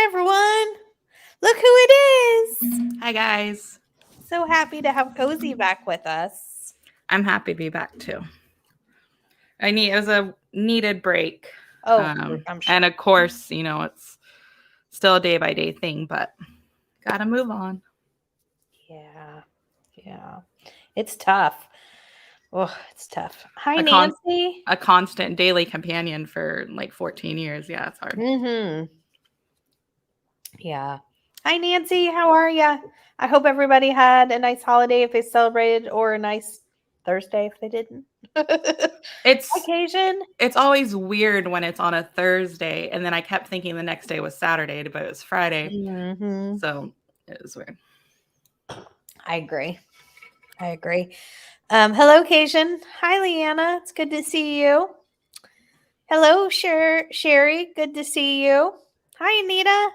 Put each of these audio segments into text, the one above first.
Hi, everyone. Look who it is. Hi, guys. So happy to have Cozy back with us. I'm happy to be back too. It was a needed break. Oh, I'm sure. And of course, it's still a day by day thing, but gotta move on. Yeah. It's tough. Oh, it's tough. Hi, A Nancy. a constant daily companion for like 14 years. Yeah, it's hard. Mm-hmm. Yeah. Hi, Nancy. How are you? I hope everybody had a nice holiday if they celebrated, or a nice Thursday if they didn't. It's Occasion. it's always weird when it's on a Thursday, and then I kept thinking the next day was Saturday, but it was Friday. Mm-hmm. So it was weird. I agree. Hello, Occasion. Hi, Leanna. It's good to see you. Hello, Sherry. Good to see you. Hi, Anita.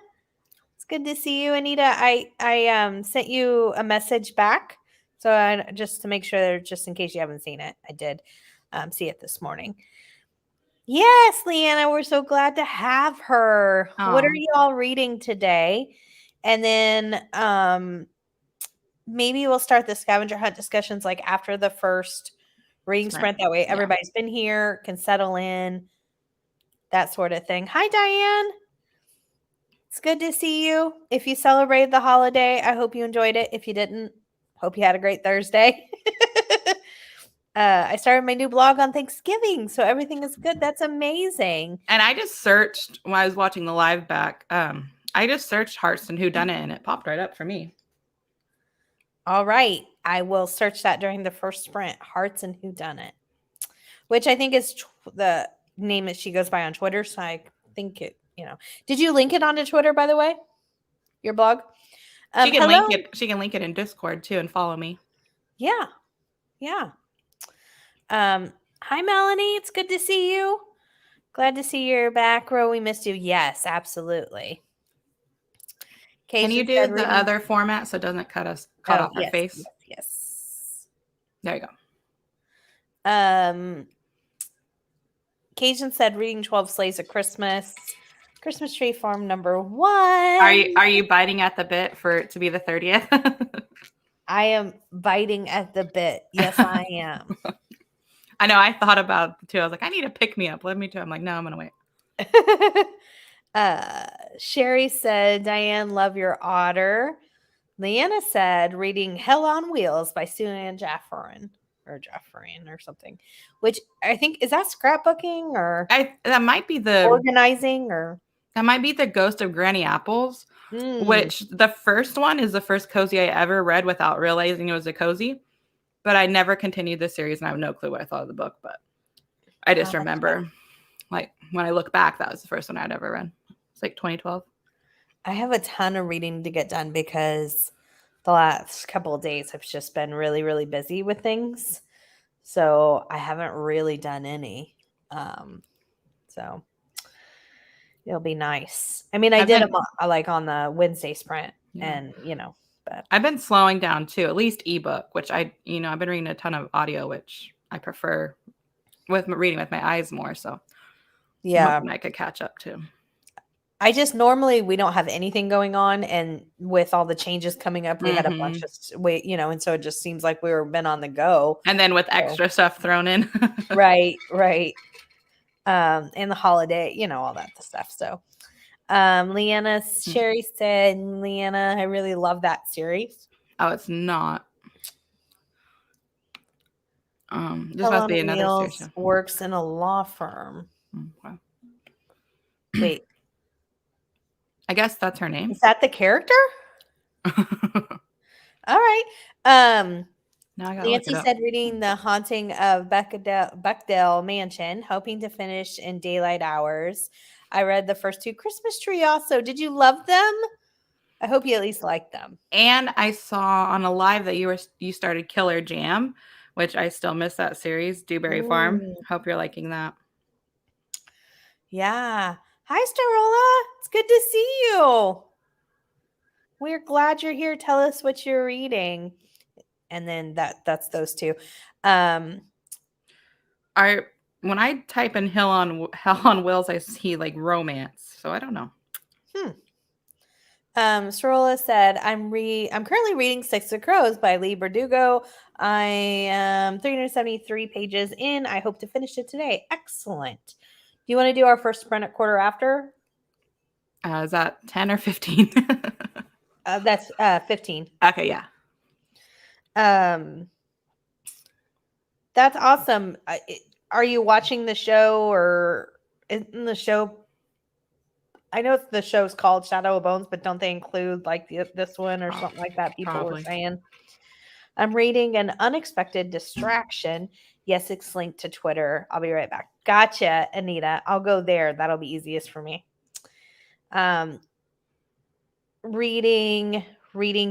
It's good to see you, Anita. I sent you a message back, so just to make sure, just in case you haven't seen it, I did see it this morning. Yes, Leanna, we're so glad to have her. What are you all reading today? And then maybe we'll start the scavenger hunt discussions like after the first reading sprint. That way everybody's been here, can settle in, that sort of thing. Hi, Diane. It's good to see you. If you celebrated the holiday, I hope you enjoyed it. If you didn't, hope you had a great Thursday. I started my new blog on Thanksgiving, so everything is good. That's amazing. And I just searched when I was watching the live back. I just searched Hearts and Whodunit, and it popped right up for me. All right, I will search that during the first sprint. Hearts and Whodunit, which I think is the name that she goes by on Twitter. So I think it. Did you link it onto Twitter, by the way? Your blog? She can link it. She can link it in Discord too, and follow me. Yeah. Hi, Melanie. It's good to see you. Glad to see you're back, Ro. We missed you. Yes, absolutely. Can you do the other format so it doesn't cut off our face? Yes. There you go. Cajun said reading 12 Sleighs of Christmas. Christmas Tree Farm number 1. Are you biting at the bit for it to be the 30th? I am biting at the bit. Yes, I am. I know. I thought about it too. I was like, I need to pick me up. Let me too. I'm like, no, I'm gonna wait. Sherry said, Diane, love your otter. Leanna said, reading Hell on Wheels by Susan Jafferin or something, which I think, is that scrapbooking or that might be the organizing, or that might be the Ghost of Granny Apples, which the first one is the first cozy I ever read without realizing it was a cozy, but I never continued the series and I have no clue what I thought of the book, but I just remember like when I look back, that was the first one I'd ever read. It's like 2012. I have a ton of reading to get done because the last couple of days I've just been really, really busy with things. So I haven't really done any. So it'll be nice. I mean, I did them like on the Wednesday sprint, and but I've been slowing down too, at least ebook, which I've been reading a ton of audio, which I prefer with reading with my eyes more. So yeah, I could catch up too. I just normally we don't have anything going on, and with all the changes coming up, we had a bunch of and so it just seems like we've been on the go, and then with extra stuff thrown in. right. And the holiday, all that stuff. So Leanna Sherry said, Leanna, I really love that series. Oh, it's not. This must be another series. Works in a law firm. Wow. Wait, I guess that's her name. Is that the character? All right. Nancy said, reading The Haunting of Buckdale Mansion, hoping to finish in daylight hours. I read the first 2 Christmas Tree also. Did you love them? I hope you at least liked them. And I saw on a live that you started Killer Jam, which I still miss that series, Dewberry Farm. Hope you're liking that. Yeah. Hi, Starola. It's good to see you. We're glad you're here. Tell us what you're reading. And then that's those 2. When I type in Hell on Wheels, I see like romance. So I don't know. Sorolla said, I'm currently reading Six of Crows by Lee Berdugo. I am 373 pages in. I hope to finish it today. Excellent. Do you want to do our first sprint at quarter after? Is that 10 or 15? That's 15. Okay, yeah. That's awesome. Are you watching the show, or in the show? I know the show's called Shadow of Bones, but don't they include like this one or something like that? People Probably. were saying. I'm reading An Unexpected Distraction. Yes, it's linked to Twitter. I'll be right back. Gotcha, Anita. I'll go there. That'll be easiest for me. Reading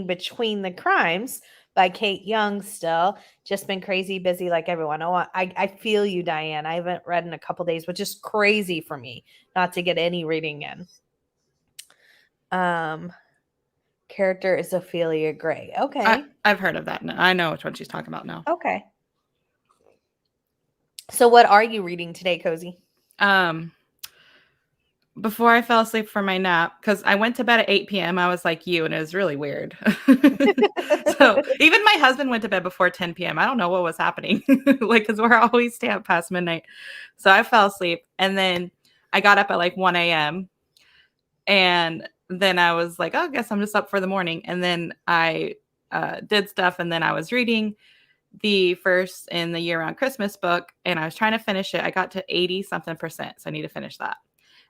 Between the Crimes by Kate Young. Still just been crazy busy like everyone. Oh, I feel you, Diane. I haven't read in a couple days, which is crazy for me not to get any reading in. Character is Ophelia Gray. Okay. I've heard of that. I know which one she's talking about now. Okay. So what are you reading today, Cozy? Before I fell asleep for my nap, because I went to bed at 8 p.m. I was like you, and it was really weird. So even my husband went to bed before 10 p.m. I don't know what was happening, like, because we're always stay up past midnight. So I fell asleep, and then I got up at like 1 a.m. And then I was like, oh, I guess I'm just up for the morning. And then I did stuff, and then I was reading the first in the year-round Christmas book, and I was trying to finish it. I got to 80 something percent, so I need to finish that.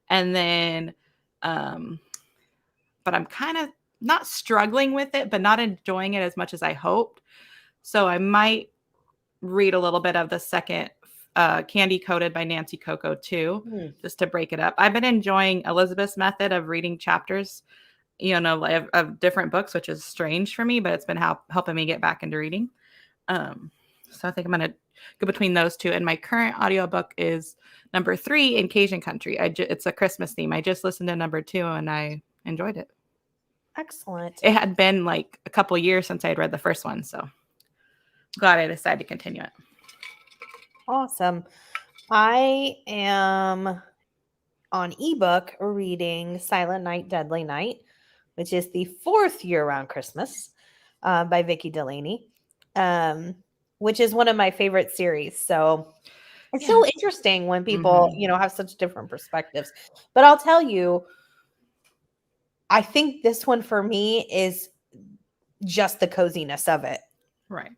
And then, but I'm kind of not struggling with it, but not enjoying it as much as I hoped. So I might read a little bit of the second Candy Coated by Nancy Coco too, just to break it up. I've been enjoying Elizabeth's method of reading chapters, of different books, which is strange for me, but it's been helping me get back into reading. So I think I'm going to go between those two. And my current audiobook is number 3 in Cajun Country. It's a Christmas theme. I just listened to number 2 and I enjoyed it. Excellent. It had been like a couple years since I had read the first one, so glad I decided to continue it. Awesome. I am on ebook reading Silent Night, Deadly Night, which is the 4th year-round Christmas by Vicki Delaney, which is one of my favorite series. So it's so interesting when people, have such different perspectives. But I'll tell you, I think this one for me is just the coziness of it. Right.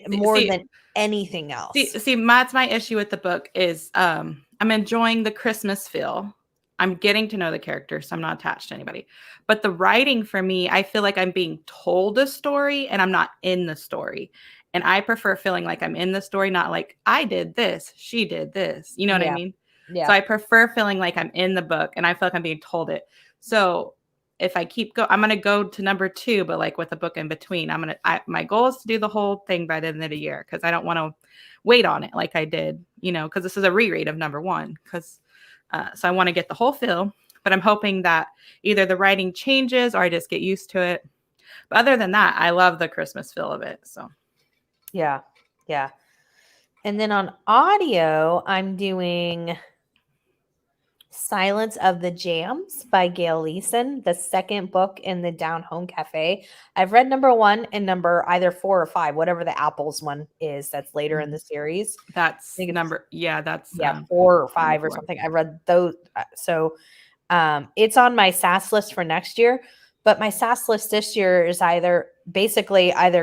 More than anything else. See, that's my issue with the book is I'm enjoying the Christmas feel. I'm getting to know the characters, so I'm not attached to anybody. But the writing for me, I feel like I'm being told a story and I'm not in the story. And I prefer feeling like I'm in the story, not like I did this, she did this. You know what I mean? Yeah. So I prefer feeling like I'm in the book and I feel like I'm being told it. So if I I'm going to go to number 2, but like with a book in between, my goal is to do the whole thing by the end of the year. Cause I don't want to wait on it like I did, cause this is a reread of number 1. So I want to get the whole feel, but I'm hoping that either the writing changes or I just get used to it. But other than that, I love the Christmas feel of it. So yeah. And then on audio, I'm doing Silence of the Jams by Gail Leeson, the second book in the Down Home Cafe. I've read number 1 and number either 4 or 5, whatever the apples one is that's later in the series. That's number, that's 4 or 5 or something. I read those. So it's on my SAS list for next year, but my SAS list this year is either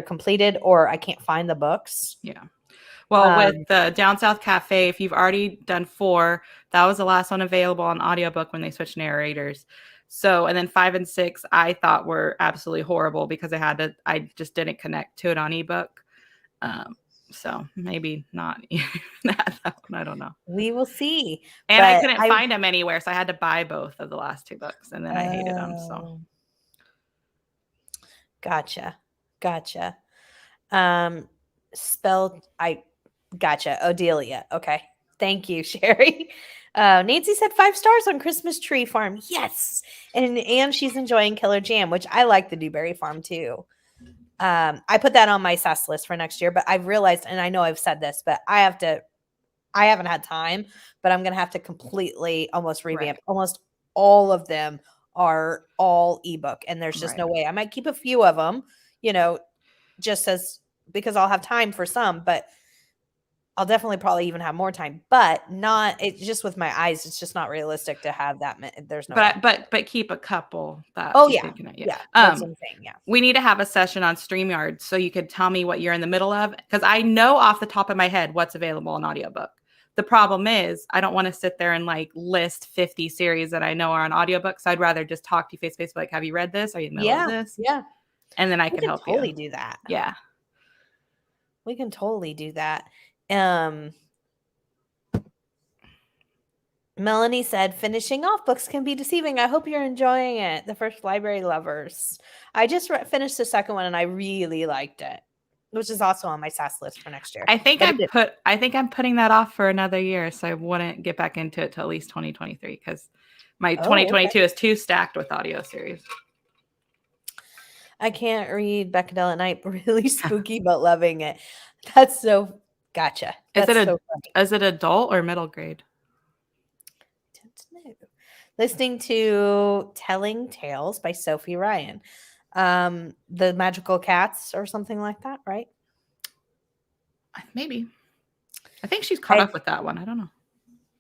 completed or I can't find the books. Yeah. Well, with the Down South Cafe, if you've already done 4, that was the last one available on audiobook when they switched narrators. So, and then 5 and 6, I thought were absolutely horrible because I just didn't connect to it on ebook. So maybe not that one. I don't know. We will see. And I couldn't find them anywhere, so I had to buy both of the last 2 books, and then I hated them. So, gotcha. Gotcha. Odelia. Okay. Thank you, Sherry. Nancy said 5 stars on Christmas Tree Farm. Yes. And she's enjoying Killer Jam, which I like the Dewberry Farm too. I put that on my SAS list for next year, but I've realized, and I know I've said this, but I haven't had time, but I'm going to have to completely almost revamp almost all of them are all ebook, and there's just no way. I might keep a few of them, just as because I'll have time for some, but I'll definitely probably even have more time, but not it's just with my eyes, it's just not realistic to have that there's no way. But keep a couple that Oh, you yeah. think Yeah, that's what I'm saying, yeah. We need to have a session on StreamYard so you could tell me what you're in the middle of, because I know off the top of my head what's available in audiobook. The problem is I don't want to sit there and like list 50 series that I know are on audiobook, so I'd rather just talk to you face to face, like, have you read this? Are you in the middle of this? Yeah. And then I can help you. We can totally do that. Yeah. We can totally do that. Melanie said, finishing off books can be deceiving. I hope you're enjoying it. The First Library Lovers. I just finished the second one and I really liked it, which is also on my SAS list for next year. I think I'm putting that off for another year, so I wouldn't get back into it till at least 2023 because my 2022 is too stacked with audio series. I can't read Bechdel at night. Really spooky, but loving it. That's so gotcha. That's so funny. Is it adult or middle grade? Don't know. Listening to Telling Tales by Sophie Ryan. The Magical Cats or something like that, right? Maybe. I think she's caught up with that one. I don't know.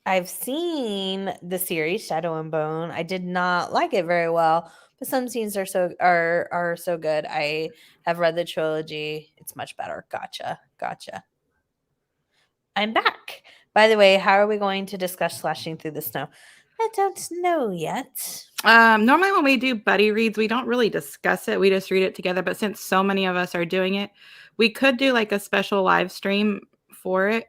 I've seen the series Shadow and Bone. I did not like it very well, but some scenes are so good. I have read the trilogy. It's much better. Gotcha. I'm back. By the way, how are we going to discuss Slashing Through the Snow? I don't know yet. Normally when we do buddy reads, we don't really discuss it. We just read it together. But since so many of us are doing it, we could do like a special live stream for it.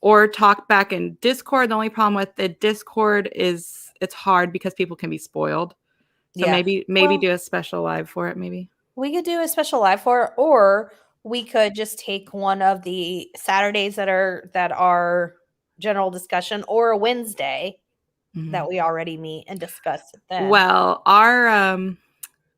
Or talk back in Discord. The only problem with the Discord is it's hard because people can be spoiled. So maybe do a special live for it. Maybe we could do a special live for it, or we could just take one of the Saturdays that are general discussion, or a Wednesday that we already meet and discuss it then. Well, our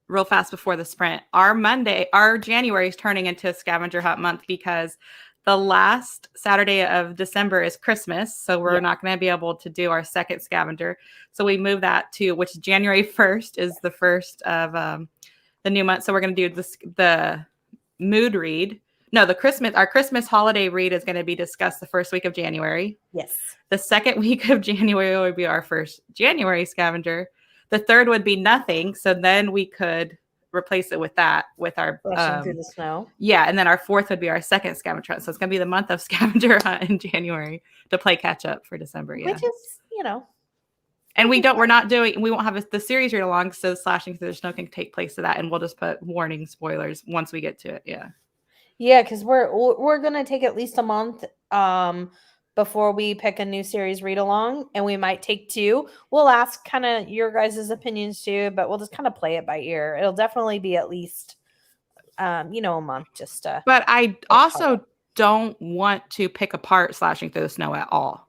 real fast before the sprint, our January is turning into a scavenger hunt month because the last Saturday of December is Christmas, so we're not going to be able to do our second scavenger. So we move that to, which January 1st is the first of the new month. So we're going to do the mood read. No, our Christmas holiday read is going to be discussed the first week of January. Yes. The second week of January would be our first January scavenger. The third would be nothing. So then we could replace it with that, with our Slashing Through the Snow. Yeah, and then our fourth would be our second scavenger hunt. So it's gonna be the month of scavenger hunt in January to play catch up for December. Yeah, which is and we won't have the series read along, so Slashing Through the Snow can take place to that, and we'll just put warning spoilers once we get to it. Yeah, because we're gonna take at least a month before we pick a new series read along, and we might take 2. We'll ask kind of your guys' opinions too, but we'll just kind of play it by ear. It'll definitely be at least a month just to. But I also don't want to pick apart Slashing Through the Snow at all.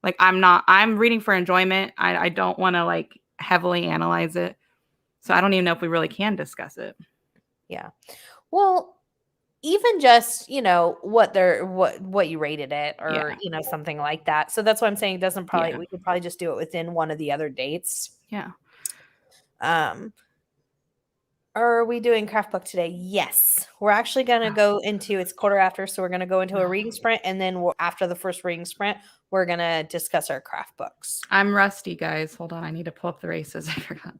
Like I'm reading for enjoyment. I don't want to like heavily analyze it. So I don't even know if we really can discuss it. Yeah. Well, even just, what you rated it, or, something like that. So that's what I'm saying. We could probably just do it within one of the other dates. Yeah. Are we doing craft book today? Yes. We're actually going to go into, it's quarter after, so we're going to go into a reading sprint, and then after the first reading sprint, we're going to discuss our craft books. I'm rusty, guys. Hold on. I need to pull up the races. I forgot.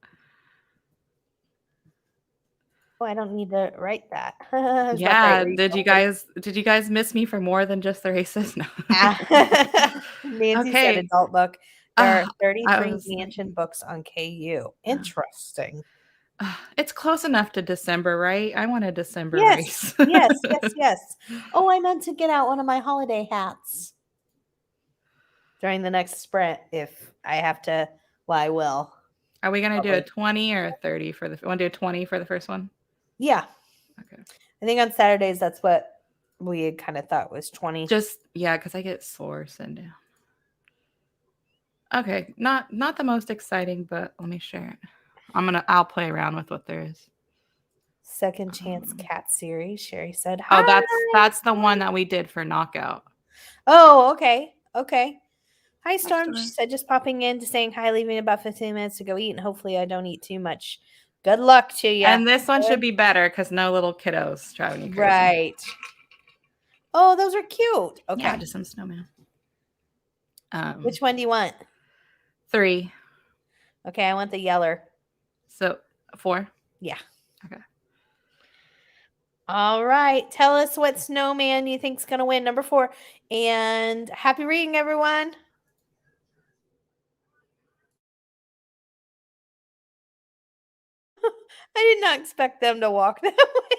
Oh, I don't need to write that. Yeah. Did you guys miss me for more than just the races? No. Nancy said adult book. There are 33 mansion books on KU. Interesting. It's close enough to December, right? I want a December race. Yes. Oh, I meant to get out one of my holiday hats during the next sprint if I have to. Well, I will. Are we going to do a 20 or a 30 for the? Want to do a 20 for the first one? Yeah. Okay. I think on Saturdays that's what we had kind of thought was 20. Because I get sore sitting down. Okay, not the most exciting, but let me share it. I'll play around with what there is. Second Chance Cat series, Sherry said. Hi. Oh, that's the one that we did for Knockout. Oh, okay. Hi, Storm. She said just popping in to saying hi, leaving about 15 minutes to go eat, and hopefully I don't eat too much. Good luck to you. And this one should be better because no little kiddos driving you crazy. Right. Oh, those are cute. Okay. Yeah, just some snowman. Which one do you want? 3. Okay, I want the yeller. So 4? Yeah. Okay. All right. Tell us what snowman you think's going to win, number 4. And happy reading, everyone. I did not expect them to walk that way.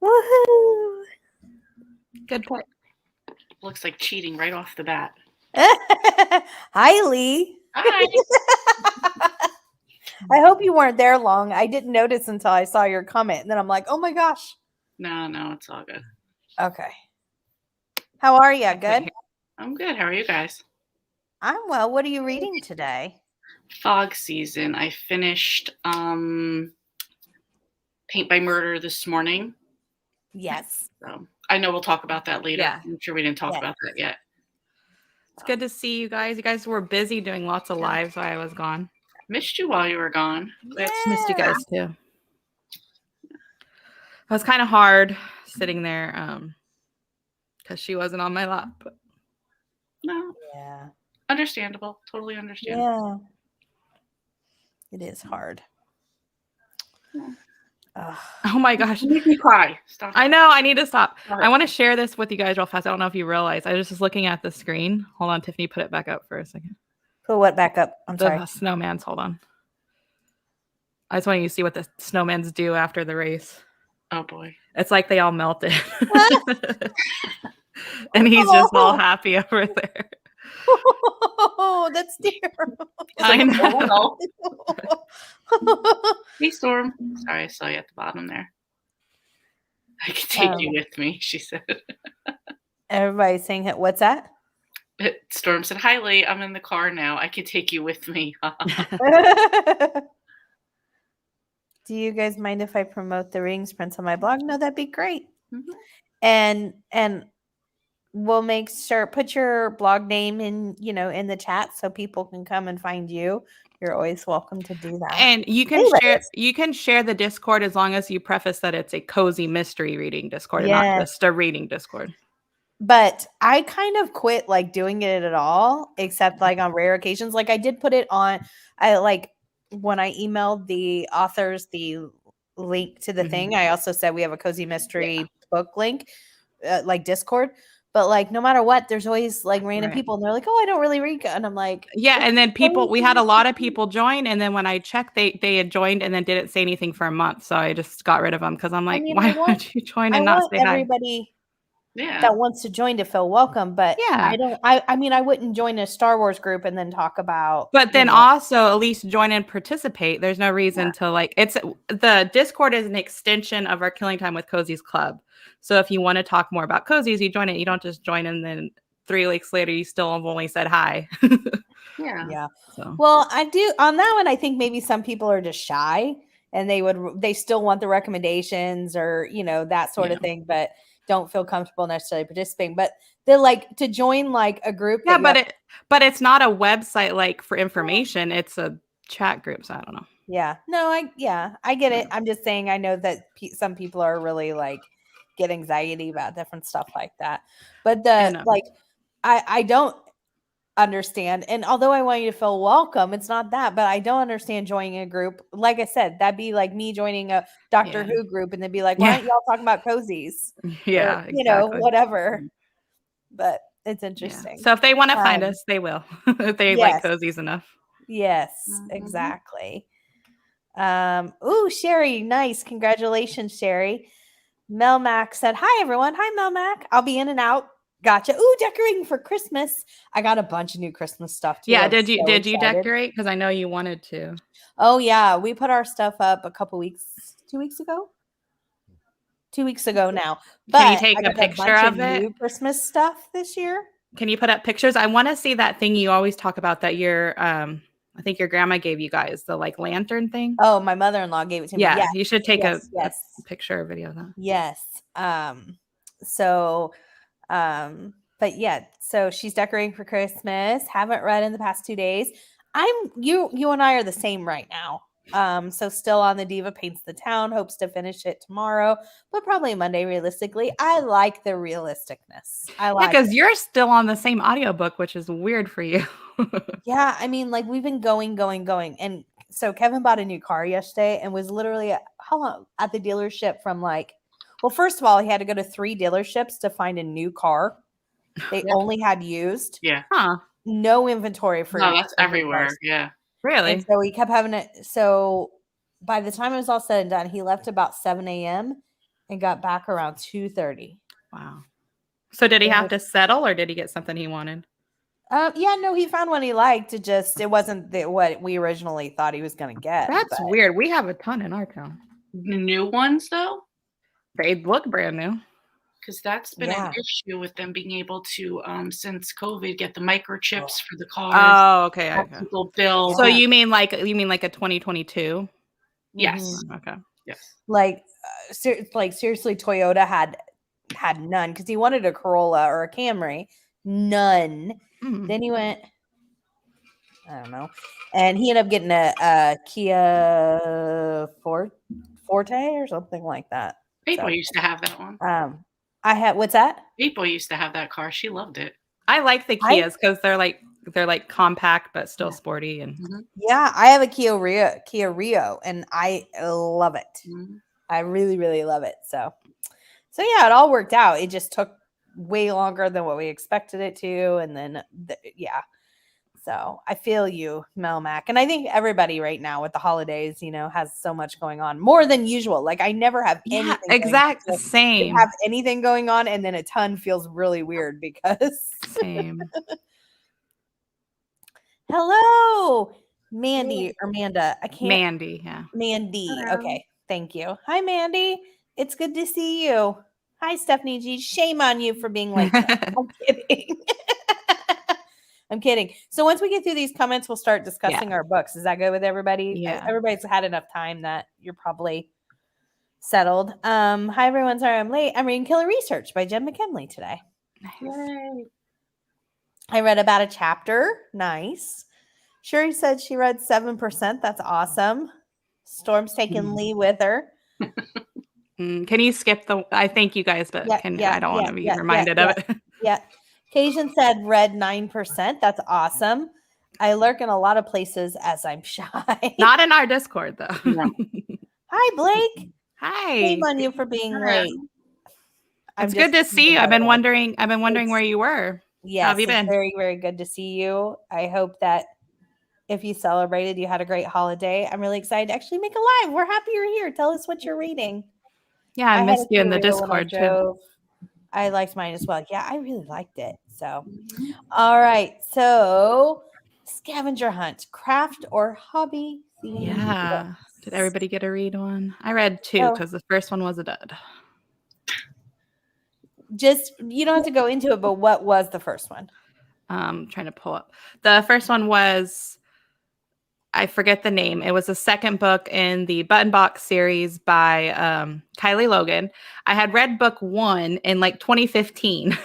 Woohoo! Good point. Looks like cheating right off the bat. Hi, Lee. Hi. I hope you weren't there long. I didn't notice until I saw your comment. And then I'm like, oh my gosh. No, it's all good. Okay. How are you? Good? I'm good. How are you guys? I'm well. What are you reading today? Fog season. I finished Paint by Murder this morning. Yes. So I know we'll talk about that later. Yeah. I'm sure we didn't talk about that yet. It's good to see you guys. You guys were busy doing lots of lives while I was gone. Missed you while you were gone. Missed you guys too. It was kind of hard sitting there because she wasn't on my lap. But... No. Yeah. Understandable. Totally understandable. Yeah. It is hard. Yeah. Oh my gosh. You make me cry. Stop. I know. I need to stop. I want to share this with you guys real fast. I don't know if you realize. I was just looking at the screen. Hold on, Tiffany. Put it back up for a second. Put what back up? I'm sorry. The snowmans. Hold on. I just want you to see what the snowmans do after the race. Oh boy. It's like they all melted. And he's just all happy over there. Oh, that's terrible. I know. Hey, Storm. Sorry, I saw you at the bottom there. I can take you with me, she said. Everybody's saying it. What's that? Storm said, hi, Lee. I'm in the car now. I can take you with me. Do you guys mind if I promote the Rings Prince on my blog? No, that'd be great. Mm-hmm. And we'll make sure, put your blog name in, in the chat so people can come and find you. You're always welcome to do that. And you can share the Discord as long as you preface that it's a cozy mystery reading Discord and not just a reading Discord. But I kind of quit like doing it at all, except like on rare occasions. Like I did put it on, when I emailed the authors the link to the thing, I also said we have a cozy mystery book link, like Discord. But like no matter what, there's always like random people, and they're like, "Oh, I don't really read," and I'm like, "Yeah." And then we had a lot of people join, and then when I checked, they had joined and then didn't say anything for a month, so I just got rid of them because I'm like, why would you join and not say hi? Everybody that wants to join to feel welcome, but I don't. I mean, I wouldn't join a Star Wars group and then talk about. But then also at least join and participate. There's no reason to like. It's the Discord is an extension of our Killing Time with Cozies Club. So if you want to talk more about cozies, you join it. You don't just join and then 3 weeks later you still have only said hi. Yeah. So. Well, I do on that one. I think maybe some people are just shy and they still want the recommendations or that sort of thing, but don't feel comfortable necessarily participating. But they're like to join like a group. Yeah, but it's not a website like for information. It's a chat group. So I don't know. Yeah. No, I get it. I'm just saying I know that some people are really like get anxiety about different stuff like that. But I don't understand. And although I want you to feel welcome, it's not that, but I don't understand joining a group. Like I said, that'd be like me joining a Doctor Who group and they'd be like, why aren't y'all talking about cozies? Yeah, or, exactly. Whatever. But it's interesting. So if they want to find us, they will. If they like cozies enough. Yes, exactly. Ooh, Sherry, nice. Congratulations, Sherry. Mel Mac said, hi, everyone. Hi, Mel Mac. I'll be in and out. Gotcha. Ooh, decorating for Christmas. I got a bunch of new Christmas stuff too. Yeah, did you decorate? Because I know you wanted to. Oh, yeah. We put our stuff up 2 weeks ago. 2 weeks ago now. But can you take a picture of it? New Christmas stuff this year. Can you put up pictures? I want to see that thing you always talk about that I think your grandma gave you guys, the like lantern thing. Oh, my mother-in-law gave it to me. Yeah, you should take a picture or video of that. Yes. But yeah, so she's decorating for Christmas. Haven't read in the past 2 days. You and I are the same right now. So still on the Diva Paints the Town, hopes to finish it tomorrow, but probably Monday realistically. I like the realisticness. Because you're still on the same audiobook, which is weird for you. Yeah, I mean, like we've been going. And so Kevin bought a new car yesterday and was literally at the dealership from first of all, he had to go to 3 dealerships to find a new car. They only had used. Yeah. Huh. No inventory for. No, that's everywhere. Cars. Yeah. Really? And so he kept having it. So by the time it was all said and done, he left about 7 a.m. and got back around 2:30. Wow. So did he have to settle, or did he get something he wanted? Yeah, no, he found one he liked. It wasn't what we originally thought he was going to get. That's weird. We have a ton in our town. New ones, though? They look brand new. Because that's been an issue with them being able to, since COVID, get the microchips for the cars. Oh, okay. People bill. So you mean like a 2022? Yes. Okay. Yes. Like seriously, Toyota had none because he wanted a Corolla or a Camry. None. Then he went, I don't know, and he ended up getting a Kia Forte or something like that. April used to have that one. I had, what's that? April used to have that car. She loved it. I like the Kias because they're like compact but still sporty and yeah, I have a Kia Rio and I love it. I really, really love it. So yeah, it all worked out. It just took way longer than what we expected it to, and then so I feel you, Mel Mac. And I think everybody right now with the holidays, has so much going on, more than usual. Like I never have anything. Same. Have anything going on, and then a ton feels really weird because same. Hello, Mandy or Amanda. I can't. Mandy, yeah. Mandy. Hello. Okay, thank you. Hi, Mandy. It's good to see you. Hi, Stephanie G. Shame on you for being late. I'm kidding. I'm kidding. So once we get through these comments, we'll start discussing our books. Is that good with everybody? Yeah. Everybody's had enough time that you're probably settled. Hi, everyone. Sorry I'm late. I'm reading Killer Research by Jen McKinley today. Yay. I read about a chapter. Nice. Sherry said she read 7%. That's awesome. Storm's taking Lee with her. Can you skip I thank you guys, but I don't want to be reminded of it. Yeah. Cajun said read 9%. That's awesome. I lurk in a lot of places as I'm shy. Not in our Discord, though. No. Hi, Blake. Hi. Shame on you for being late. It's good to see you. I've been wondering where you were. Yes, how have you been? Very, very good to see you. I hope that if you celebrated, you had a great holiday. I'm really excited to actually make a live. We're happy you're here. Tell us what you're reading. Yeah, I missed you in the Discord too. I liked mine as well. Yeah, I really liked it. So, all right. So, scavenger hunt, craft or hobby? Yeah. Did everybody get to read one? I read 2 because the first one was a dud. Just, you don't have to go into it, but what was the first one? Trying to pull up. The first one was, I forget the name. It was the second book in the Button Box series by Kylie Logan. I had read book 1 in like 2015.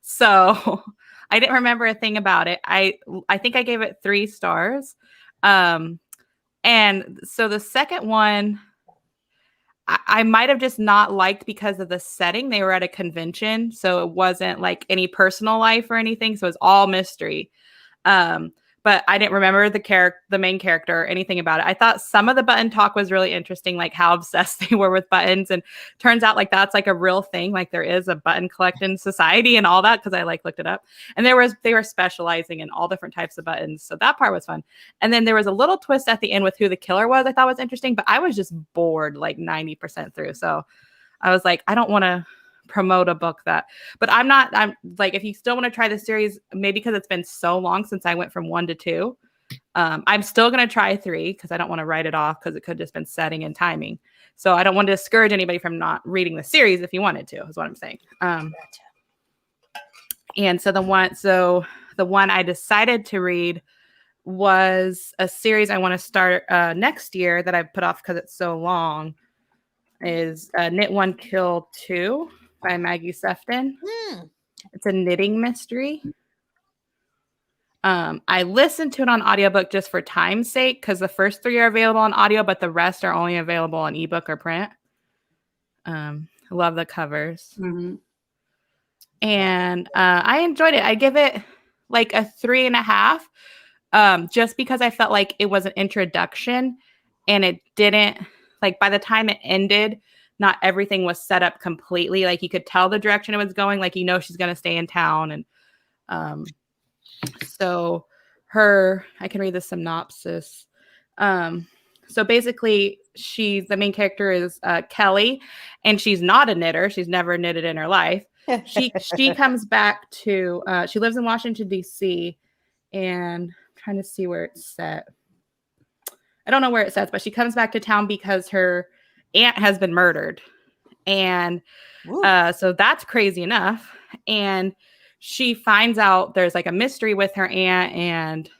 So I didn't remember a thing about it. I think I gave it 3 stars. And so the second one, I might have just not liked because of the setting. They were at a convention, so it wasn't like any personal life or anything. So it was all mystery. But I didn't remember the main character or anything about it. I thought some of the button talk was really interesting, like how obsessed they were with buttons. And turns out like that's like a real thing. Like there is a button collecting society and all that, because I looked it up. And they were specializing in all different types of buttons. So that part was fun. And then there was a little twist at the end with who the killer was. I thought was interesting, but I was just bored like 90% through. So I was like, I don't want to promote a book but I'm like, if you still want to try the series, maybe because it's been so long since I went from 1 to 2, I'm still going to try 3 because I don't want to write it off because it could just been setting and timing. So I don't want to discourage anybody from not reading the series if you wanted to, is what I'm saying. And so the one I decided to read was a series I want to start next year that I put off because it's so long, is Knit 1 Kill 2 by Maggie Sefton. It's a knitting mystery. I listened to it on audiobook just for time's sake because the first 3 are available on audio, but the rest are only available on ebook or print. I love the covers. And I enjoyed it. I give it like a 3.5, just because I felt like it was an introduction and it didn't, like by the time it ended, not everything was set up completely. Like you could tell the direction it was going. Like, she's going to stay in town. And so I can read the synopsis. So basically, the main character is Kelly, and she's not a knitter. She's never knitted in her life. She comes back to she lives in Washington D.C. and I'm trying to see where it's set. I don't know where it says, but she comes back to town because her aunt has been murdered, and so that's crazy enough. And she finds out there's like a mystery with her aunt and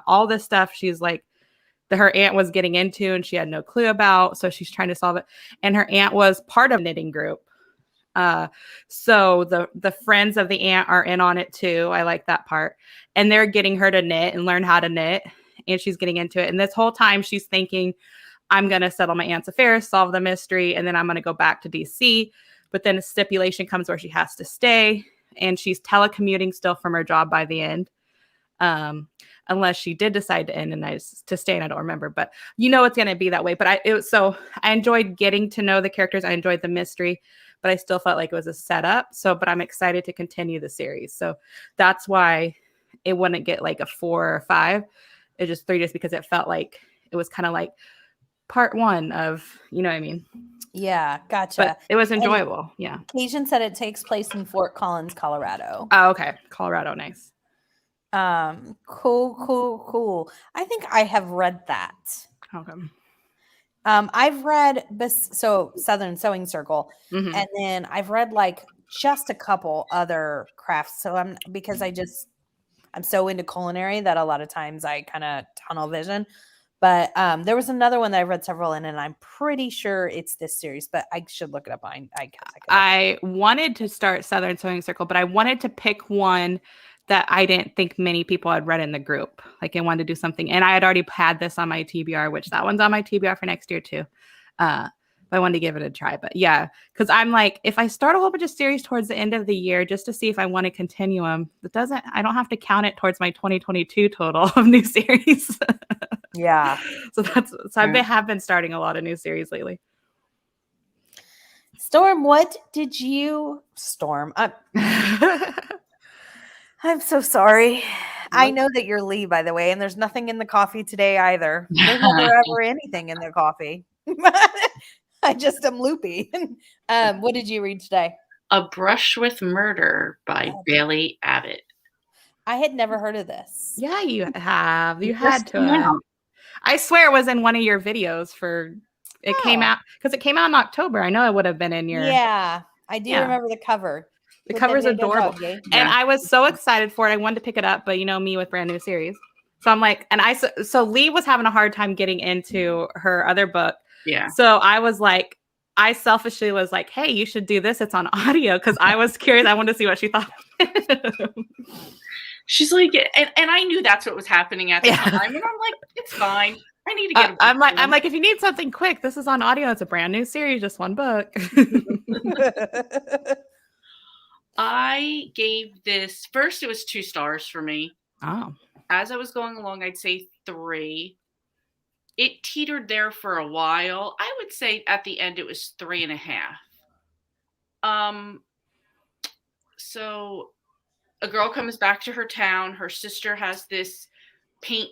all this stuff. She's like, her aunt was getting into and she had no clue about. So she's trying to solve it. And her aunt was part of a knitting group. So the friends of the aunt are in on it too. I like that part. And they're getting her to knit and learn how to knit. And she's getting into it. And this whole time she's thinking, I'm going to settle my aunt's affairs, solve the mystery, and then I'm going to go back to DC. But then a stipulation comes where she has to stay. And she's telecommuting still from her job by the end. Unless she did decide to end and to stay, and I don't remember, but it's going to be that way. But I enjoyed getting to know the characters. I enjoyed the mystery, but I still felt like it was a setup. But I'm excited to continue the series. So that's why it wouldn't get like a 4 or 5. It's just 3, just because it felt like it was kind of like part 1 of, you know what I mean? Yeah, gotcha. But it was enjoyable. Yeah. Cajun said it takes place in Fort Collins, Colorado. Oh, okay. Colorado. Nice. Cool. I think I have read that. Okay. I've read Southern Sewing Circle, Mm-hmm. and then I've read like just a couple other crafts. So I'm so into culinary that a lot of times I kind of tunnel vision. But there was another one that I read several in, and I'm pretty sure it's this series, but I should look it up. I wanted to start Southern Sewing Circle, but I wanted to pick one that I didn't think many people had read in the group. Like I wanted to do something, and I had already had this on my TBR, which that one's on my TBR for next year too. But I wanted to give it a try. But yeah, because I'm like, if I start a whole bunch of series towards the end of the year just to see if I want to continue them, I don't have to count it towards my 2022 total of new series. Yeah. I have been starting a lot of new series lately. Storm, what did you I'm so sorry. What? I know that you're Lee, by the way, and there's nothing in the coffee today either. There's never ever anything in the coffee. I just am loopy. What did you read today? A Brush with Murder by Bailey Abbott. I had never heard of this. Yeah, you have. You had to. I swear it was in one of your videos it came out because it came out in October. I know it would have been in your. Yeah, I do remember the cover. The cover's adorable. And I was so excited for it. I wanted to pick it up, but me with brand new series. So I'm like, so Lee was having a hard time getting into her other book. Yeah. So I selfishly was like, hey, you should do this. It's on audio. Cause I was curious. I wanted to see what she thought. She's like, and I knew that's what was happening at the time. And I'm like, it's fine. I need to get I'm like, if you need something quick, this is on audio. It's a brand new series, just one book. I gave this first, it was 2 stars for me. Oh. As I was going along, I'd say 3. It teetered there for a while. I would say at the end it was 3.5. So a girl comes back to her town. Her sister has this paint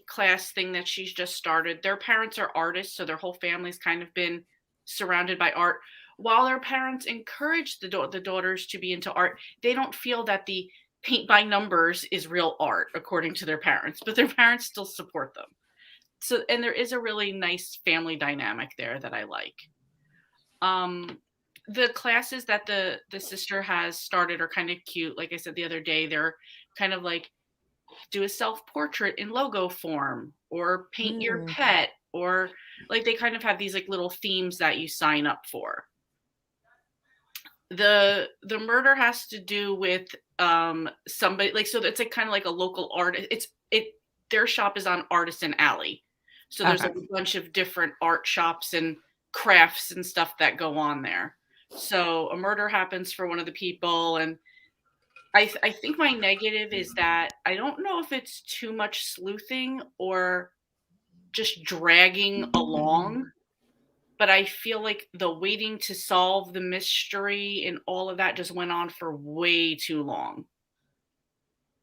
class thing that she's just started. Their parents are artists, so their whole family's kind of been surrounded by art. While their parents encourage the daughters to be into art, they don't feel that the paint by numbers is real art, according to their parents, but their parents still support them. So, and there is a really nice family dynamic there that I like. The classes that the sister has started are kind of cute. Like I said the other day, they're kind of like do a self-portrait in logo form, or paint your pet, or like they kind of have these like little themes that you sign up for. The murder has to do with somebody, like, so it's like kind of like a local artist. Their shop is on Artisan Alley, so there's like a bunch of different art shops and crafts and stuff that go on there. So a murder happens for one of the people, and I think my negative is that I don't know if it's too much sleuthing or just dragging along. But I feel like the waiting to solve the mystery and all of that just went on for way too long.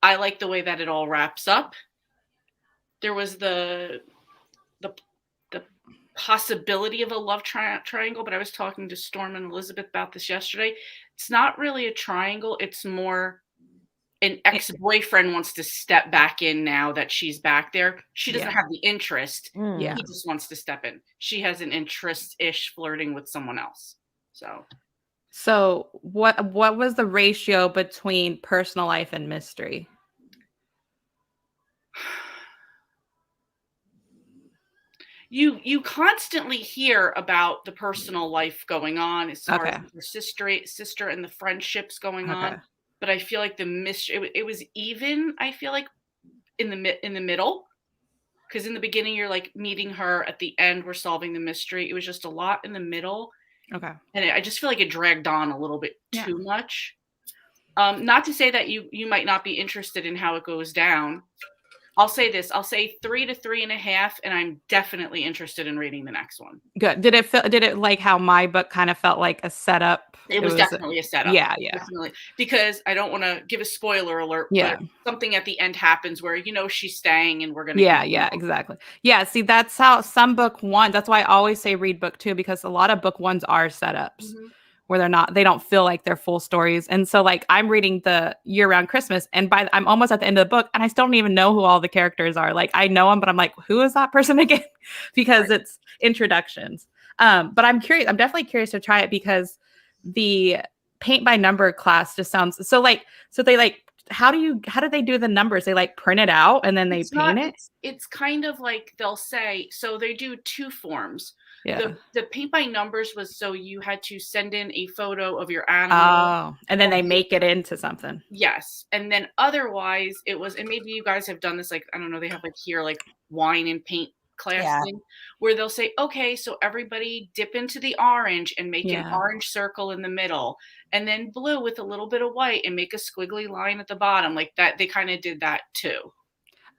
I like the way that it all wraps up. There was the the possibility of a love triangle, but I was talking to Storm and Elizabeth about this yesterday. It's not really a triangle. It's more an ex-boyfriend wants to step back in now that she's back there. She doesn't have the interest. Yeah. He just wants to step in. She has an interest-ish flirting with someone else. So what was the ratio between personal life and mystery? You constantly hear about the personal life going on as far as her sister and the friendships going on, but I feel like the mystery it was even. I feel like in the middle, because in the beginning you're like meeting her, at the end we're solving the mystery. It was just a lot in the middle. Okay, and I just feel like it dragged on a little bit too much. Not to say that you might not be interested in how it goes down. I'll say this. I'll say 3 to 3.5, and I'm definitely interested in reading the next one. Good. Did it like how my book kind of felt like a setup? It was definitely a setup. Yeah. Definitely. Because I don't want to give a spoiler alert, but something at the end happens where, she's staying and we're going to. Yeah, exactly. Yeah, see, that's how some book one, that's why I always say read book 2, because a lot of book ones are setups. Where they don't feel like they're full stories. And so like I'm reading the Year-Round Christmas, and I'm almost at the end of the book and I still don't even know who all the characters are. Like I know them, but I'm like, who is that person again? Because it's introductions. But I'm curious. I'm definitely curious to try it, because the paint by number class just sounds so they like, how do they do the numbers? They like print it out and then they paint it? It's kind of like they'll say, so they do 2 forms. Yeah. The paint by numbers was so you had to send in a photo of your animal. And then they make it into something. Yes. And then otherwise it was, and maybe you guys have done this, like, I don't know, they have like here, like wine and paint class thing, where they'll say, okay, so everybody dip into the orange and make an orange circle in the middle, and then blue with a little bit of white and make a squiggly line at the bottom. Like that, they kind of did that too.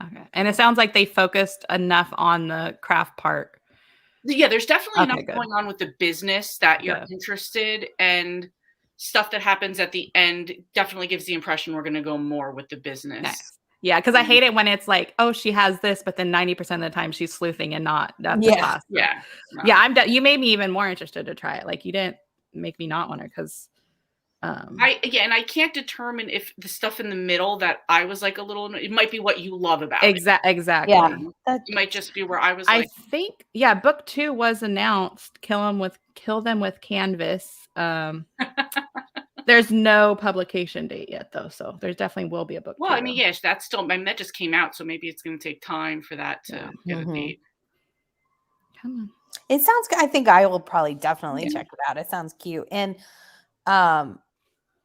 Okay. And it sounds like they focused enough on the craft part. Yeah, there's definitely enough going on with the business that you're interested, and stuff that happens at the end definitely gives the impression we're going to go more with the business. Nice. Yeah, because I hate it when it's like, oh, she has this, but then 90% of the time she's sleuthing and not the class. Yeah. No. Yeah, you made me even more interested to try it. Like you didn't make me not want to, because and I can't determine if the stuff in the middle that I was like a little, it might be what you love about it. Exactly. Yeah, it might just be where I was like, I think book 2 was announced, Kill Them with Canvas. There's no publication date yet though, so there definitely will be a book 2. I mean, yes, that's still, that just came out, so maybe it's going to take time for that to get a date. Come on. It sounds good. I think I will probably definitely check it out. It sounds cute. And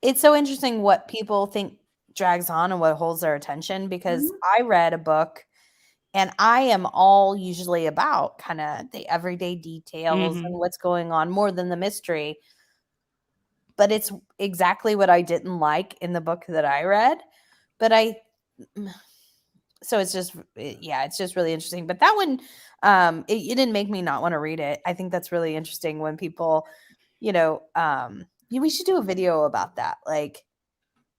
it's so interesting what people think drags on and what holds their attention, because I read a book and I am all usually about kind of the everyday details and what's going on more than the mystery. But it's exactly what I didn't like in the book that I read. But so it's just really interesting. But that one, it didn't make me not want to read it. I think that's really interesting when people, we should do a video about that. Like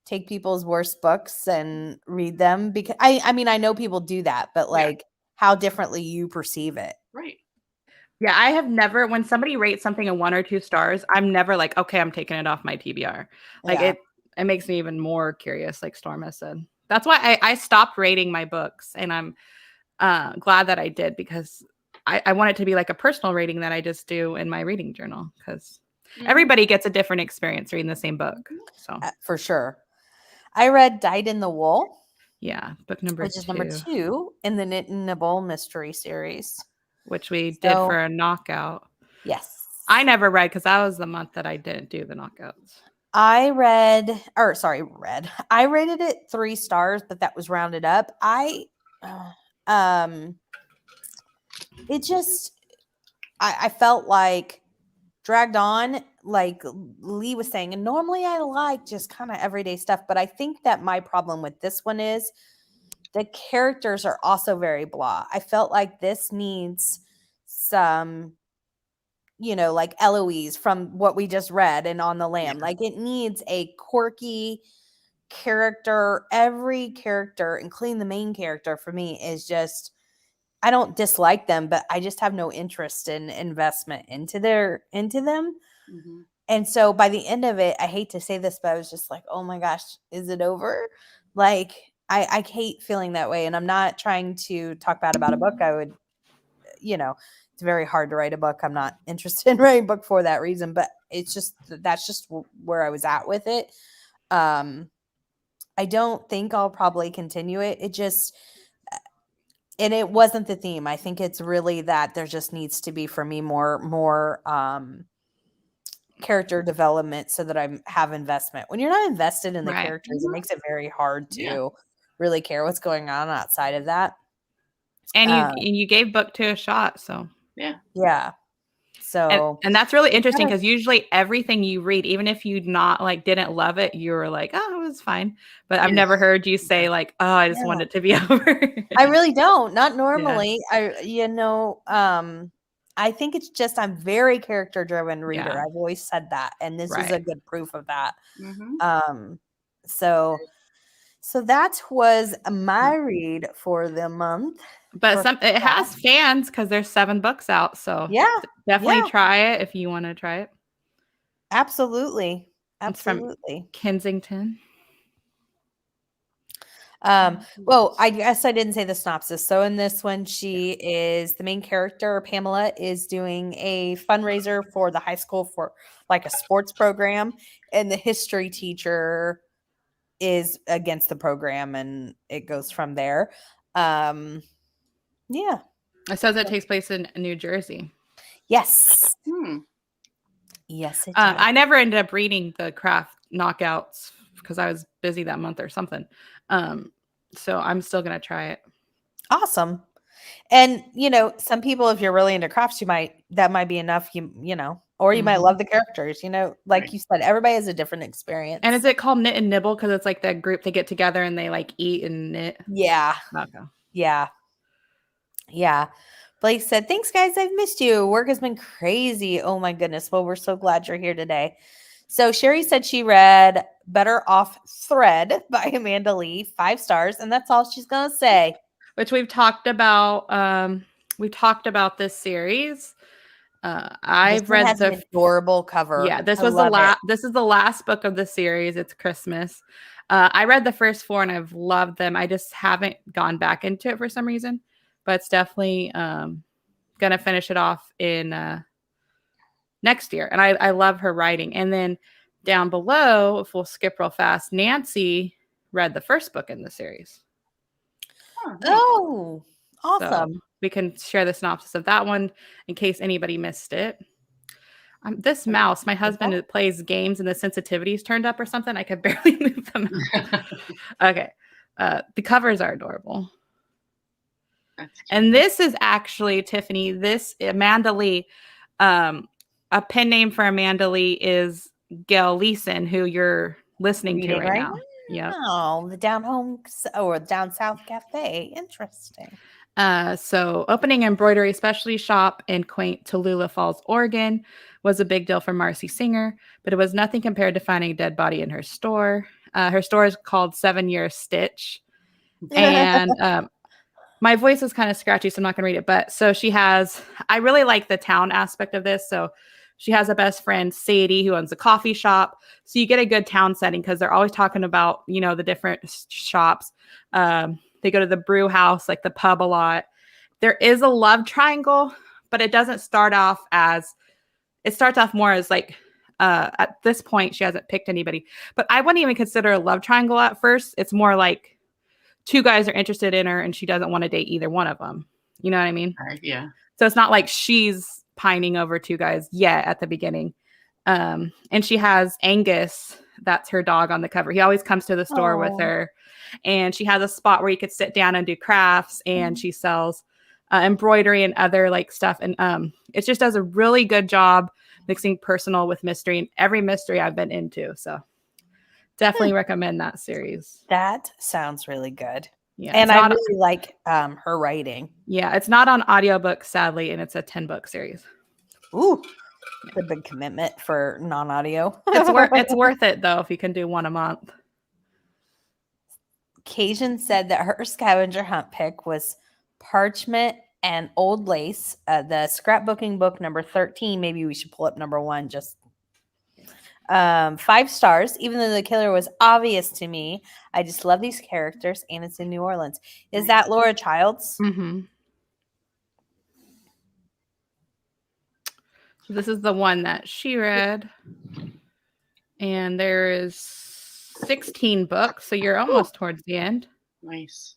take people's worst books and read them, because I mean, I know people do that, but like how differently you perceive it. Right. Yeah, I have never, when somebody rates something a 1 or 2 stars, I'm never like, okay, I'm taking it off my TBR. Like it makes me even more curious, like Storm has said. That's why I stopped rating my books, and I'm glad that I did, because I want it to be like a personal rating that I just do in my reading journal, because everybody gets a different experience reading the same book. So for sure. I read Dyed in the Wool. Yeah, book number 2. Which is number 2 in the Knit and Nibble mystery series. Which we did for a knockout. Yes. I never read, because that was the month that I didn't do the knockouts. I rated it 3 stars, but that was rounded up. I felt like dragged on, like Lee was saying. And normally I like just kind of everyday stuff, but I think that my problem with this one is the characters are also very blah. I felt like this needs some, like Eloise from what we just read and On the Lamb. Like it needs a quirky character. Every character, including the main character, for me is just I don't dislike them, but I just have no interest in investment into them. Mm-hmm. And so by the end of it, I hate to say this, but I was just like, oh my gosh, is it over? Like, I hate feeling that way. And I'm not trying to talk bad about a book. I would, it's very hard to write a book. I'm not interested in writing a book for that reason, but it's just, that's just where I was at with it. I don't think I'll probably continue it. It just, and it wasn't the theme. I think it's really that there just needs to be for me more character development so that I have investment. When you're not invested in the Right. characters, it makes it very hard to really care what's going on outside of that. And you gave book 2 a shot, so yeah. So and that's really interesting because usually everything you read, even if you didn't love it, you were like, oh, it was fine. But I've never heard you say like, oh, I just want it to be over. I really don't. Not normally. I think it's just I'm very character driven reader. Yeah. I've always said that, and this is a good proof of that. Mm-hmm. So that was my read for the month. But it has fans because there's 7 books out. So definitely try it if you want to try it. Absolutely. It's from Kensington. Well, I guess I didn't say the synopsis. So in this one, she is the main character. Pamela is doing a fundraiser for the high school for like a sports program, and the history teacher is against the program, and it goes from there. Yeah. It says it takes place in New Jersey. Yes. Yes, it does. I never ended up reading the craft knockouts because I was busy that month or something. So I'm still going to try it. Awesome. And, some people, if you're really into crafts, that might be enough, or you might love the characters, like you said, everybody has a different experience. And is it called Knit and Nibble? Because it's like that group, they get together and they like eat and knit. Yeah. Okay. Yeah. Yeah. Blake said, thanks guys. I've missed you. Work has been crazy. Oh my goodness. Well, we're so glad you're here today. So Sherry said she read Better Off Thread by Amanda Lee, 5 stars. And that's all she's going to say. Which we've talked about. We talked about this series. I've read the adorable cover. Yeah, this was the last. This is the last book of the series. It's Christmas. I read the first 4 and I've loved them. I just haven't gone back into it for some reason, but it's definitely gonna finish it off in next year. And I love her writing. And then down below, if we'll skip real fast, Nancy read the first book in the series. Oh, awesome. So we can share the synopsis of that one in case anybody missed it. This mouse, my husband plays games and the sensitivity is turned up or something. I could barely move them. Okay. The covers are adorable. And this is actually, Tiffany, this Amanda Lee, a pen name for Amanda Lee is Gail Leeson, who you're listening to right now. Yeah. Oh, the Down Home or Down South Cafe. Interesting. So opening embroidery specialty shop in quaint Tallulah Falls, Oregon was a big deal for Marcy Singer, but it was nothing compared to finding a dead body in her store. Her store is called 7 Year Stitch. And my voice is kind of scratchy, so I'm not going to read it. But so I really like the town aspect of this. So she has a best friend, Sadie, who owns a coffee shop. So you get a good town setting because they're always talking about, the different shops. They go to the brew house, like the pub a lot. There is a love triangle, but it doesn't start off it starts off more as like, at this point, she hasn't picked anybody. But I wouldn't even consider a love triangle at first. It's more like 2 guys are interested in her and she doesn't want to date either one of them. You know what I mean? Right, yeah. So it's not like she's pining over 2 guys yet at the beginning. And she has Angus, that's her dog on the cover. He always comes to the store with her. And she has a spot where you could sit down and do crafts, and she sells embroidery and other like stuff. And it just does a really good job mixing personal with mystery, and every mystery I've been into. So definitely recommend that series. That sounds really good. Yeah. And I really like her writing. Yeah. It's not on audiobook, sadly, and it's a 10-book series. Ooh. It's a big commitment for non-audio. It's worth it though if you can do 1 a month. Cajun said that her scavenger hunt pick was Parchment and Old Lace. The scrapbooking book number 13. Maybe we should pull up number 1. Just 5 stars. Even though the killer was obvious to me, I just love these characters, and it's in New Orleans. Is that Laura Childs? Mm-hmm. So this is the one that she read, and there is 16 books, so you're almost towards the end. Nice.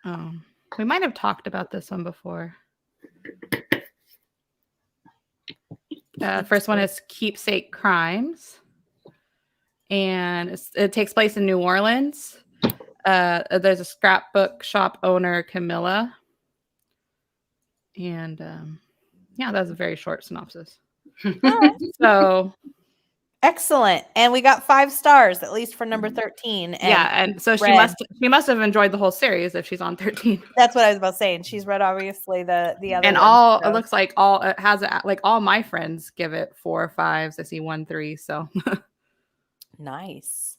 We might have talked about this one before. First one is Keepsake Crimes, and it takes place in New Orleans. There's a scrapbook shop owner, Camilla, and that's a very short synopsis. So excellent, and we got 5 stars at least for number 13. And so she must have enjoyed the whole series if she's on 13. That's what I was about to say, and she's read obviously the other. And ones, it looks like it has all my friends give it 4 or 5s. I see 1, 3. So nice.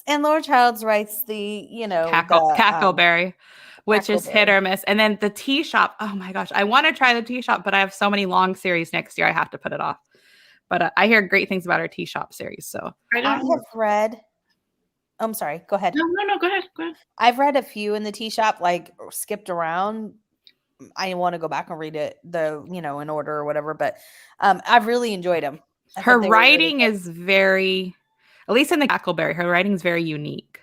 And Laura Childs writes the Cackleberry, which is hit or miss. And then the tea shop. Oh my gosh, I want to try the tea shop, but I have so many long series next year. I have to put it off. But I hear great things about our tea shop series. So I have read. I'm sorry. Go ahead. No. Go ahead. I've read a few in the tea shop, like skipped around. I want to go back and read it, in order or whatever. But I've really enjoyed them. Her writing is very, at least in the Cackleberry, her writing is very unique.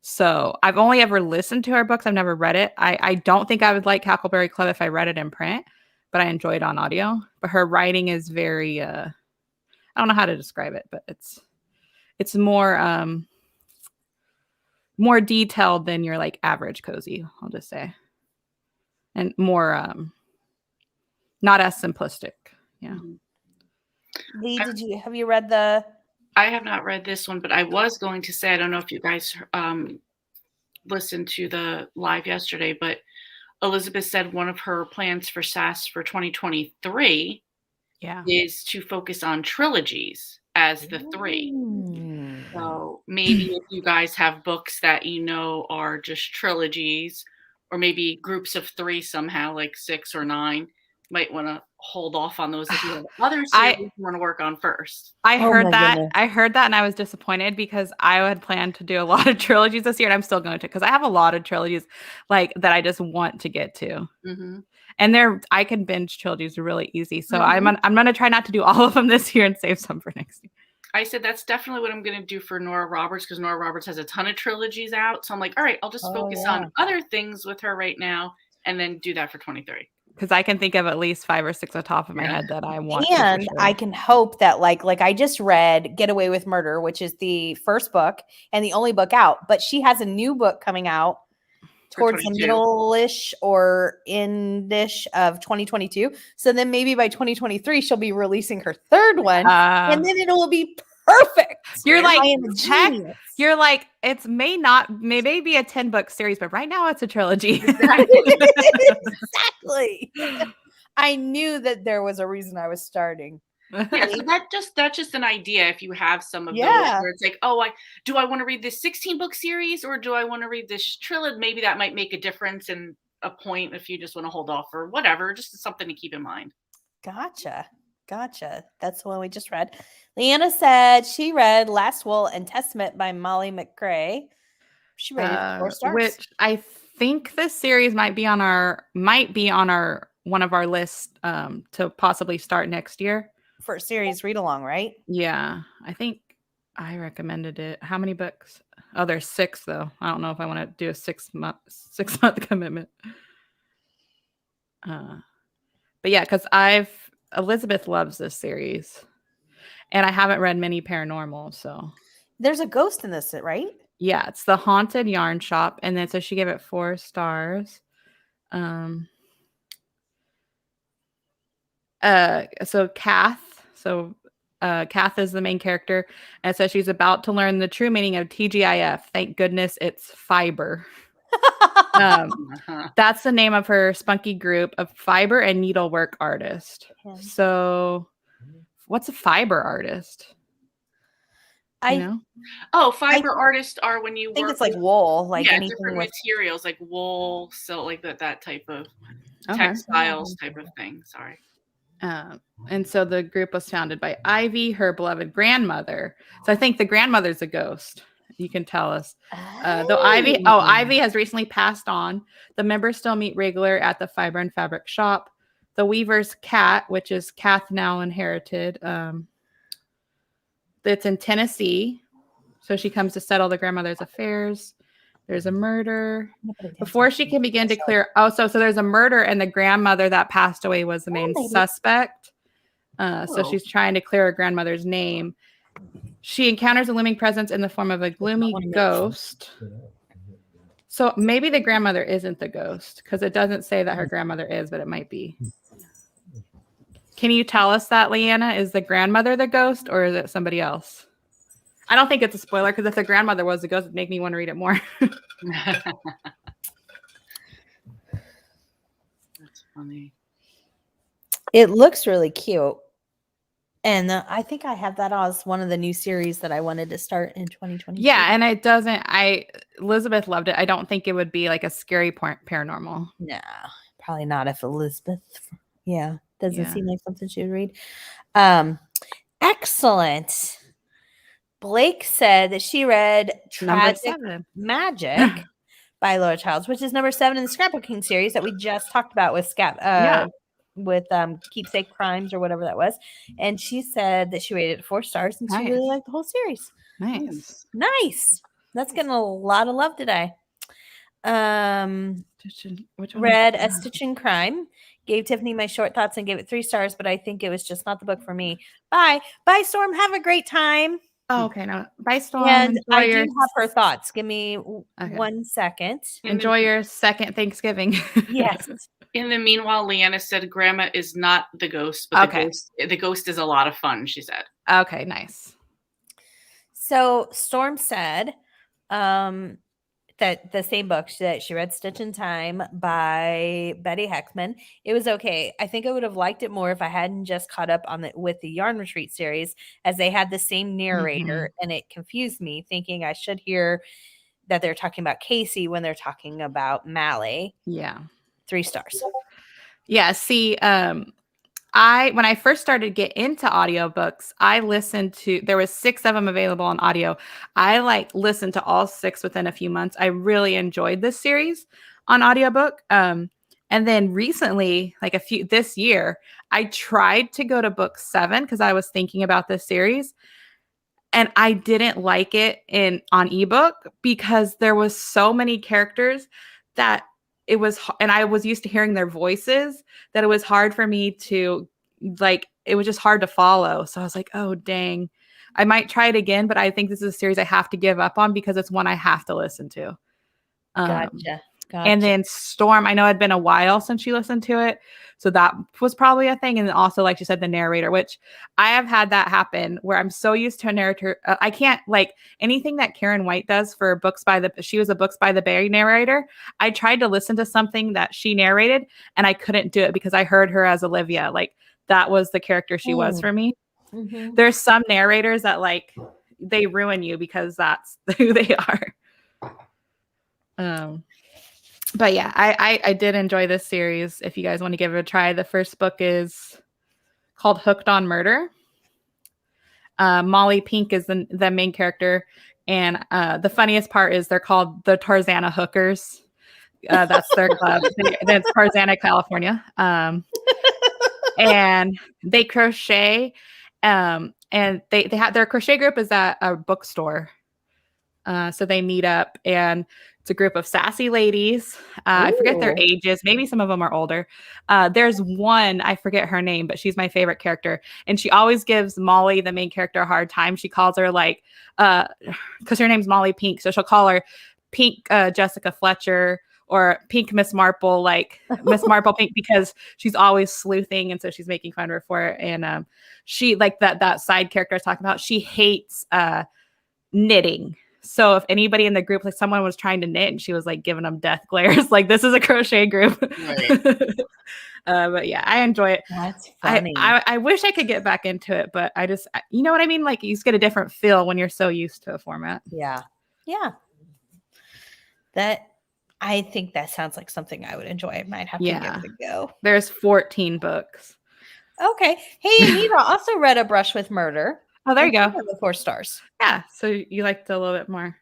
So I've only ever listened to her books. I've never read it. I don't think I would like Cackleberry Club if I read it in print, but I enjoy it on audio. But her writing is very, I don't know how to describe it, but it's more more detailed than your like average cozy, I'll just say, and more not as simplistic. Yeah. Lee, have you read the? I have not read this one, but I was going to say, I don't know if you guys listened to the live yesterday, but Elizabeth said one of her plans for SAS for 2023 is to focus on trilogies as the 3. So maybe if you guys have books that are just trilogies, or maybe groups of 3 somehow, like 6 or 9, might want to hold off on those if you have other series you want to work on first. I heard that and I was disappointed because I had planned to do a lot of trilogies this year, and I'm still going to, because I have a lot of trilogies like that I just want to get to. Mm-hmm. And I can binge trilogies really easy. So I'm going to try not to do all of them this year and save some for next year. I said that's definitely what I'm going to do for Nora Roberts, because Nora Roberts has a ton of trilogies out. So I'm like, all right, I'll just focus on other things with her right now and then do that for 23. Because I can think of at least 5 or 6 on top of my head that I want. And I can hope that like I just read Get Away with Murder, which is the first book and the only book out, but she has a new book coming out towards the middle-ish or end-ish of 2022. So then maybe by 2023, she'll be releasing her 3rd one, and then it will be perfect. You're like, it may be a 10-book series, but right now it's a trilogy. Exactly. I knew that there was a reason I was starting. Yeah, so that's just an idea. If you have some of those where it's like, do I want to read this 16-book series, or do I want to read this trilogy? Maybe that might make a difference in a point if you just want to hold off or whatever. Just something to keep in mind. Gotcha. That's the one we just read. Leanna said she read Last Will and Testament by Molly McCrae. She rated 4 stars. Which I think this series might be on our one of our lists to possibly start next year. For a series read along, right? Yeah, I think I recommended it. How many books? Oh, there's 6 though. I don't know if I want to do a 6-month commitment. But yeah, because Elizabeth loves this series, and I haven't read many paranormal. So there's a ghost in this, right? Yeah, it's the Haunted Yarn Shop, and then so she gave it 4 stars. So Kath. Kath is the main character, and so she's about to learn the true meaning of TGIF. Thank goodness it's fiber. That's the name of her spunky group of fiber and needlework artists. So what's a fiber artist? You know? Oh, fiber artists are when you think work it's like with, wool, like yeah, anything different with materials like wool, so like that type of Okay. textiles type of thing. Sorry. And so the group was founded by Ivy, her beloved grandmother. So I think the grandmother's a ghost. You can tell us. Though Ivy has recently passed on. The members still meet regular at the fiber and fabric shop. The weaver's cat, which is Kath now inherited, it's in Tennessee. So she comes to settle the grandmother's affairs. There's a murder. Before she can begin to clear, so there's a murder, and the grandmother that passed away was the main suspect. So she's trying to clear her grandmother's name. She encounters a looming presence in the form of a gloomy ghost. So maybe the grandmother isn't the ghost, because it doesn't say that her grandmother is, but it might be. Can you tell us that, Leanna? Is the grandmother the ghost, or is it somebody else? I don't think it's a spoiler, because if the grandmother was the ghost, it'd make me want to read it more. That's funny. It looks really cute. And I think I have that as one of the new series that I wanted to start in 2020. Yeah, and it doesn't. Elizabeth loved it. I don't think it would be like a scary paranormal. No, probably not if Elizabeth. Yeah, doesn't seem like something she would read. Excellent. Blake said that she read Tragic Magic by Laura Childs, which is number 7 in the scrapbooking series that we just talked about with with Keepsake Crimes or whatever that was. And she said that she rated it 4 stars and she really liked the whole series. Nice. That's getting a lot of love today. Read A Stitch in Crime. Gave Tiffany my short thoughts and gave it 3 stars, but I think it was just not the book for me. Bye, Storm. Have a great time. Oh, okay. No, bye, Storm. And I do have her thoughts. Give me 1 second. Enjoy your second Thanksgiving. Yes. In the meanwhile, Leanna said Grandma is not the ghost, but the ghost is a lot of fun, she said. Okay, nice. So Storm said that the same book that she read, Stitch in Time by Betty Heckman. It was okay. I think I would have liked it more if I hadn't just caught up on with the Yarn Retreat series, as they had the same narrator, and it confused me, thinking I should hear that they're talking about Casey when they're talking about Mally. Yeah. 3 stars. Yeah. See, when I first started to get into audiobooks, I listened to, there was 6 of them available on audio. I listened to all 6 within a few months. I really enjoyed this series on audiobook. And then recently, this year, I tried to go to book 7 because I was thinking about this series, and I didn't like it on ebook because there was so many characters that it was, and I was used to hearing their voices, that it was hard for me to it was just hard to follow. So I was like, oh, dang, I might try it again, but I think this is a series I have to give up on because it's one I have to listen to. Gotcha. And then Storm, I know it'd been a while since you listened to it, so that was probably a thing. And then also, like you said, the narrator, which I have had that happen where I'm so used to a narrator. I can't anything that Karen White does for she was a Books by the Bay narrator. I tried to listen to something that she narrated and I couldn't do it because I heard her as Olivia. That was the character she was for me. Mm-hmm. There's some narrators that they ruin you because that's who they are. But yeah, I did enjoy this series. If you guys want to give it a try, the first book is called Hooked on Murder. Molly Pink is the main character. And the funniest part is they're called the Tarzana Hookers. That's their club. That's Tarzana, California. And they crochet. And they have their crochet group is at a bookstore. So they meet up, and it's a group of sassy ladies. I forget their ages. Maybe some of them are older. There's one, I forget her name, but she's my favorite character. And she always gives Molly, the main character, a hard time. She calls her because her name's Molly Pink. So she'll call her Pink Jessica Fletcher or Pink Miss Marple, Miss Marple Pink, because she's always sleuthing. And so she's making fun of her for it. And she, that side character I was talking about, she hates knitting. So if anybody in the group, like someone was trying to knit and she was like giving them death glares, like this is a crochet group. Right. But yeah, I enjoy it. That's funny. I wish I could get back into it, but you know what I mean? Like you just get a different feel when you're so used to a format. Yeah. I think that sounds like something I would enjoy. I might have to give it a go. There's 14 books. Okay. Hey, Anita also read A Brush with Murder. Oh, there you go. 4 stars. Yeah. So you liked it a little bit more.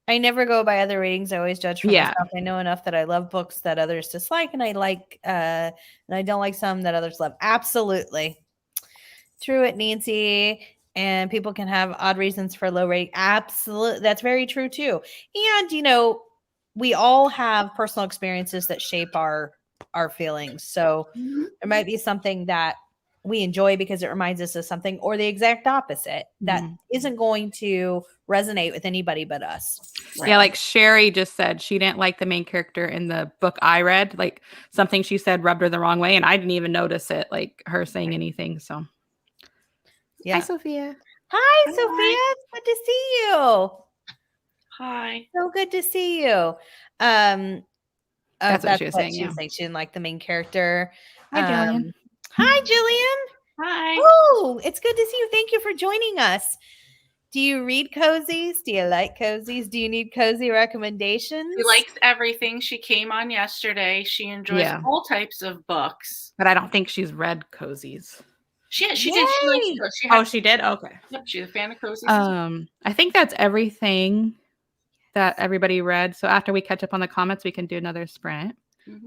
I never go by other ratings. I always judge for myself. I know enough that I love books that others dislike, and I like and I don't like some that others love. Absolutely. True it, Nancy. And people can have odd reasons for low rate. Absolutely. That's very true too. And we all have personal experiences that shape our feelings. So there might be something that we enjoy because it reminds us of something, or the exact opposite that isn't going to resonate with anybody but us. Right? Yeah, like Sherry just said she didn't like the main character in the book I read. Like something she said rubbed her the wrong way, and I didn't even notice it, like her saying anything. So yeah. Hi, Sophia. Hi, Sophia. It's good to see you. Hi. So good to see you. That's what she was saying. She was saying she didn't like the main character. Hi, Jillian. Hi, Jillian. Hi. Oh, it's good to see you. Thank you for joining us. Do you read cozies? Do you like cozies? Do you need cozy recommendations? She likes everything. She came on yesterday. She enjoys all types of books. But I don't think she's read cozies. She did. She did? Okay. Yep, she's a fan of cozies. I think that's everything that everybody read. So after we catch up on the comments, we can do another sprint.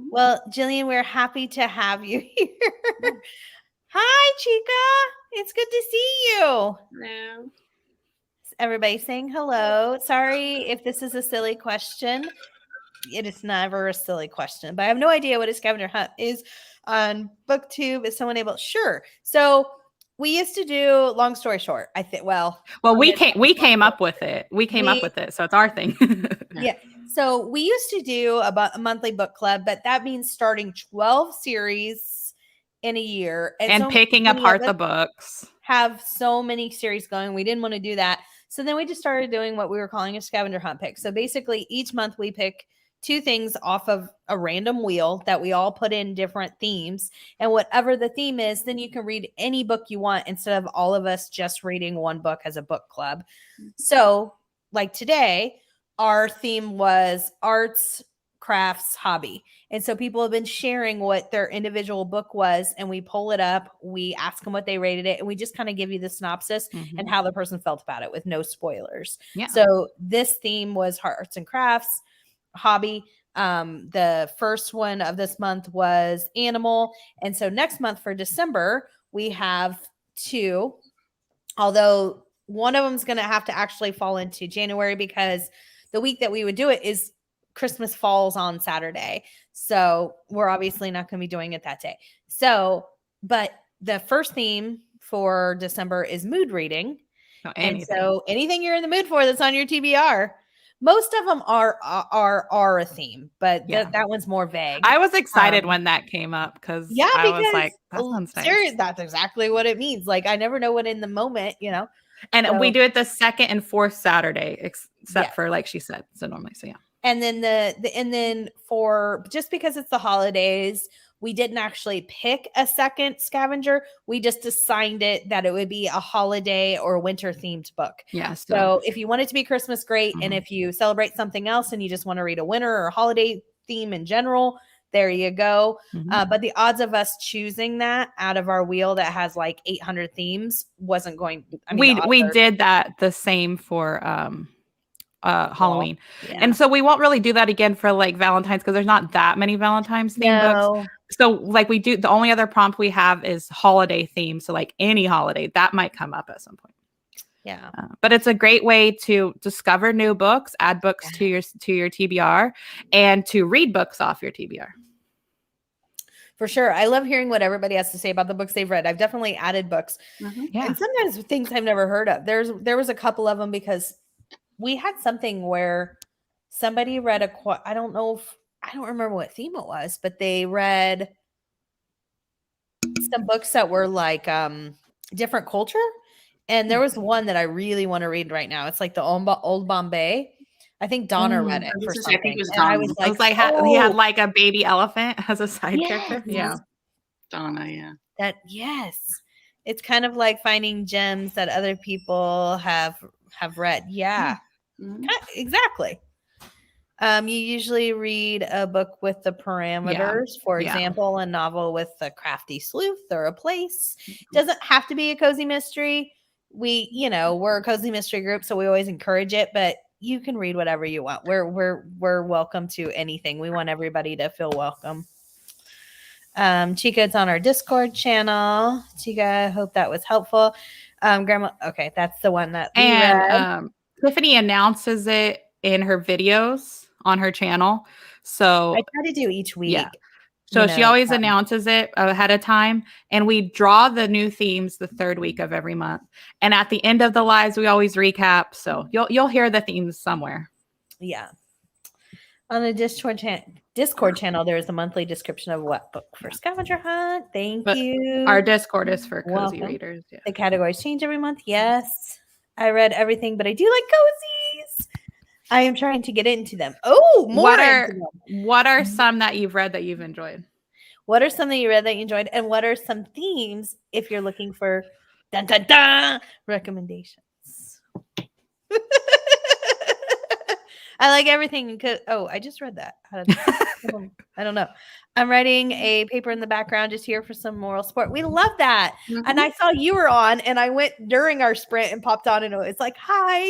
Well, Jillian, we're happy to have you here. Hi, Chica. It's good to see you. Hello. Everybody saying hello. Sorry if this is a silly question. It is never a silly question, but I have no idea what a scavenger hunt is on BookTube. Is someone able? Sure. So we used to do, long story short, I think, we came up with it. We came up with it. So it's our thing. Yeah. So we used to do about a monthly book club, but that means starting 12 series in a year and so picking apart the books. Have so many series going. We didn't want to do that. So then we just started doing what we were calling a scavenger hunt pick. So basically each month we pick 2 things off of a random wheel that we all put in different themes. And whatever the theme is, then you can read any book you want instead of all of us just reading one book as a book club. So like today, our theme was arts, crafts, hobby. And so people have been sharing what their individual book was, and we pull it up, we ask them what they rated it, and we just kind of give you the synopsis and how the person felt about it with no spoilers. Yeah. So this theme was arts and crafts, hobby. The first one of this month was animal. And so next month for December, we have 2, although one of them is going to have to actually fall into January because the week that we would do it is Christmas falls on Saturday. So we're obviously not going to be doing it that day. So, but the first theme for December is mood reading. And so anything you're in the mood for that's on your TBR, most of them are a theme, but that one's more vague. I was excited when that came up because I was like, that sounds nice. That's exactly what it means. Like, I never know what in the moment, And so, we do it the 2nd and 4th Saturday, except for like she said. So normally, so yeah. And then and then for just because it's the holidays, we didn't actually pick a second scavenger. We just assigned it that it would be a holiday or winter themed book. Yeah. So if you want it to be Christmas, great. And if you celebrate something else and you just want to read a winter or holiday theme in general, there you go. But the odds of us choosing that out of our wheel that has like 800 themes wasn't going. We did that the same for Halloween. And so we won't really do that again for like Valentine's because there's not that many Valentine's themed books. So like we do, the only other prompt we have is holiday theme. So like any holiday that might come up at some point. Yeah. But it's a great way to discover new books, add books to your TBR, and to read books off your TBR. For sure. I love hearing what everybody has to say about the books they've read. I've definitely added books. And sometimes things I've never heard of. There was a couple of them because we had something where somebody read I don't remember what theme it was, but they read some books that were like different culture. And there was one that I really want to read right now. It's like the Old Bombay. I think Donna read it for I something. think it was And I Donna. was It like, was like he had like a baby elephant as a side character. Yeah. Donna, yeah. Yes. It's kind of like finding gems that other people have read. Yeah. Exactly. You usually read a book with the parameters. For example, a novel with a crafty sleuth or a place. Doesn't have to be a cozy mystery. We're a cozy mystery group, so we always encourage it, but you can read whatever you want. We're welcome to anything. We want everybody to feel welcome. Chica, it's on our Discord channel. Chica, I hope that was helpful. Grandma, okay, that's the one that we read. Tiffany announces it in her videos on her channel. So I try to do each week. Yeah. So she always announces it ahead of time, and we draw the new themes the third week of every month. And at the end of the lives, we always recap. So you'll hear the themes somewhere. Yeah. On the Discord channel, there is a monthly description of what book for Scavenger Hunt. Thank you. Our Discord is for cozy readers. Yeah. The categories change every month. Yes. I read everything, but I do like cozies. I am trying to get into them. Oh, more what are some that you've read that you've enjoyed? What are some that you read that you enjoyed? And what are some themes if you're looking for dun, dun, dun, recommendations? I like everything. I just read that. I don't know. I'm writing a paper in the background just here for some moral support. We love that. And I saw you were on, and I went during our sprint and popped on, and it's like, hi.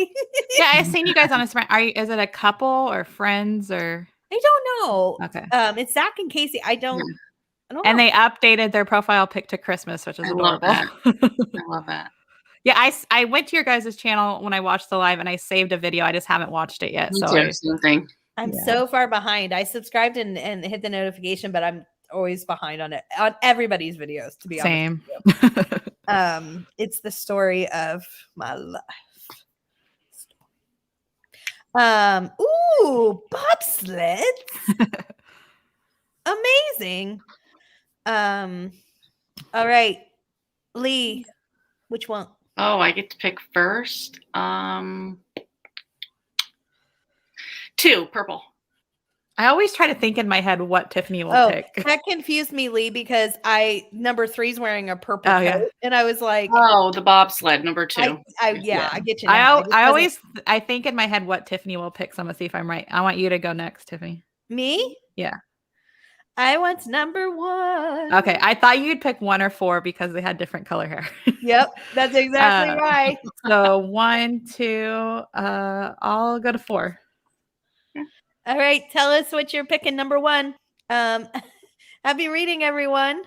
Yeah, I've seen you guys on a sprint. Is it a couple or friends or? I don't know. Okay. It's Zach and Casey. I don't know. And they updated their profile pic to Christmas, which is adorable. I love that. Yeah, I went to your guys' channel when I watched the live, and I saved a video. I just haven't watched it yet. I'm so far behind. I subscribed and hit the notification, but I'm always behind on everybody's videos, to be honest with you. It's the story of my life. Ooh, bobsleds. Amazing. All right. Lee, which one? Oh, I get to pick first. 2, purple. I always try to think in my head what Tiffany will pick. That confused me, Lee, because number 3 is wearing a purple coat, and I was like, the bobsled, number 2. I get you now. I think in my head what Tiffany will pick, so I'm gonna see if I'm right. I want you to go next, Tiffany. Me? Yeah. I want number 1. Okay, I thought you'd pick 1 or 4 because they had different color hair. Yep, that's exactly right. So 1, 2, I'll go to 4. All right, tell us what you're picking, number 1. Happy reading, everyone.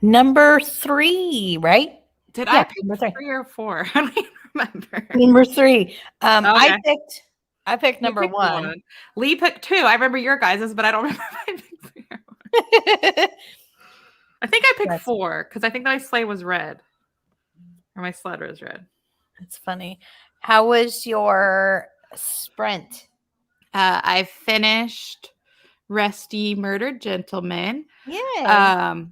number 3, right? Did Yeah, I pick number 3. 3 or 4? I don't even remember. Number 3. Okay. I picked You number picked 1. Lee picked 2. I remember your guys's, but I don't remember if I picked 3 or 4. I think I picked 4 because I think my sleigh was red. Or my sled was red. That's funny. How was your sprint? I finished Rusty Murdered Gentleman. Yay.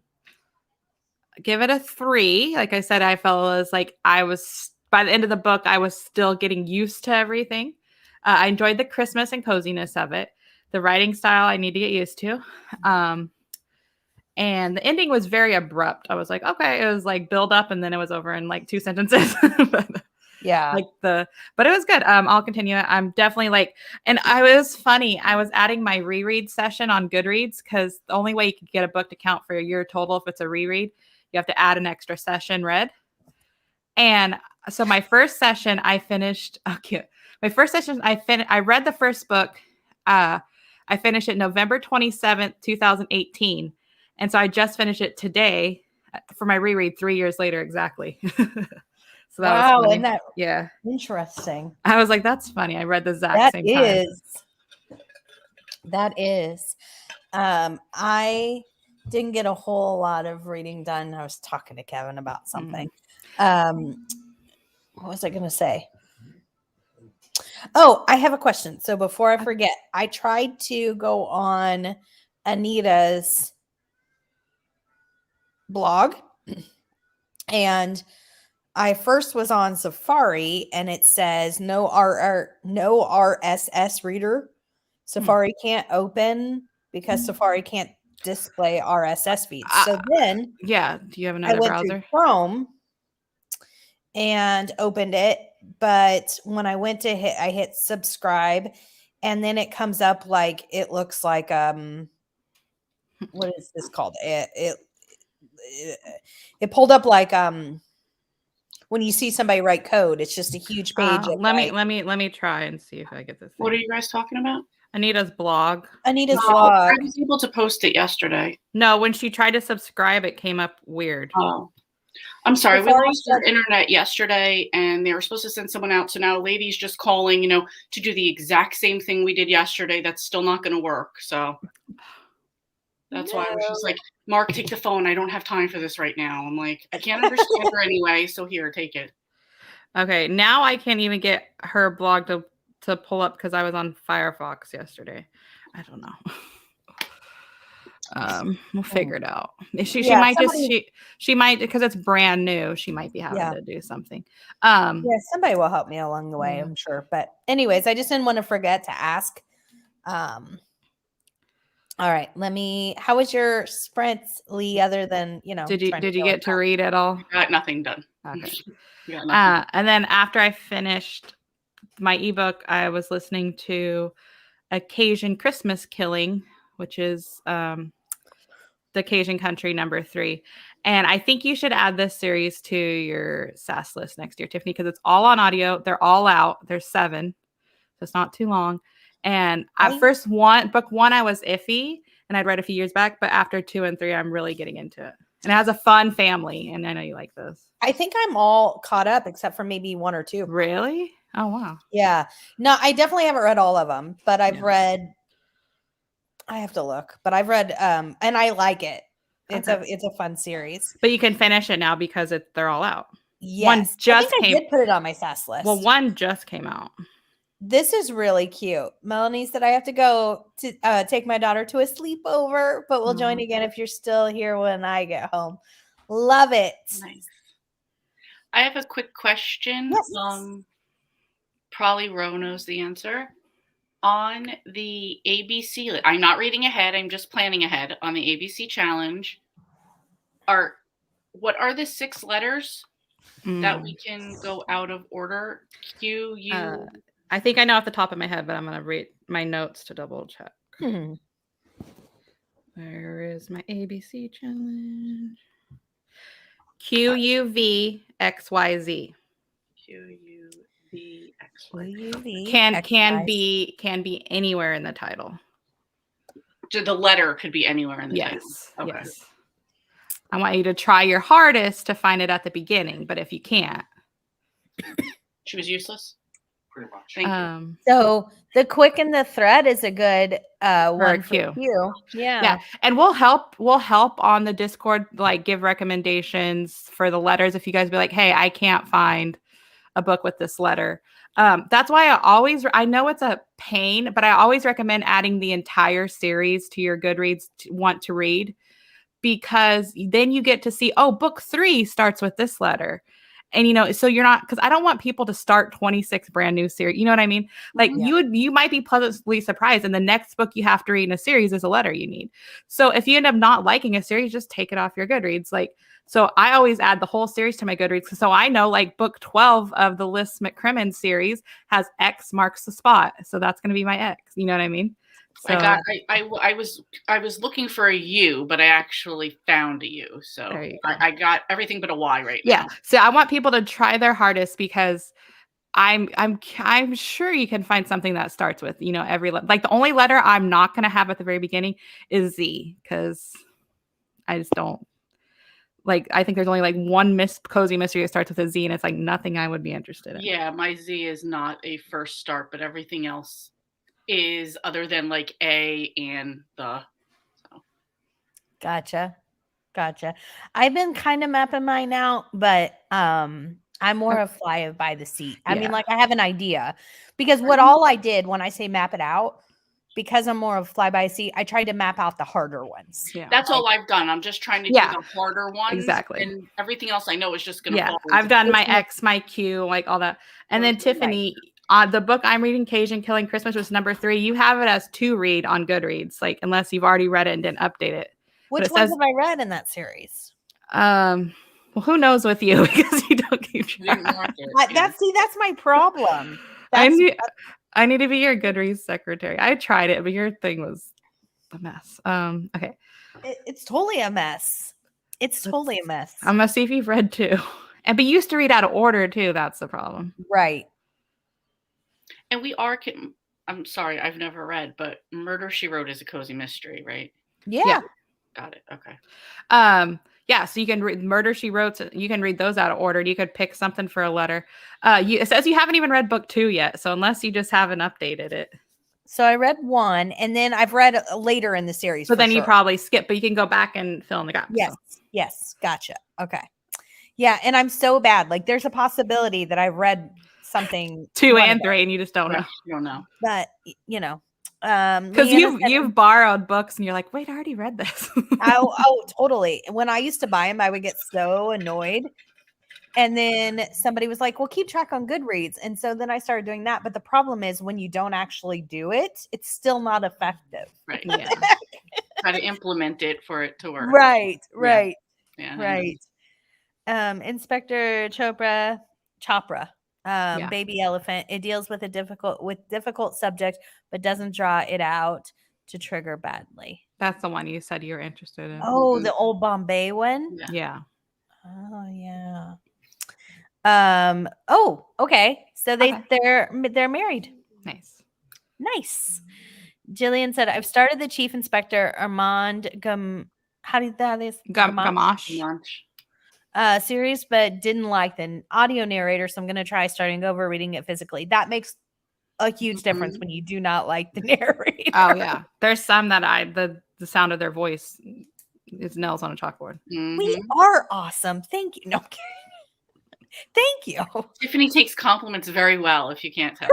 Give it a 3. Like I said, I felt as like I was by the end of the book, I was still getting used to everything. I enjoyed the Christmas and coziness of it. The writing style I need to get used to. And the ending was very abrupt. I was like, okay, it was like build up and then it was over in like 2 sentences. Yeah. But it was good. I'll continue it. I'm definitely like, and it was funny. I was adding my reread session on Goodreads because the only way you can get a book to count for a year total if it's a reread, you have to add an extra session read. And so my first session, I finished. Oh, cute. My first session, I read the first book. I finished it November 27th, 2018. And so I just finished it today for my reread 3 years later, exactly. So that was funny. Isn't that yeah, interesting? I was like, that's funny. I read the exact same time. That is. I didn't get a whole lot of reading done. I was talking to Kevin about something. What was I going to say? Oh, I have a question. So before I forget, I tried to go on Anita's blog, and I first was on Safari, and it says no RSS reader. Safari can't open because Safari can't display RSS feeds. So then, do you have another I went browser? through Chrome and opened it, but when I went to I hit subscribe, and then it comes up like it looks like what is this called? It pulled up like when you see somebody write code, it's just a huge page. Let me try and see if I get this thing. What are you guys talking about? Anita's blog. Anita's blog. I was able to post it yesterday. No, when she tried to subscribe, it came up weird. Oh, I'm sorry. We lost our internet yesterday, and they were supposed to send someone out. So now a lady's just calling, to do the exact same thing we did yesterday. That's still not going to work. So that's why I was just like, Mark, take the phone. I don't have time for this right now. I'm like, I can't understand her anyway. So here, take it. Okay, now I can't even get her blog to pull up because I was on Firefox yesterday. I don't know. We'll figure it out. She might because it's brand new. She might be having to do something. Somebody will help me along the way, I'm sure. But anyways, I just didn't want to forget to ask. All right, how was your sprint, Lee, other than, did you get to read at all? Got nothing done. Okay. And then after I finished my ebook, I was listening to Cajun Christmas Killing, which is the Cajun Country #3. And I think you should add this series to your SAS list next year, Tiffany, because it's all on audio. They're all out. There's 7. So it's not too long. And at first, book 1, I was iffy, and I'd read a few years back. But after 2 and 3, I'm really getting into it. And it has a fun family. And I know you like those. I think I'm all caught up except for maybe 1 or 2. Really? Oh, wow. Yeah. No, I definitely haven't read all of them, but I've read, I have to look, but I've read, and I like it. It's a fun series. But you can finish it now because they're all out. Yes. I did put it on my SAS list. Well, 1 just came out. This is really cute. Melanie said I have to go to take my daughter to a sleepover, but we'll join again if you're still here when I get home. Love it. Nice. I have a quick question. Yes. Probably Ro knows the answer. On the ABC, I'm not reading ahead. I'm just planning ahead on the ABC challenge. What are the 6 letters that we can go out of order? Q, U. I think I know off the top of my head, but I'm going to read my notes to double check. Where is my ABC challenge? QUVXYZ. QUVXYZ. Can be anywhere in the title. So the letter could be anywhere in the title. Okay. Yes. I want you to try your hardest to find it at the beginning, but if you can't. She was useless? Pretty much. Thank you. So the quick and the thread is a good one for Q. you. Yeah. Yeah. And we'll help on the Discord, like give recommendations for the letters. If you guys be like, hey, I can't find a book with this letter. That's why I know it's a pain, but I always recommend adding the entire series to your Goodreads want to read, because then you get to see, oh, book 3 starts with this letter. And, so you're not, because I don't want people to start 26 brand new series. You know what I mean? Like you might be pleasantly surprised. And the next book you have to read in a series is a letter you need. So if you end up not liking a series, just take it off your Goodreads. So I always add the whole series to my Goodreads. So I know like book 12 of the Liz McCrimmon series has X marks the spot. So that's going to be my X. You know what I mean? So I was looking for a U, but I actually found a U. So I got everything but a Y right now. Yeah. So I want people to try their hardest, because I'm sure you can find something that starts with, every like the only letter I'm not going to have at the very beginning is Z, because I just don't like. I think there's only like one cozy mystery that starts with a Z, and it's like nothing I would be interested in. Yeah, my Z is not a first start, but everything else is, other than like A and the. So. Gotcha. I've been kind of mapping mine out, but I'm more of fly by the seat. I mean, like I have an idea, because all I did when I say map it out, because I'm more of fly by seat, I tried to map out the harder ones. Yeah. That's all I've done. I'm just trying to do the harder ones. Exactly. And everything else I know is just going to fall. I've done my X, my Q, like all that. And then Tiffany, the book I'm reading, Cajun Killing Christmas, was number 3. You have it as to read on Goodreads, like unless you've already read it and didn't update it. Which ones have I read in that series? Well, who knows with you, because you don't keep track. That's my problem. I need to be your Goodreads secretary. I tried it, but your thing was a mess. Okay. It's totally a mess. I'm gonna see if you've read 2. But you used to read out of order too. That's the problem. Right. And I'm sorry, I've never read, but Murder, She Wrote is a cozy mystery, right? Yeah. Got it. Okay. Yeah, so you can read Murder, She Wrote. You can read those out of order. You could pick something for a letter. It says you haven't even read book 2 yet. So unless you just haven't updated it. So I read 1, and then I've read later in the series. So then you probably skip, but you can go back and fill in the gaps. Yes. Gotcha. Okay. Yeah. And I'm so bad. Like there's a possibility that I've read something 2 and 3, and you just don't know. You don't know. But because you've borrowed books and you're like, wait, I already read this. oh, totally. When I used to buy them, I would get so annoyed. And then somebody was like, well, keep track on Goodreads. And so then I started doing that. But the problem is when you don't actually do it, it's still not effective. Right. Yeah. Try to implement it for it to work. Right. Yeah. Right. Inspector Chopra. Baby Elephant. It deals with difficult subject, but doesn't draw it out to trigger badly. That's the one you said you were interested in. Oh, the old Bombay one? Yeah. Oh, yeah. Oh, okay. So they're married. Nice. Jillian said, I've started the Chief Inspector Armand Gamache series, but didn't like the audio narrator, so I'm going to try starting over reading it physically. That makes a huge difference when you do not like the narrator. Oh yeah, there's some that the sound of their voice is nails on a chalkboard. We are awesome. Thank you. No, thank you. Tiffany takes compliments very well, if you can't tell.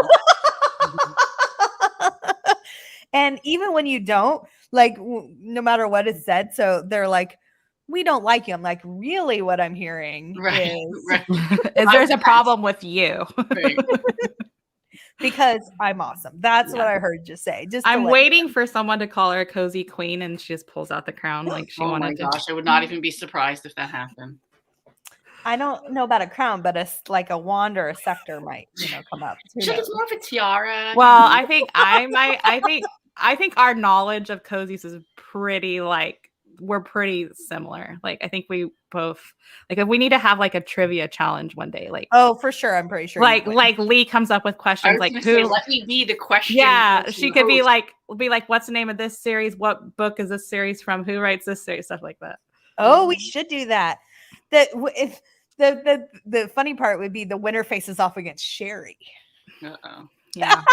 And even when you don't, like, no matter what is said, so they're like, we don't like you. I'm like, really? What I'm hearing is there's a problem with you. Right. Because I'm awesome. That's what I heard you say. I'm waiting for someone to call her a cozy queen, and she just pulls out the crown like she wanted to. Oh my gosh, I would not even be surprised if that happened. I don't know about a crown, but like a wand or a scepter might, come up. It's more of a tiara. Well, I think our knowledge of cozies is pretty we're pretty similar. Like I think we both if we need to have like a trivia challenge one day. Oh, for sure, I'm pretty sure. Like Lee comes up with questions like who? Let me be the question. Yeah, she could be like, what's the name of this series? What book is this series from? Who writes this series? Stuff like that. Oh, we should do that. If the funny part would be the winner faces off against Sherry. Yeah.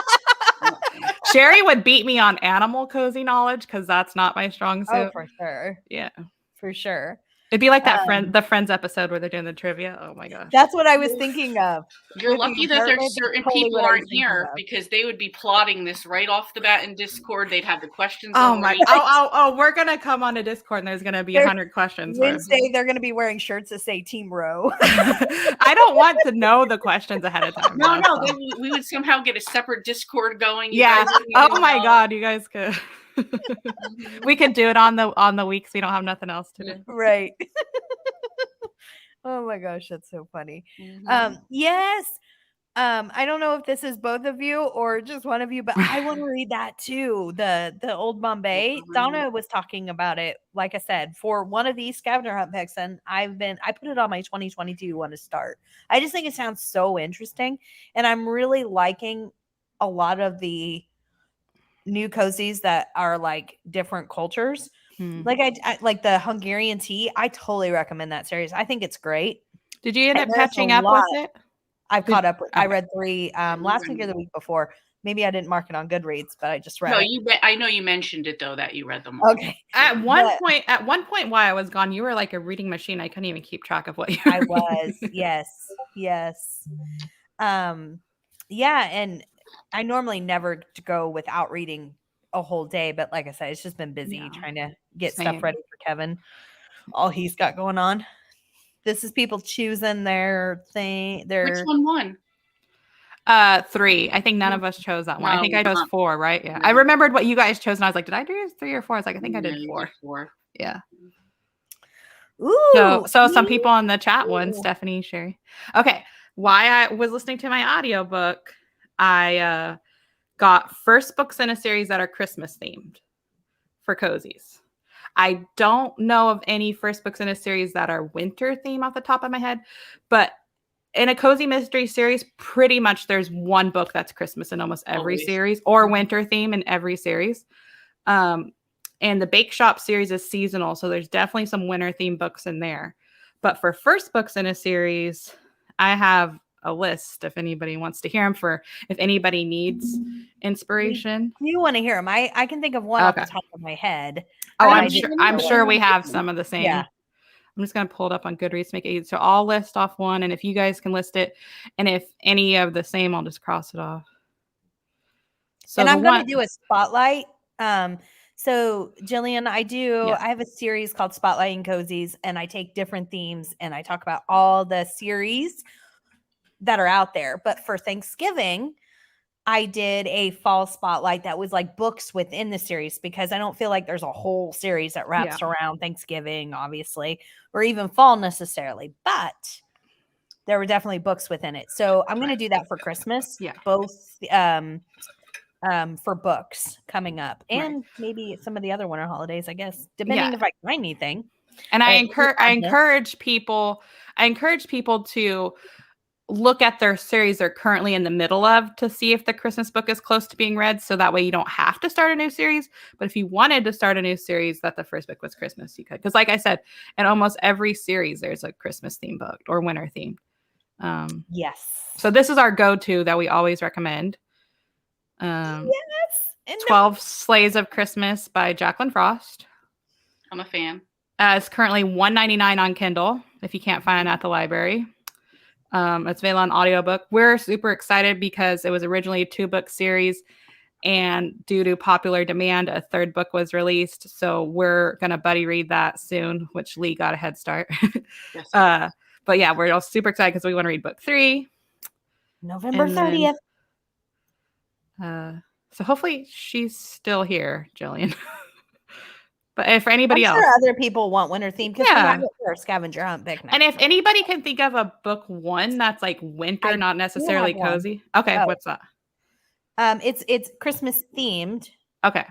Sherry would beat me on animal cozy knowledge because that's not my strong suit. Oh, for sure. Yeah. For sure. It'd be like that the Friends episode where they're doing the trivia. Oh my gosh. That's what I was thinking of. You're lucky that there's certain people aren't here because they would be plotting this right off the bat in Discord. They'd have the questions. Oh my! Oh! We're gonna come on a Discord and there's gonna be 100 questions. Wednesday, they're gonna be wearing shirts that say Team Row. I don't want to know the questions ahead of time. No. Then we would somehow get a separate Discord going. Oh my God, you guys could. We could do it on the weeks we don't have nothing else to do. Right. Oh my gosh, that's so funny. Yes. I don't know if this is both of you or just one of you, but I want to read that too. The Old Bombay. Donna was talking about it, like I said, for one of these scavenger hunt picks, and I put it on my 2022 one to start. I just think it sounds so interesting, and I'm really liking a lot of the new cozies that are like different cultures. Like I like the Hungarian tea. I totally recommend that series. I think it's great. Did you end up catching up with it? I've caught up with. I read 3 last week or the week before. Maybe I didn't mark it on Goodreads, but I just read. No, I know you mentioned it though that you read them all. Okay. At one point, while I was gone, you were like a reading machine. I couldn't even keep track of what you. I was. Yes. Yeah, and I normally never go without reading a whole day, but like I said, it's just been busy trying to get stuff ready for Kevin. All he's got going on. This is people choosing their thing. Which one won? 3. I think none of us chose that one. I think I chose 4, right? Yeah. I remembered what you guys chose, and I was like, did I do 3 or 4? I was like, I think I did 4. Yeah. Ooh. So some people in the chat won, Stephanie, Sherry. Okay. Why I was listening to my audiobook, I got first books in a series that are Christmas themed for cozies. I don't know of any first books in a series that are winter theme off the top of my head, but in a cozy mystery series, pretty much there's one book that's Christmas in almost every series or winter theme in every series. And the Bake Shop series is seasonal, so there's definitely some winter theme books in there. But for first books in a series, I have a list if anybody wants to hear them, for if anybody needs inspiration. You want to hear them? I can think of one off the top of my head. Oh, I'm sure we have some of the same. Yeah. I'm just going to pull it up on Goodreads to make it easy. So I'll list off one, and if you guys can list it, and if any of the same, I'll just cross it off. So and I'm going to do a spotlight. So Jillian, I have a series called Spotlighting Cozies, and I take different themes and I talk about all the series that are out there. But for Thanksgiving, I did a fall spotlight that was like books within the series, because I don't feel like there's a whole series that wraps around Thanksgiving, obviously, or even fall necessarily, but there were definitely books within it. So I'm going to do that for Christmas, both for books coming up, and maybe some of the other winter holidays, I guess, depending if I can find anything. And I encourage people to look at their series they're currently in the middle of to see if the Christmas book is close to being read. So that way you don't have to start a new series. But if you wanted to start a new series that the first book was Christmas, you could. Because like I said, in almost every series, there's a Christmas theme book or winter theme. Yes. So this is our go-to that we always recommend. Yes. And 12 Sleighs of Christmas by Jacqueline Frost. I'm a fan. It's currently $1.99 on Kindle if you can't find it at the library. It's available on audiobook. We're super excited because it was originally a 2-book series, and due to popular demand, a 3rd book was released. So we're going to buddy read that soon, which Lee got a head start. Yes. But yeah, we're all super excited because we want to read book 3. November 30th. So hopefully she's still here, Jillian. But if for anybody else, sure other people want winter theme, because we have it for our scavenger hunt picnic. And if anybody can think of a book 1 that's like winter, not necessarily cozy. Okay, what's that? It's Christmas themed. Okay.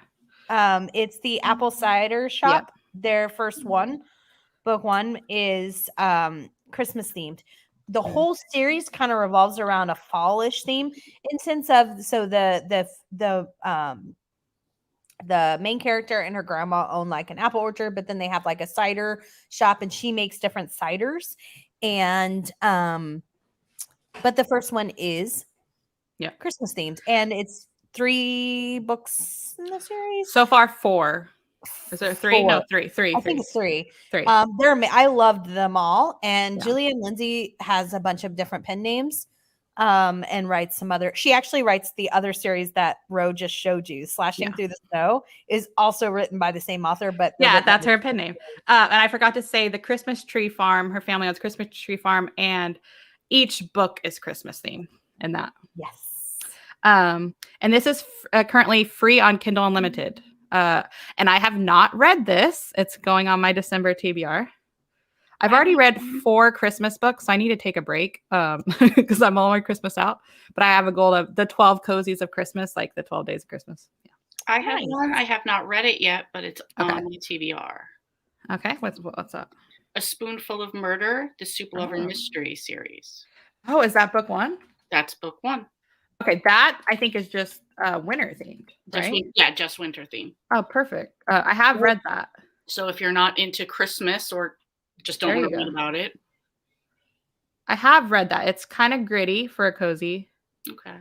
It's the Apple Cider Shop. Their first one, book 1, is Christmas themed. The whole series kind of revolves around a fallish theme, in sense of, so the the main character and her grandma own like an apple orchard, but then they have like a cider shop and she makes different ciders. And but the first one is Christmas themed, and it's 3 books in the series. So far 4. Is there 3? 4. No, 3. I think it's 3. 3. I loved them all, and Julian Lindsay has a bunch of different pen names, and writes some other. She actually writes the other series that Ro just showed you, Slashing Through the Snow, is also written by the same author, but that's her pen name. And I forgot to say the Christmas Tree Farm. Her family owns Christmas Tree Farm, and each book is Christmas themed in that. Yes. And this is currently free on Kindle Unlimited. And I have not read this. It's going on my December TBR. I've already read 4 Christmas books, so I need to take a break because I'm all my Christmas out. But I have a goal of the 12 cozies of Christmas, like the 12 days of Christmas. Yeah. I have one. I have not read it yet, but it's on the TBR. Okay, what's up? A Spoonful of Murder, the Soup Lover Mystery series. Oh, is that book 1? That's book 1. Okay, that I think is just winter themed, right? Just winter themed. Oh, perfect. I have read that. So if you're not into Christmas or just don't want to read about it. I have read that. It's kind of gritty for a cozy. Okay.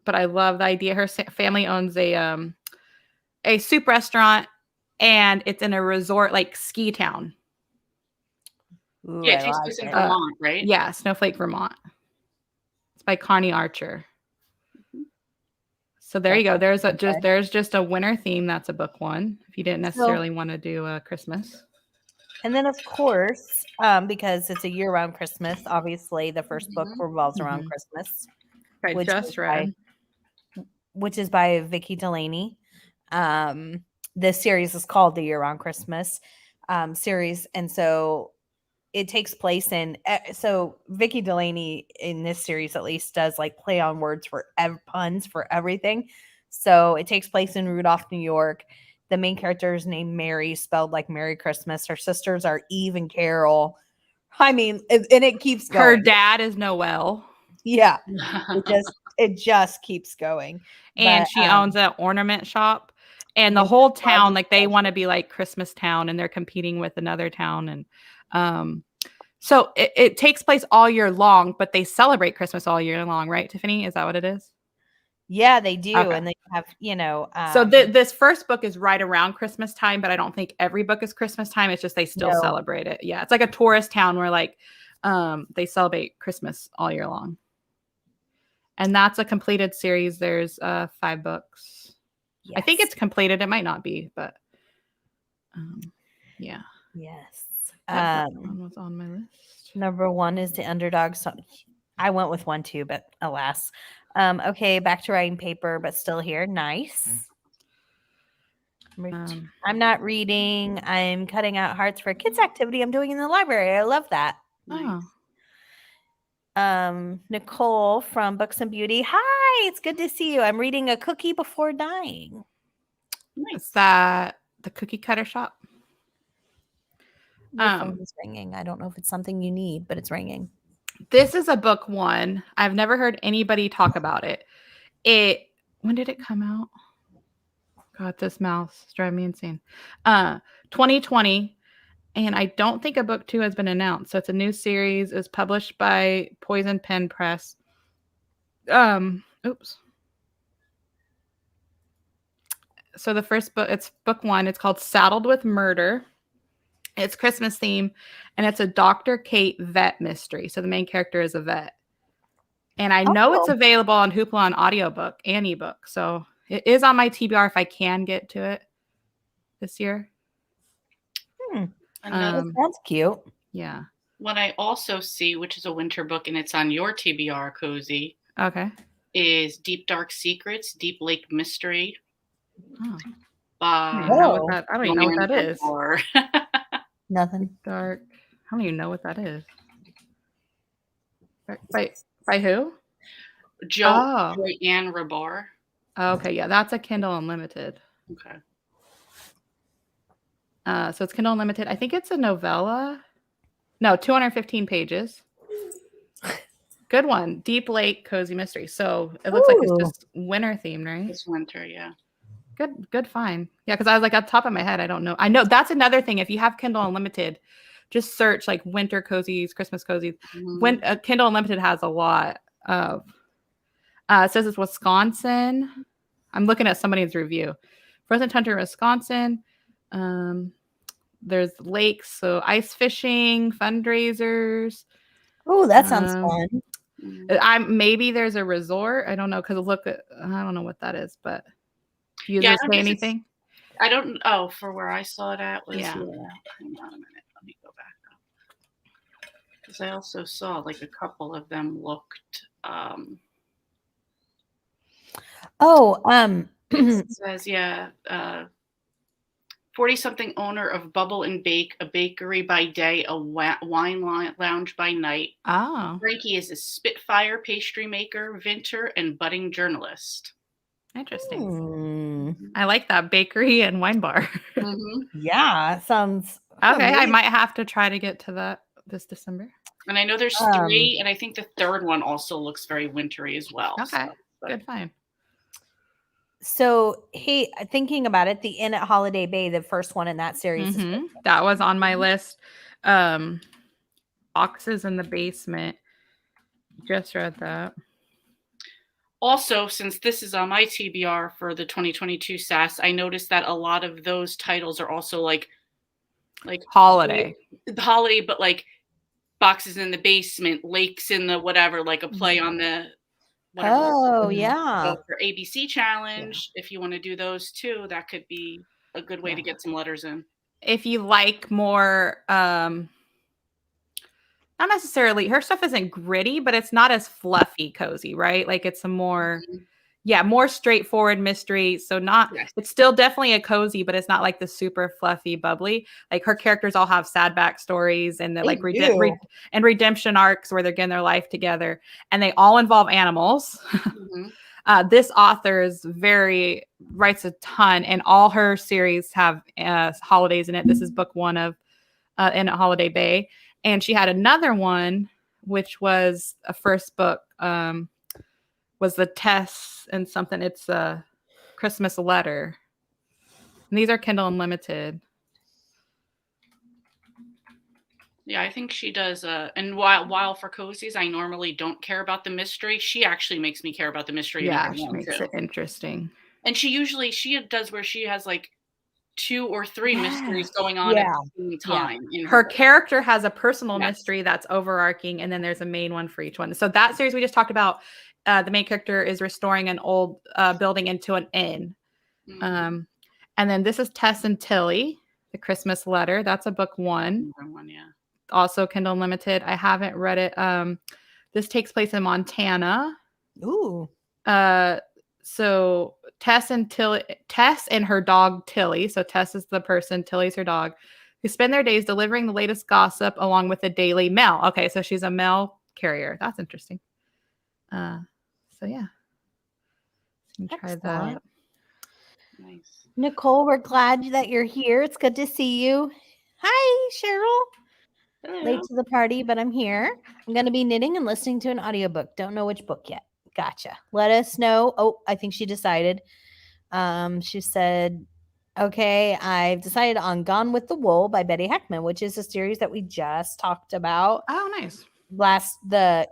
But I love the idea. Her family owns a soup restaurant, and it's in a resort, like ski town. Ooh, it takes place in Vermont, right? Yeah, Snowflake, Vermont. It's by Connie Archer. So there you go. There's just a winter theme. That's a book 1. If you didn't necessarily want to do a Christmas. And then, of course, because it's a year-round Christmas, obviously the first book revolves around Christmas. I just read. Which is by Vicki Delaney. This series is called the Year-Round Christmas series. And so it takes place in... So Vicki Delaney, in this series at least, does like play on words for puns for everything. So it takes place in Rudolph, New York. The main character is named Mary, spelled like Merry Christmas. Her sisters are Eve and Carol. I mean, and it keeps going. Her dad is Noel. Yeah, it just keeps going. And she owns an ornament shop, and the whole town, like they want to be like Christmas town, and they're competing with another town, and so it takes place all year long, but they celebrate Christmas all year long, right, Tiffany? Is that what it is? Yeah, they do. Okay. And they have, so this first book is right around Christmas time, but I don't think every book is Christmas time. It's just they still celebrate it. Yeah, it's like a tourist town where like they celebrate Christmas all year long. And that's a completed series. There's 5 books. Yes. I think it's completed. It might not be, but yeah. Yes. That one was on my list. Number 1 is The Underdog. So I went with 1 too, but alas. Okay, back to writing paper, but still here. Nice. I'm not reading. I'm cutting out hearts for a kids activity I'm doing in the library. I love that. Nice. Nicole from Books and Beauty. Hi, it's good to see you. I'm reading A Cookie Before Dying. Nice. Is that the cookie cutter shop? Your phone is ringing. I don't know if it's something you need, but it's ringing. This is a book 1. I've never heard anybody talk about it. When did it come out? God, this mouse is driving me insane. 2020. And I don't think a book 2 has been announced. So it's a new series. It's published by Poison Pen Press. Oops. So the first book, it's book 1. It's called Saddled with Murder. It's Christmas theme, and it's a Dr. Kate vet mystery. So the main character is a vet. And I know it's available on Hoopla on audiobook and ebook. So it is on my TBR if I can get to it this year. That's cute. Yeah. What I also see, which is a winter book, and it's on your TBR, Cozy. Okay. Is Deep Dark Secrets, Deep Lake Mystery. Oh. I don't even know what that is. Nothing. Dark. I don't even know what that is. By who? Joanne Rabar. Okay, yeah, that's a Kindle Unlimited. Okay. So it's Kindle Unlimited. I think it's a novella. No, 215 pages. Good one. Deep Lake Cozy Mystery. So it looks like it's just winter themed, right? It's winter, yeah. Good find. Yeah, because I was like, at the top of my head, I don't know. I know that's another thing. If you have Kindle Unlimited, just search like winter cozies, Christmas cozies. When Kindle Unlimited has a lot of. It says it's Wisconsin. I'm looking at somebody's review. Frozen Tundra, Wisconsin. There's lakes, so ice fishing, fundraisers. Oh, that sounds fun. Maybe there's a resort. I don't know because I don't know what that is, but do you say anything? I don't. Oh, for where I saw it at was. Yeah. Hang on a minute. Let me go back up because I also saw like a couple of them looked. It says 40-something owner of Bubble and Bake, a bakery by day, a wine lounge by night. Oh. Frankie is a Spitfire pastry maker, vinter, and budding journalist. Interesting. I like that bakery and wine bar. Yeah, sounds okay. I might have to try to get to that this December. And I know there's 3, and I think the third one also looks very wintry as well. Okay, good find. So, hey, thinking about it, the Inn at Holiday Bay, the first one in that series. That was on my list. Boxes in the Basement. Just read that. Also, since this is on my TBR for the 2022 SAS, I noticed that a lot of those titles are also like holiday, but like Boxes in the Basement, Lakes in the whatever, like a play on the whatever. Oh, yeah. So for ABC Challenge, if you want to do those too, that could be a good way to get some letters in. If you like more, not necessarily, her stuff isn't gritty, but it's not as fluffy cozy, right? Like it's a more, more straightforward mystery. So it's still definitely a cozy, but it's not like the super fluffy, bubbly. Like her characters all have sad backstories and like redemption arcs where they're getting their life together, and they all involve animals. This author writes a ton, and all her series have holidays in it. This is book 1 of in Holiday Bay. And she had another one, which was a first book, was the Tess and something. It's a Christmas letter. And these are Kindle Unlimited. Yeah, I think she does. And while for cozies, I normally don't care about the mystery. She actually makes me care about the mystery. Yeah, she makes it interesting. And she does where she has like 2 or 3 mysteries going on at the same time. Her character has a personal mystery that's overarching, and then there's a main one for each one. So that series we just talked about, the main character is restoring an old building into an inn. And then this is Tess and Tilly, the Christmas letter. That's a book 1. Also Kindle Unlimited. I haven't read it. This takes place in Montana. Ooh. So Tess and her dog Tilly, so Tess is the person, Tilly's her dog, who spend their days delivering the latest gossip along with the Daily Mail. Okay, so she's a mail carrier. That's interesting. So yeah, you can try that. Nice. Nicole, we're glad that you're here. It's good to see you. Hi, Cheryl. Hello. Late to the party, but I'm here. I'm going to be knitting and listening to an audiobook. Don't know which book yet. Gotcha. Let us know. Oh, I think she decided. She said, okay, I've decided on Gone with the Wool by Betty Heckman, which is a series that we just talked about. Oh, nice. The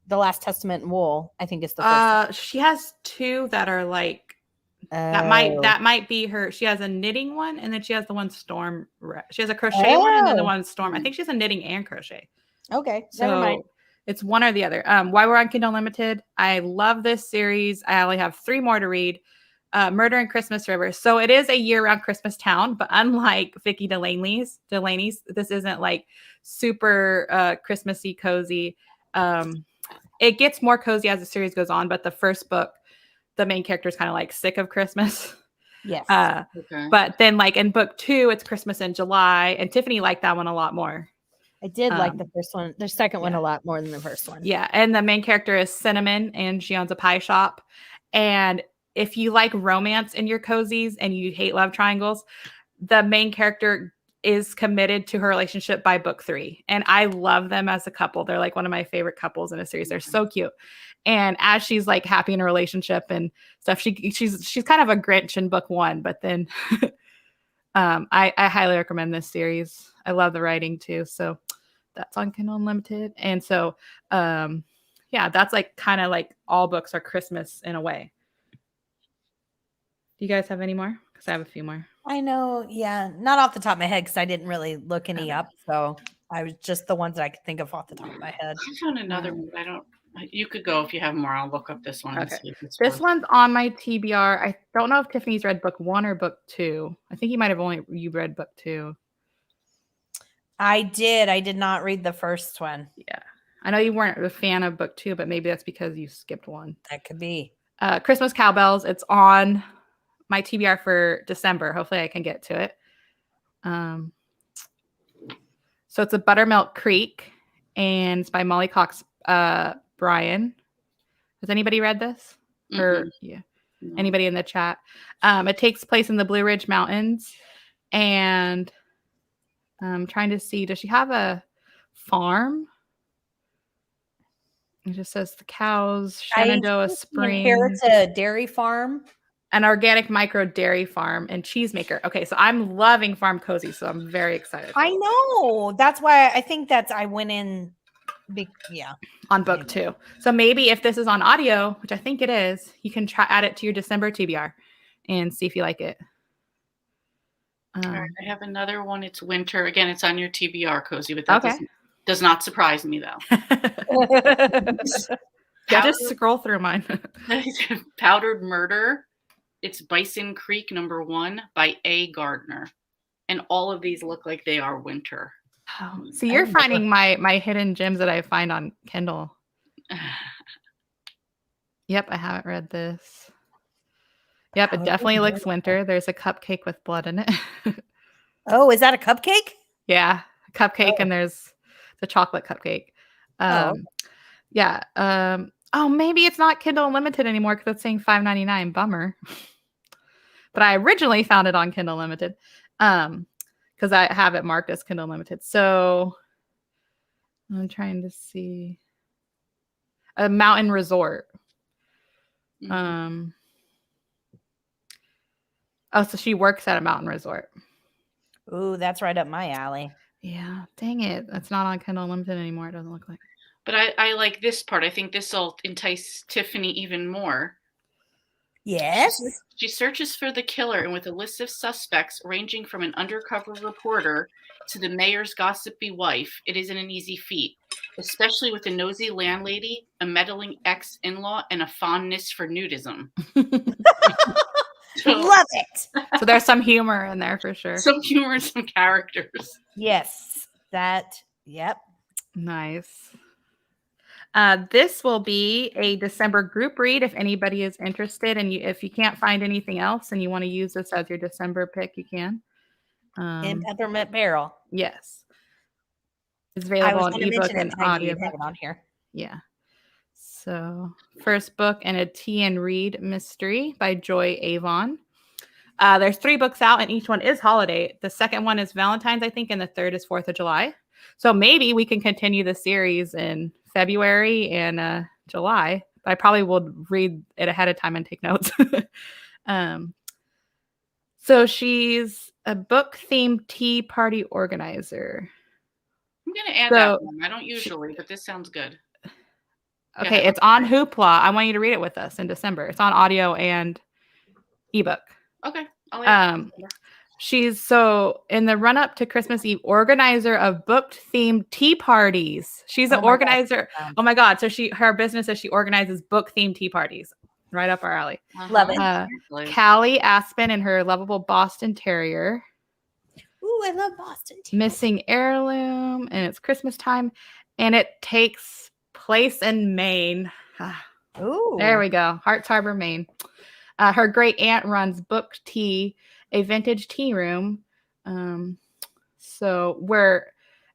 Last Testament and Wool, I think is the first one. She has 2 that are like that might be her. She has a knitting one, and then she has the one Storm. She has a crochet one, and then the one Storm. I think she has a knitting and crochet. Okay, so never mind. It's one or the other. While we're on Kindle Unlimited, I love this series. I only have 3 more to read. Murder in Christmas River. So it is a year-round Christmas town, but unlike Vicki Delaney's, this isn't like super Christmassy cozy. It gets more cozy as the series goes on, but the first book, the main character is kind of like sick of Christmas. Yes. Okay. But then like in book 2, it's Christmas in July, and Tiffany liked that one a lot more. I did like the first one, the second one a lot more than the first one. Yeah. And the main character is Cinnamon, and she owns a pie shop. And if you like romance in your cozies and you hate love triangles, the main character is committed to her relationship by book 3. And I love them as a couple. They're like one of my favorite couples in a series. They're so cute. And as she's like happy in a relationship and stuff, she's kind of a Grinch in book 1, but then I highly recommend this series. I love the writing too. So that's on Kindle Unlimited. And so yeah, that's like kind of like all books are Christmas in a way. Do you guys have any more? Because I have a few more. I know, yeah, not off the top of my head because I didn't really look any up. So I was just the ones that I could think of off the top of my head. I found another one. I don't. You could go if you have more. I'll look up this one. Okay. And see if it's This worth. one's on my TBR. I don't know if Tiffany's read book 1 or book 2. I think you might have you read book 2. I did not read the first one. Yeah. I know you weren't a fan of book 2, but maybe that's because you skipped 1. That could be. Christmas Cowbells. It's on my TBR for December. Hopefully I can get to it. So it's a Buttermilk Creek, and it's by Molly Cox Bryan. Has anybody read this? Or yeah, no. Anybody in the chat? It takes place in the Blue Ridge Mountains, and I'm trying to see, does she have a farm? It just says the cows, Shenandoah Springs. Inherits a dairy farm. An organic micro dairy farm and cheesemaker. Okay, so I'm loving Farm Cozy, so I'm very excited. I know. That's why I think I went in. Yeah. On book 2. So maybe if this is on audio, which I think it is, you can add it to your December TBR and see if you like it. All right, I have another one. It's winter. Again, it's on your TBR, Cozy, but that does not surprise me, though. Just scroll through mine. Powdered Murder. It's Bison Creek #1 by A. Gardner. And all of these look like they are winter. Oh, so you're finding my hidden gems that I find on Kindle. Yep, I haven't read this. Yep, it definitely looks winter. There's a cupcake with blood in it. Oh, is that a cupcake? Yeah, a cupcake, and there's the chocolate cupcake. Yeah. Oh, maybe it's not Kindle Unlimited anymore because it's saying $5.99. Bummer. But I originally found it on Kindle Unlimited because I have it marked as Kindle Unlimited. So I'm trying to see a mountain resort. Oh, so she works at a mountain resort. Ooh, that's right up my alley. Yeah, dang it. That's not on Kindle Unlimited anymore. It doesn't look like. But I like this part. I think this will entice Tiffany even more. Yes. She searches for the killer, and with a list of suspects ranging from an undercover reporter to the mayor's gossipy wife, it isn't an easy feat, especially with a nosy landlady, a meddling ex-in-law, and a fondness for nudism. Love it. So there's some humor in there for sure. Some humor and some characters. Yes. Yep. Nice. This will be a December group read if anybody is interested, and if you can't find anything else and you want to use this as your December pick, you can. In Peppermint Barrel. Yes. It's available on ebook and audio. Have it on here. Yeah. So first book in a Tea and Read mystery by Joy Avon. There's 3 books out and each one is holiday. The second one is Valentine's, I think, and the third is 4th of July. So maybe we can continue the series in February and July. I probably will read it ahead of time and take notes. So she's a book-themed tea party organizer. I'm going to add that one. I don't usually, but this sounds good. Okay, it's on Hoopla. I want you to read it with us in December. It's on audio and ebook. Okay. I'll add She's in the run up to Christmas Eve, organizer of booked themed tea parties. She's an organizer. Oh my God. So her business is she organizes book themed tea parties. Right up our alley. Love it. Callie Aspen and her lovable Boston Terrier. Ooh, I love Boston Terrier. Missing heirloom, and it's Christmas time, and it takes place in Maine. Ooh. There we go. Harts Harbor, Maine. Her great aunt runs Book Tea, a vintage tea room. So where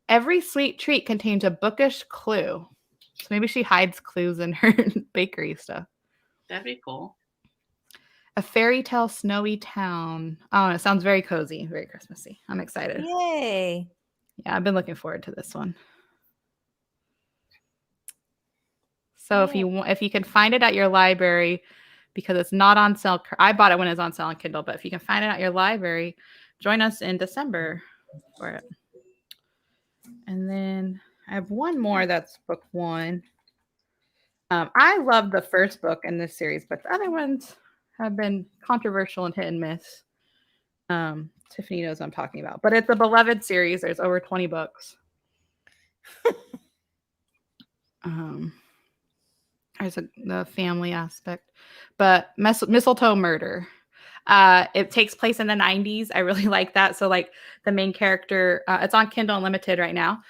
every sweet treat contains a bookish clue. So maybe she hides clues in her bakery stuff. That'd be cool. A fairy tale snowy town. Oh, it sounds very cozy, very Christmassy. I'm excited. Yay. Yeah, I've been looking forward to this one. So if you can find it at your library, because it's not on sale. I bought it when it was on sale on Kindle, but if you can find it at your library, join us in December for it. And then I have one more that's book one. I love the first book in this series, but the other ones have been controversial and hit and miss. Tiffany knows what I'm talking about, but it's a beloved series. There's over 20 books. There's the family aspect, but Mistletoe Murder. It takes place in the 90s. I really like that. So like the main character, it's on Kindle Unlimited right now.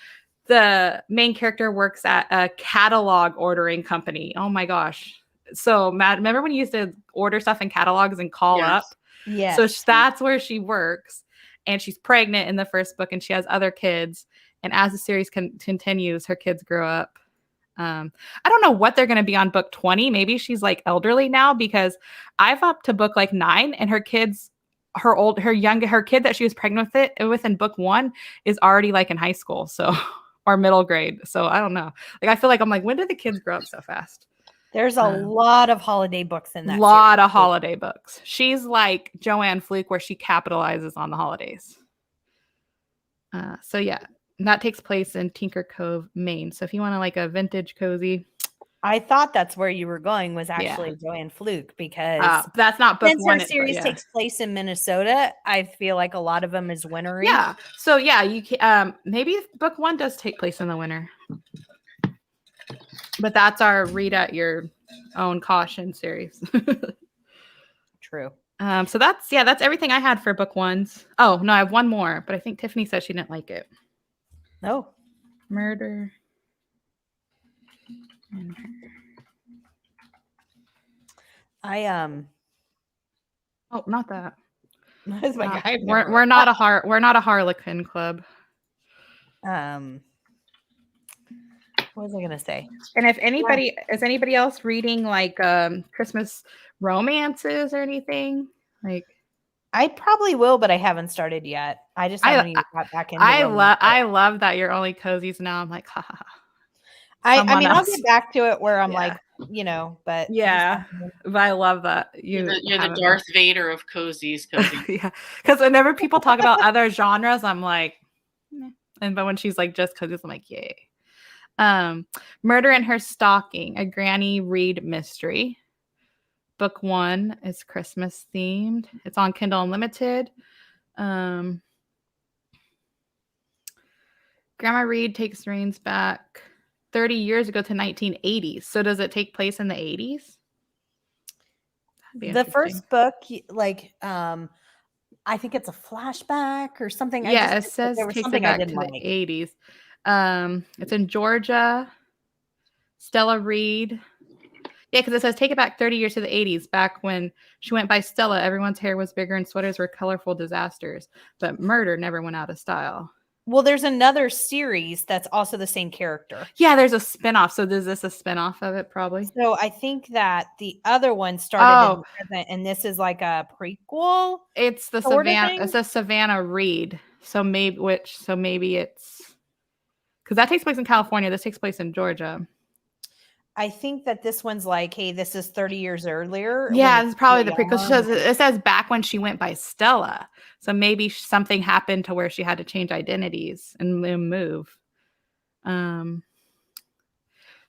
The main character works at a catalog ordering company. Oh my gosh. So Matt, remember when you used to order stuff in catalogs and call up? Yes. So that's where she works, and she's pregnant in the first book, and she has other kids. And as the series continues, her kids grow up. I don't know what they're going to be on book 20. Maybe she's like elderly now, because I've up to book like 9, and her kids, her kid that she was pregnant with in book 1 is already like in high school. So, or middle grade. So I don't know. Like, I feel like I'm like, when did the kids grow up so fast? There's a lot of holiday books in that. Lot of holiday books. She's like Joanne Fluke, where she capitalizes on the holidays. So yeah, that takes place in Tinker Cove, Maine. So if you want to like a vintage cozy, I thought that's where you were going, was actually Joanne Fluke, because that's not book one. Since her series takes place in Minnesota, I feel like a lot of them is wintry. Yeah. So yeah, you can, maybe book 1 does take place in the winter. But that's our read at your own caution series. True. So that's everything I had for book 1s. Oh, no, I have one more, but I think Tiffany said she didn't like it. No. Murder. Oh, not that. We're not a Harlequin club. What was I gonna say? And if anybody is anybody else reading like Christmas romances or anything? Like, I probably will, but I haven't started yet. I just haven't even got back into I love that you're only cozies now. I'm like, ha ha ha. I mean, I'll get back to it where I'm like, but but I love that you're the Darth Vader of cozies. Yeah, because whenever people talk about other genres, I'm like, but when she's like just cozies, I'm like, yay. Murder in Her Stocking, a Granny Read mystery. Book 1 is Christmas themed. It's on Kindle Unlimited. Grandma Read takes reins back 30 years ago to 1980s. So does it take place in the 80s? The first book, like, I think it's a flashback or something. Yeah, it says there was takes it back to the 80s. It's in Georgia. Stella Reed. Yeah, because it says take it back 30 years to the 80s. Back when she went by Stella, everyone's hair was bigger and sweaters were colorful disasters. But murder never went out of style. Well, there's another series that's also the same character. Yeah, there's a spinoff. So is this a spinoff of it, probably? So I think that the other one started in the present, and this is like a prequel. It's the Savannah. It's a Savannah Reed. So maybe it's because that takes place in California. This takes place in Georgia. I think that this one's like, hey, this is 30 years earlier. Yeah, it's probably the prequel. It says back when she went by Stella. So maybe something happened to where she had to change identities and move.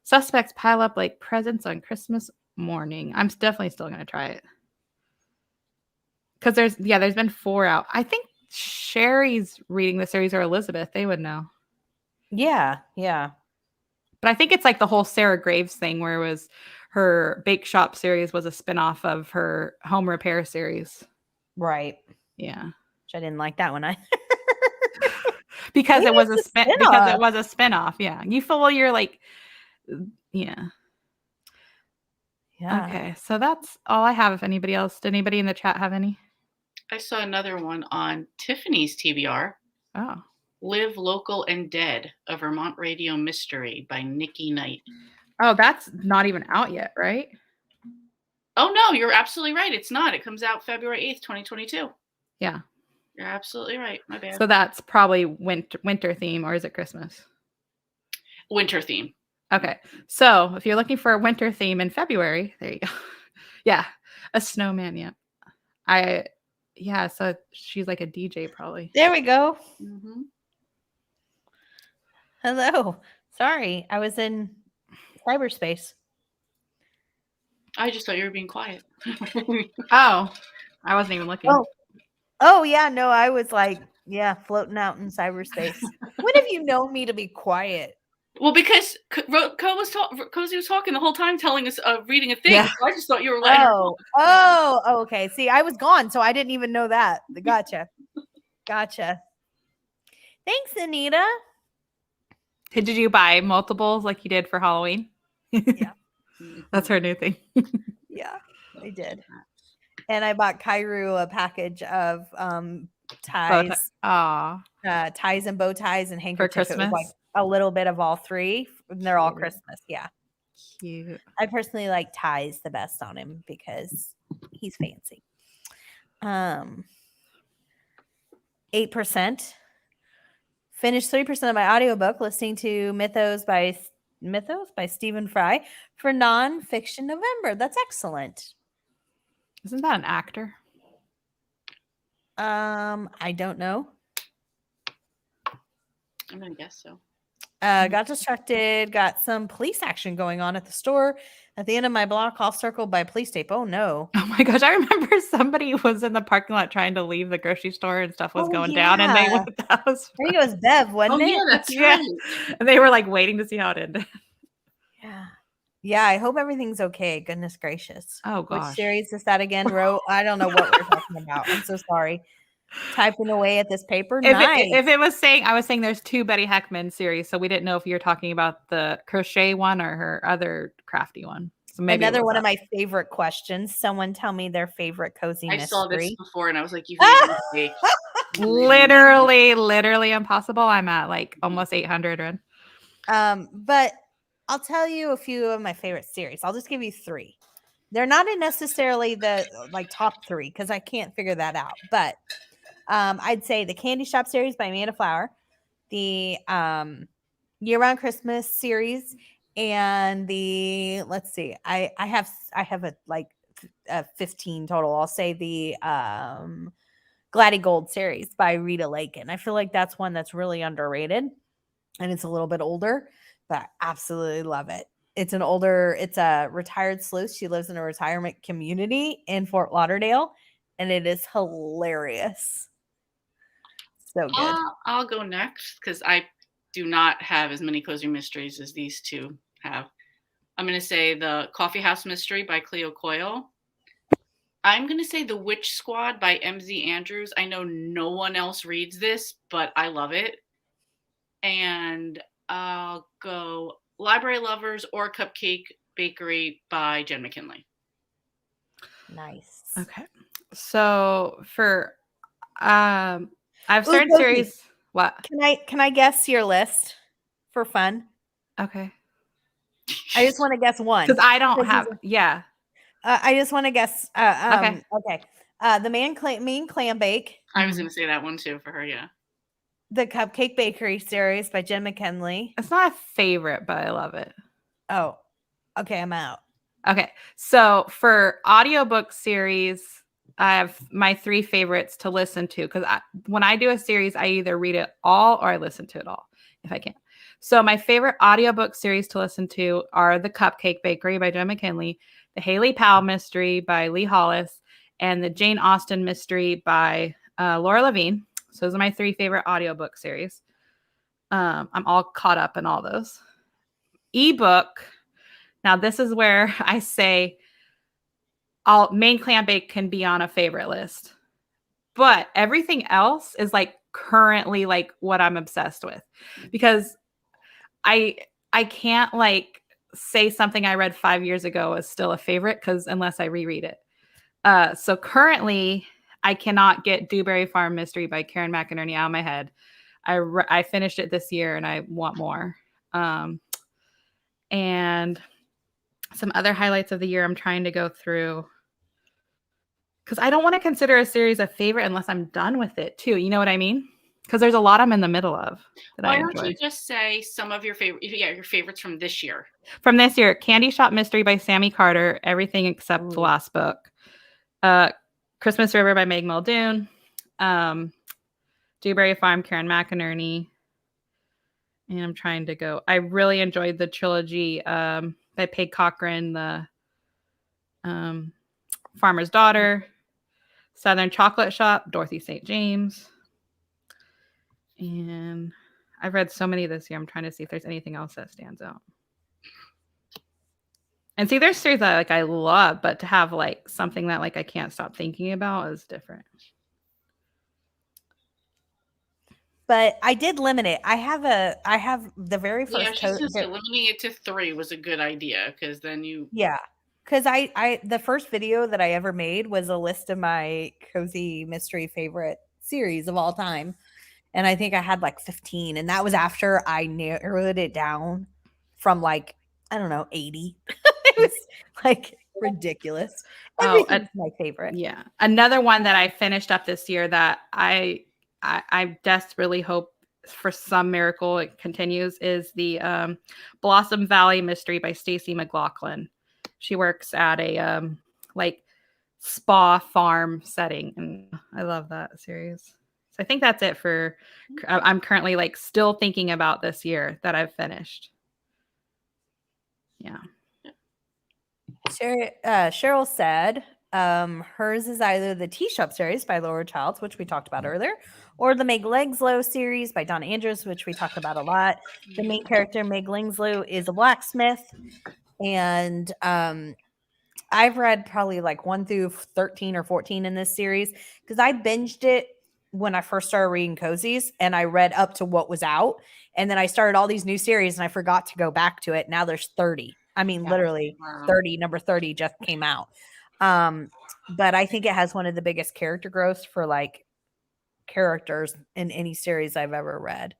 Suspects pile up like presents on Christmas morning. I'm definitely still going to try it. Because there's been 4 out. I think Sherry's reading the series, or Elizabeth. They would know. Yeah, yeah. But I think it's like the whole Sarah Graves thing, where it was her bake shop series was a spinoff of her home repair series. Right. Yeah. Which I didn't like that one. Because it was a spinoff. Yeah. You feel, well, you're like, yeah. Yeah. Okay. So that's all I have. If anybody else, did anybody in the chat have any? I saw another one on Tiffany's TBR. Oh. Live Local and Dead, a Vermont Radio Mystery by Nikki Knight. Oh, that's not even out yet, right? Oh, no, you're absolutely right. It's not. It comes out February 8th, 2022. Yeah. You're absolutely right. My bad. So that's probably winter theme, or is it Christmas? Winter theme. Okay. So if you're looking for a winter theme in February, there you go. Yeah. A snowman. Yeah. So she's like a DJ probably. There we go. Mm-hmm. Hello. Sorry, I was in cyberspace. I just thought you were being quiet. Oh, I wasn't even looking. Oh yeah, no, I was like, yeah, floating out in cyberspace. When have you known me to be quiet? Well, because Cozy was talking the whole time, telling us reading a thing. Yeah. So I just thought you were letting her talk. Oh, okay. See, I was gone, so I didn't even know that. Gotcha. Thanks, Anita. Did you buy multiples like you did for Halloween? Yeah. That's her new thing. Yeah, I did. And I bought Kairu a package of ties. Ties and bow ties and handkerchiefs. For Christmas? It was like a little bit of all three. And they're all Cute. Christmas. Yeah. Cute. I personally like ties the best on him because he's fancy. 8%. Finished 3% of my audiobook listening to Mythos by Stephen Fry for Nonfiction November. That's excellent. Isn't that an actor? I don't know. I'm gonna guess so. Got distracted, got some police action going on at the store. At the end of my block, all circled by police tape. Oh no. Oh my gosh. I remember somebody was in the parking lot trying to leave the grocery store and stuff was going down. And I think it was Bev, wasn't it? Yeah, that's right. And they were like waiting to see how it ended. Yeah, I hope everything's okay. Goodness gracious. Oh gosh. Which series is that again, Ro? I don't know what we're talking about. I'm so sorry. Typing away at this paper. If it was saying, I was saying there's 2 Betty Heckman series, so we didn't know if you were talking about the crochet one or her other crafty one. So maybe another one of my favorite questions. Someone tell me their favorite cozy mystery. I saw this before and I was like, you've made a mistake. literally impossible. I'm at like almost 800 in. But I'll tell you a few of my favorite series. I'll just give you 3. They're not necessarily the like top 3 because I can't figure that out. But I'd say the Candy Shop series by Amanda Flower, the Year-Round Christmas series, and the I have a like 15 total. I'll say the Gladdy Gold series by Rita Lakin. I feel like that's one that's really underrated, and it's a little bit older, but I absolutely love it. It's a retired sleuth. She lives in a retirement community in Fort Lauderdale, and it is hilarious. So good. I'll go next because I do not have as many cozy mysteries as these 2 have. I'm going to say the Coffee House Mystery by Cleo Coyle. I'm going to say The Witch Squad by MZ Andrews. I know no one else reads this, but I love it. And I'll go Library Lovers or Cupcake Bakery by Jen McKinley. Nice. Okay. So for I've started series. What? Can I guess your list for fun? Okay. I just want to guess one because I don't have. Yeah. I just want to guess. Okay. The Mean Clam Bake. I was going to say that one too for her. Yeah. The Cupcake Bakery series by Jen McKinley. It's not a favorite, but I love it. Oh, okay. I'm out. Okay. So for audiobook series, I have my 3 favorites to listen to because when I do a series, I either read it all or I listen to it all if I can. So my favorite audiobook series to listen to are The Cupcake Bakery by Jen McKinley, The Haley Powell Mystery by Lee Hollis, and The Jane Austen Mystery by Laura Levine. So those are my 3 favorite audiobook series. I'm all caught up in all those. Ebook. Now this is where I say Maine Clam Bake can be on a favorite list, but everything else is like currently like what I'm obsessed with because I can't like say something I read 5 years ago is still a favorite because unless I reread it. So currently I cannot get Dewberry Farm Mystery by Karen McInerney out of my head. I finished it this year and I want more. And some other highlights of the year I'm trying to go through because I don't want to consider a series a favorite unless I'm done with it too. You know what I mean? because there's a lot I'm in the middle of that Why I don't enjoy. you just say some of your your favorites from this year? From this year, Candy Shop Mystery by Sammy Carter, everything except the last book. Christmas River by Meg Muldoon. Dewberry Farm, Karen McInerney. And I'm trying to go. I really enjoyed the trilogy by Peg Cochran, the Farmer's Daughter, Southern Chocolate Shop, Dorothy St. James. And I've read so many this year. I'm trying to see if there's anything else that stands out. And see, there's series that like I love, but to have like something that like I can't stop thinking about is different. But I did limit it. I have the very first. Yeah, she says limiting it to 3 was a good idea because then you. Yeah, because I the first video that I ever made was a list of my cozy mystery favorite series of all time, and I think I had like 15, and that was after I narrowed it down from like I don't know 80. It was like ridiculous. Everything's my favorite. Yeah, another one that I finished up this year that I desperately hope for some miracle it continues is the Blossom Valley Mystery by Stacey McLaughlin. She works at a like spa farm setting, and I love that series. So I think that's it for. I'm currently like still thinking about this year that I've finished. Yeah. Cheryl said hers is either the Tea Shop series by Laura Childs, which we talked about earlier, or the Meg Langslow series by Donna Andrews, which we talked about a lot. The main character, Meg Langslow, is a blacksmith, and I've read probably like 1 through 13 or 14 in this series because I binged it when I first started reading cozies, and I read up to what was out, and then I started all these new series, and I forgot to go back to it. Now there's 30. I mean, literally 30, number 30 just came out. But I think it has one of the biggest character growths for like characters in any series I've ever read.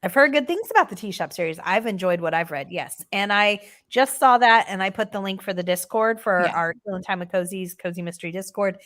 I've heard good things about the Tea Shop series. I've enjoyed what I've read. Yes. And I just saw that, and I put the link for the Discord for our Killing Time with Cozies, Cozy Mystery Discord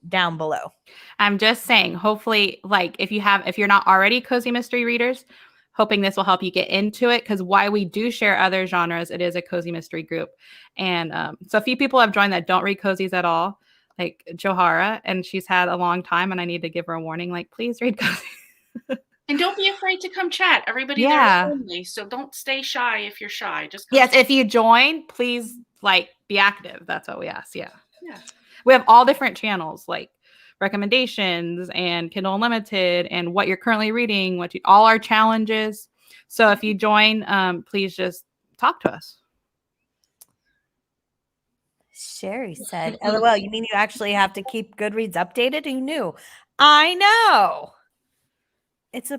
down below. I'm just saying, hopefully, like if you're not already cozy mystery readers, hoping this will help you get into it, because while we do share other genres, it is a cozy mystery group. And so a few people have joined that don't read cozies at all, like Johara, and she's had a long time, and I need to give her a warning, like, please read cozies. And don't be afraid to come chat. Everybody there is friendly, so don't stay shy if you're shy. Just come if you join, please like be active. That's what we ask. Yeah. We have all different channels, like recommendations and Kindle Unlimited and what you're currently reading, all our challenges. So if you join, please just talk to us. Sherry said, LOL, you mean you actually have to keep Goodreads updated? Who knew? I know. It's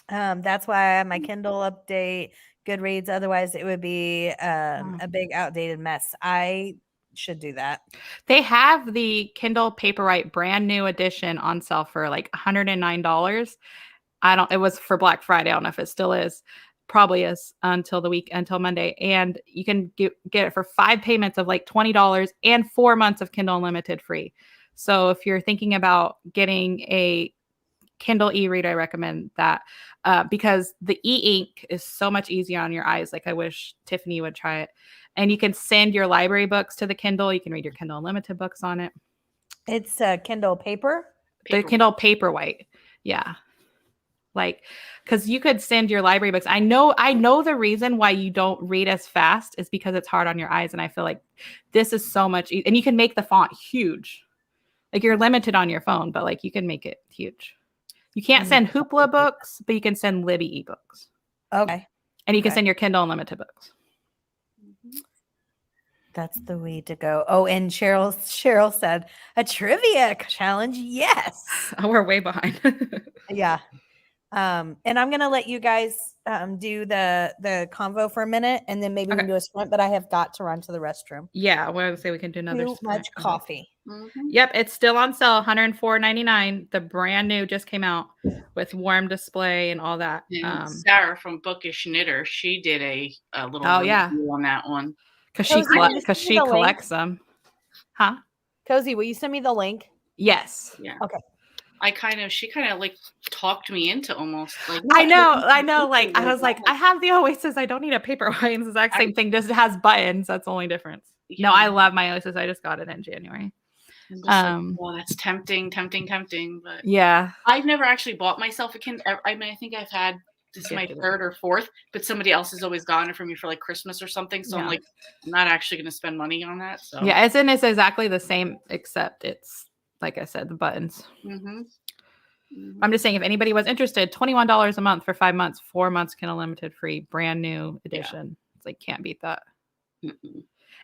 that's why I have my Kindle update Goodreads. Otherwise it would be a big outdated mess. I should do that. They have the Kindle Paperwhite brand new edition on sale for like $109. It was for Black Friday. I don't know if it still is. Probably is until Monday. And you can get it for 5 payments of like $20 and 4 months of Kindle Unlimited free. So if you're thinking about getting a Kindle e-reader, I recommend that because the e-ink is so much easier on your eyes. Like I wish Tiffany would try it. And you can send your library books to the Kindle. You can read your Kindle Unlimited books on it. It's Kindle paper? The Kindle Paperwhite. Yeah. Like, because you could send your library books. I know the reason why you don't read as fast is because it's hard on your eyes. And I feel like this is so much and you can make the font huge. Like you're limited on your phone, but like you can make it huge. You can't send Hoopla books, but you can send Libby ebooks. Okay. And you can send your Kindle Unlimited books. That's the way to go. Oh, and Cheryl said a trivia challenge. Yes. Oh, we're way behind. Yeah. And I'm gonna let you guys do the convo for a minute, and then maybe we can do a sprint. But I have got to run to the restroom. Yeah, well, I would say we can do another. Too much coffee. Mm-hmm. Yep, it's still on sale, $104.99. The brand new just came out with warm display and all that. And Sarah from Bookish Knitter, she did a little review on that one because she collects them. Huh? Cozy, will you send me the link? Yes. Yeah. Okay. she kind of like talked me into almost like. I know. Like I was like, I have the Oasis. I don't need a paperweight. It's the exact same thing. Just has buttons. That's the only difference. Yeah. No, I love my Oasis. I just got it in January. I'm just like, well, that's tempting. But yeah, I've never actually bought myself a Kindle. I mean, I think I've had this is my third or fourth, but somebody else has always gotten it for me for like Christmas or something. So I'm like, I'm not actually going to spend money on that. So yeah, it's exactly the same, except it's like I said, the buttons. I'm just saying, if anybody was interested, $21 a month for 5 months, 4 months Kindle Unlimited free, brand new edition. Yeah. It's like, can't beat that.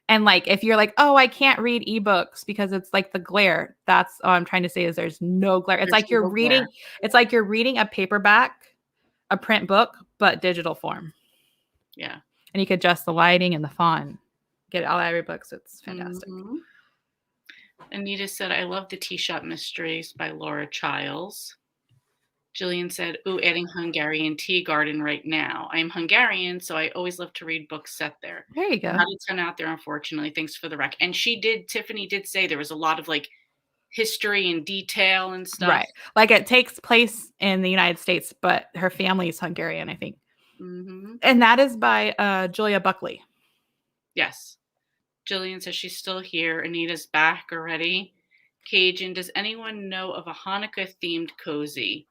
And like, if you're like, oh, I can't read ebooks because it's like the glare. That's all I'm trying to say is there's no glare. It's like you're reading. It's like you're reading a paperback, a print book, but digital form. Yeah. And you could adjust the lighting and the font. Get all every books. It's fantastic. Anita said, I love the Tea Shop Mysteries by Laura Childs. Jillian said, ooh, adding Hungarian Tea Garden right now. I'm Hungarian, so I always love to read books set there. There you go. Not a ton out there, unfortunately. Thanks for the rec. And Tiffany did say there was a lot of like history and detail and stuff. Right. Like it takes place in the United States, but her family is Hungarian, I think. And that is by Julia Buckley. Yes. Jillian says she's still here. Anita's back already. Cajun, does anyone know of a Hanukkah-themed cozy?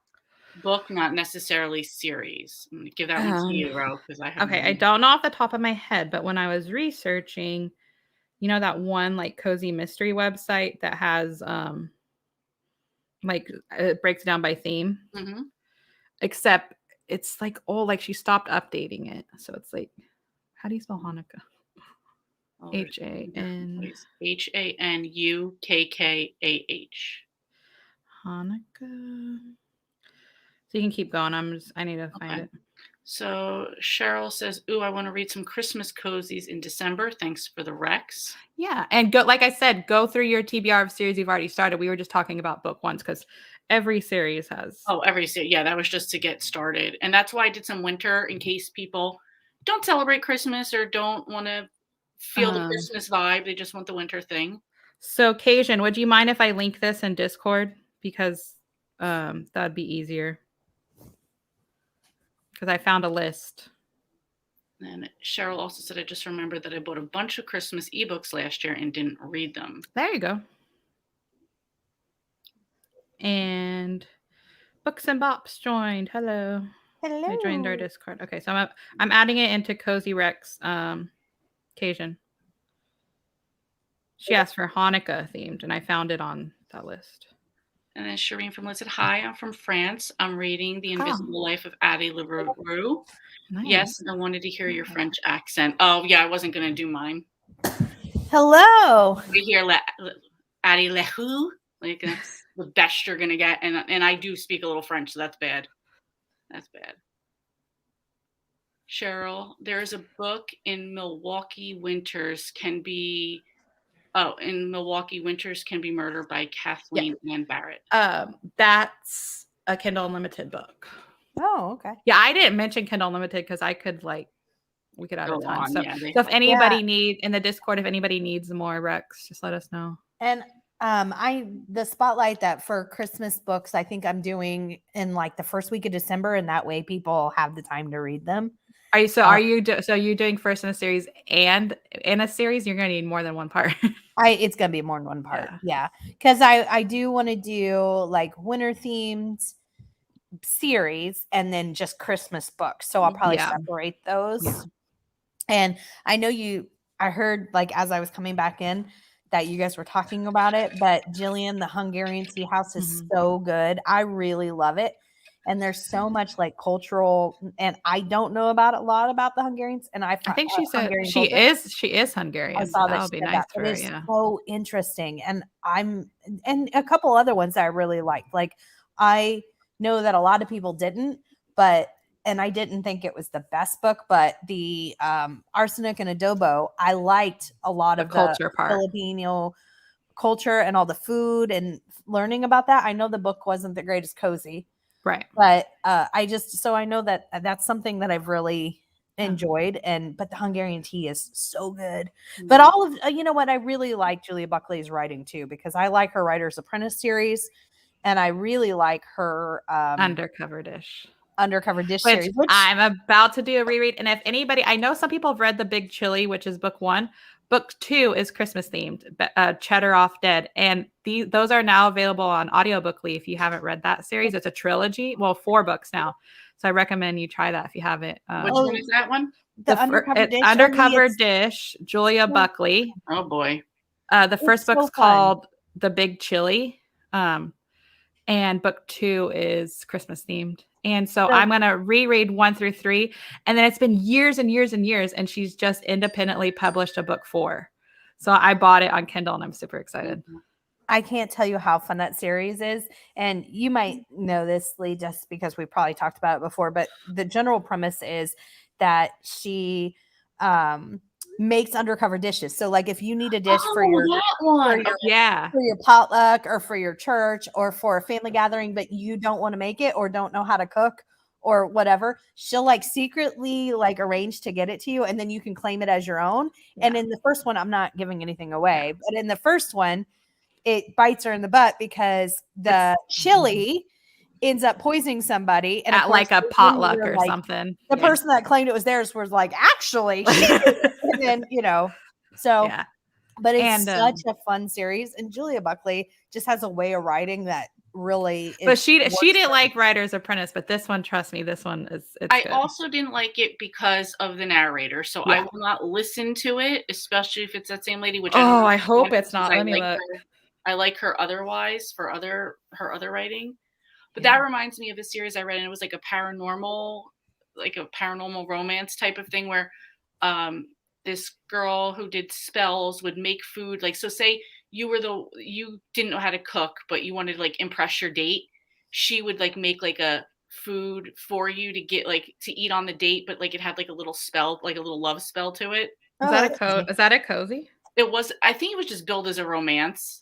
Book, not necessarily series. I'm going to give that one to you, Ro, because I have okay, I don't know off the top of my head, but when I was researching, you know that one like cozy mystery website that has like it breaks down by theme? Except it's like like she stopped updating it. So it's like, how do you spell Hanukkah? Hanukkah. Hanukkah. So you can keep going. I need to find it. So Cheryl says, ooh, I want to read some Christmas cozies in December. Thanks for the recs. Yeah. And go, like I said, go through your TBR of series you've already started. We were just talking about book ones because every series has. Oh, every series. Yeah, that was just to get started. And that's why I did some winter in case people don't celebrate Christmas or don't want to feel the Christmas vibe. They just want the winter thing. So Cajun, would you mind if I link this in Discord? Because that'd be easier. Because I found a list. And Cheryl also said, I just remembered that I bought a bunch of Christmas ebooks last year and didn't read them. There you go. And Books and Bops joined. Hello. They joined our Discord. Okay, so I'm adding it into Cozy Rex Cajun. She asked for Hanukkah themed, and I found it on that list. And then Shireen from Liz said, hi, I'm from France. I'm reading The Invisible Life of Addie LaRue. Nice. Yes, I wanted to hear your French accent. Oh, yeah, I wasn't going to do mine. Hello. We hear Addie LaRue, like that's the best you're going to get. And I do speak a little French, so that's bad. That's bad. Cheryl, there's a book in Milwaukee Winters can be murdered by Kathleen Ann Barrett. That's a Kindle Unlimited book. Oh, okay. Yeah, I didn't mention Kindle Unlimited because we could add a ton. So if anybody needs in the Discord, if anybody needs more recs, just let us know. And the spotlight that for Christmas books, I think I'm doing in like the first week of December, and that way people have the time to read them. Are you doing first in a series and in a series? You're gonna need more than one part. It's gonna be more than one part. Yeah. Because I do want to do like winter themed series and then just Christmas books. So I'll probably separate those. Yeah. And I know I heard like as I was coming back in that you guys were talking about it, but Jillian, the Hungarian Tea House is so good. I really love it. And there's so much like cultural, and I don't know a lot about the Hungarians. And I think she said she is Hungarian. I saw that. That would be nice for her. It is so interesting. And and a couple other ones that I really liked. Like I know that a lot of people didn't, and I didn't think it was the best book, but the Arsenic and Adobo, I liked a lot of the culture part. Filipino culture and all the food and learning about that. I know the book wasn't the greatest cozy. Right. But I know that that's something that I've really enjoyed. But the Hungarian tea is so good. But all of, you know what, I really like Julia Buckley's writing too, because I like her Writer's Apprentice series. and I really like her Undercover Dish. Undercover Dish Which series. Which I'm about to do a reread. And if anybody, I know some people have read The Big Chili, which is book 1. Book 2 is Christmas themed, Cheddar Off Dead. And those are now available on Audiobookly if you haven't read that series. It's a trilogy. Well, 4 books now. So I recommend you try that if you haven't. Which one is that one? The Undercover Dish. Undercover Dish, Julia Buckley. Oh, boy. The first book's called The Big Chili. And book 2 is Christmas themed. And so I'm going to reread 1 through 3. And then it's been years and years and years. And she's just independently published a book 4. So I bought it on Kindle and I'm super excited. I can't tell you how fun that series is. And you might know this, Lee, just because we probably talked about it before. But the general premise is that she makes undercover dishes. So like if you need a dish for your potluck or for your church or for a family gathering, but you don't want to make it or don't know how to cook or whatever, she'll like secretly like arrange to get it to you and then you can claim it as your own. Yeah. And in the first one, I'm not giving anything away, but in the first one, it bites her in the butt because the chili ends up poisoning somebody and at like a potluck or like, something. The person that claimed it was theirs was like, actually, and then so but it's such a fun series. And Julia Buckley just has a way of writing that really but she didn't like Writer's Apprentice, but this one, trust me, this one is I good. Also didn't like it because of the narrator, so I will not listen to it, especially if it's that same lady, which I hope it's not. Let me look. I like her otherwise for her other writing. But that reminds me of a series I read, and it was like a paranormal romance type of thing where this girl who did spells would make food. Like, so say you didn't know how to cook, but you wanted to like impress your date. She would like make like a food for you to get like to eat on the date, but like it had like a little spell, like a little love spell to it. Is that a cozy? It was, I think it was just billed as a romance,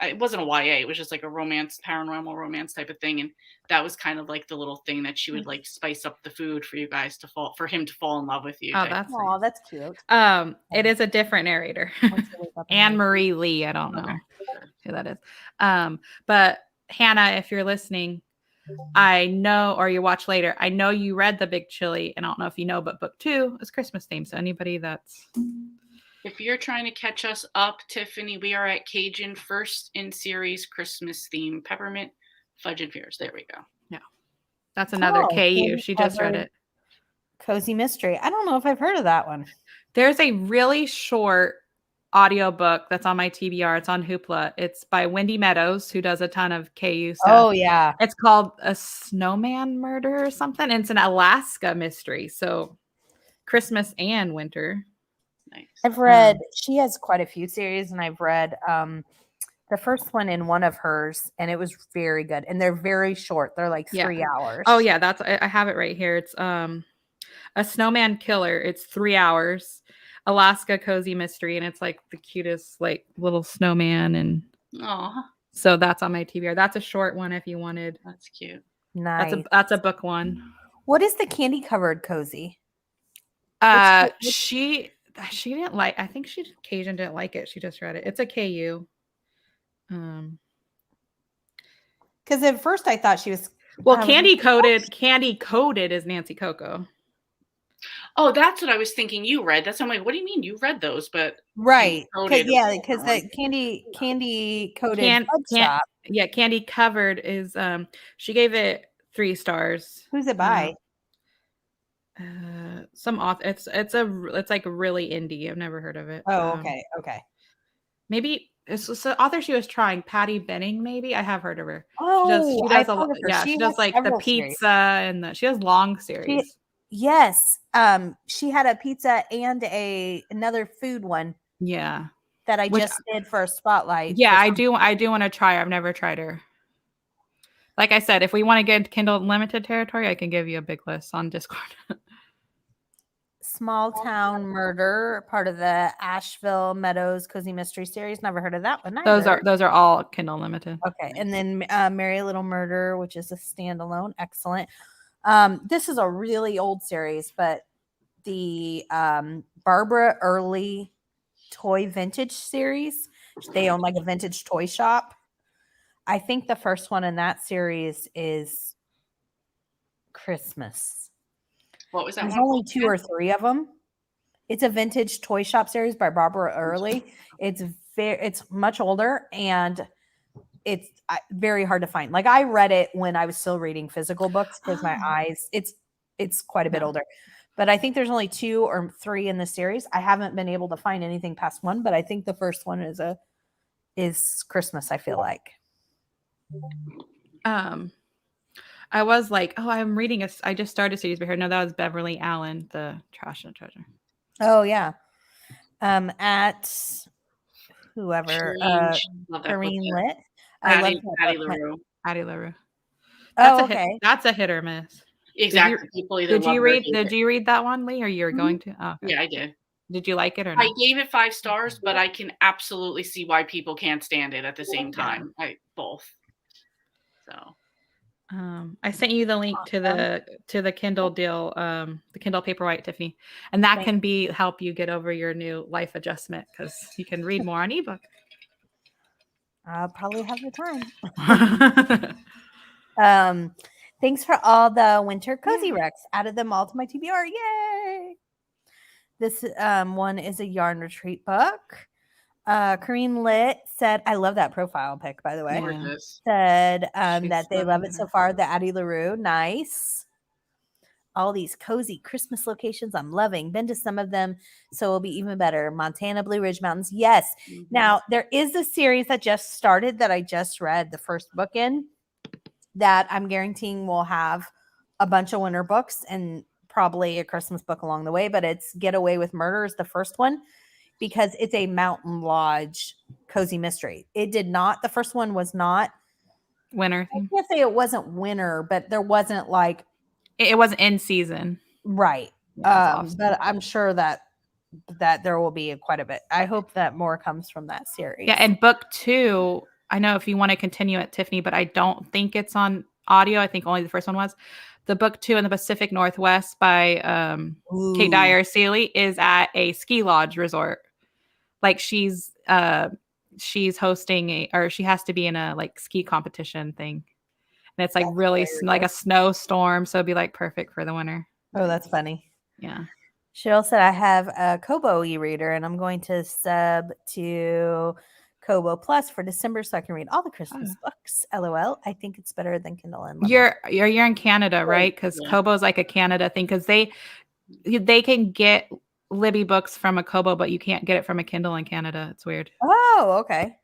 it wasn't a YA. It was just like a romance, paranormal romance type of thing. And that was kind of like the little thing that she would like spice up the food for you guys for him to fall in love with you. Oh, that's cute. It is a different narrator. Anne Marie Lee. I don't know who that is. But Hannah, if you're listening, I know, or you watch later, I know you read The Big Chili, and I don't know if you know, but book 2 is Christmas themed. So anybody that's... If you're trying to catch us up, Tiffany, we are at Cajun first in series Christmas theme, Peppermint Fudge and Fears. There we go. Yeah. That's another KU. She just read it. Cozy Mystery. I don't know if I've heard of that one. There's a really short audiobook that's on my TBR. It's on Hoopla. It's by Wendy Meadows, who does a ton of KU stuff. Oh, yeah. It's called A Snowman Murder or something. And it's an Alaska mystery. So Christmas and winter. Nice. I've read, she has quite a few series, and I've read the first one in one of hers, and it was very good. And they're very short. They're like 3 hours. Oh, yeah. I have it right here. It's A Snowman Killer. It's 3 hours. Alaska Cozy Mystery, and it's like the cutest like little snowman. And so that's on my TBR. That's a short one if you wanted. That's cute. Nice. That's a book 1. What is the candy covered cozy? She didn't like. I think Cajun didn't like it. She just read it. It's a KU. Because at first I thought she was candy coated is Nancy Coco. Oh, that's what I was thinking you read. That's I'm like, what do you mean you read those? But right, because the candy coated shop. Yeah, candy covered is she gave it 3 stars. Who's it by? Some author. It's like really indie. I've never heard of it. Oh, okay. Maybe it's the author she was trying, Patty Benning. Maybe I have heard of her. Oh, she does a lot. Yeah, she does like the pizza series. And she has long series. Yes. She had a pizza and another food one. Yeah. That I just did for a spotlight. Yeah, I do want to try her. I've never tried her. Like I said, if we want to get Kindle Unlimited territory, I can give you a big list on Discord. Small Town Murder, part of the Asheville Meadows Cozy Mystery series. Never heard of that one either. Those are all Kindle Unlimited. Okay, and then Merry Little Murder, which is a standalone. Excellent. This is a really old series, but the Barbara Early Toy Vintage series. They own like a vintage toy shop. I think the first one in that series is Christmas. What was that There's one? only 2 or 3 of them. It's a vintage toy shop series by Barbara Early. It's much older and it's very hard to find. Like I read it when I was still reading physical books because my eyes. It's quite a bit older, but I think there's only 2 or 3 in the series. I haven't been able to find anything past 1, but I think the first one is Christmas. I feel like. I was like, oh, I'm reading I just started a series by her. No, that was Beverly Allen, the Trash and Treasure. Oh yeah. At whoever Kareen Lit. I love Patty LaRue. Patty LaRue. Oh, okay. That's a hit or miss. Exactly. People either did you read that one, Lee, or you were going to? Oh, okay. Yeah, I did. Did you like it or not? I gave it 5 stars, but I can absolutely see why people can't stand it at the same time. Both. So I sent you the link to the Kindle deal, the Kindle Paperwhite, Tiffany, and that can help you get over your new life adjustment because you can read more on ebook. I'll probably have the time. Thanks for all the winter cozy recs. Added them all to my TBR. Yay! This one is a yarn retreat book. Kareen Lit said, I love that profile pic, by the way. Yeah. Said that they love it so far. The Addie LaRue. Nice. All these cozy Christmas locations I'm loving. Been to some of them, so it'll be even better. Montana, Blue Ridge Mountains. Yes. Mm-hmm. Now, there is a series that just started that I just read the first book in that I'm guaranteeing will have a bunch of winter books and probably a Christmas book along the way, but it's Get Away with Murder is the first one because it's a mountain lodge cozy mystery. The first one was not winter. I can't say it wasn't winter, but there wasn't like it wasn't in season. Right. But I'm sure that there will be quite a bit. I hope that more comes from that series. Yeah, and book 2, I know if you want to continue it, Tiffany, but I don't think it's on audio. I think only the first one was. The book 2 in the Pacific Northwest by Kate Dyer Seeley is at a ski lodge resort. Like she's hosting she has to be in a like ski competition thing. And it's like that's really like a snowstorm. So it'd be like perfect for the winter. Oh, that's funny. Yeah. Cheryl said, I have a Kobo e-reader and I'm going to sub to Kobo Plus for December so I can read all the Christmas books. LOL. I think it's better than Kindle Unlimited. You're in Canada, right? Because Kobo's like a Canada thing because they can get Libby books from a Kobo, but you can't get it from a Kindle in Canada. It's weird. Oh, okay.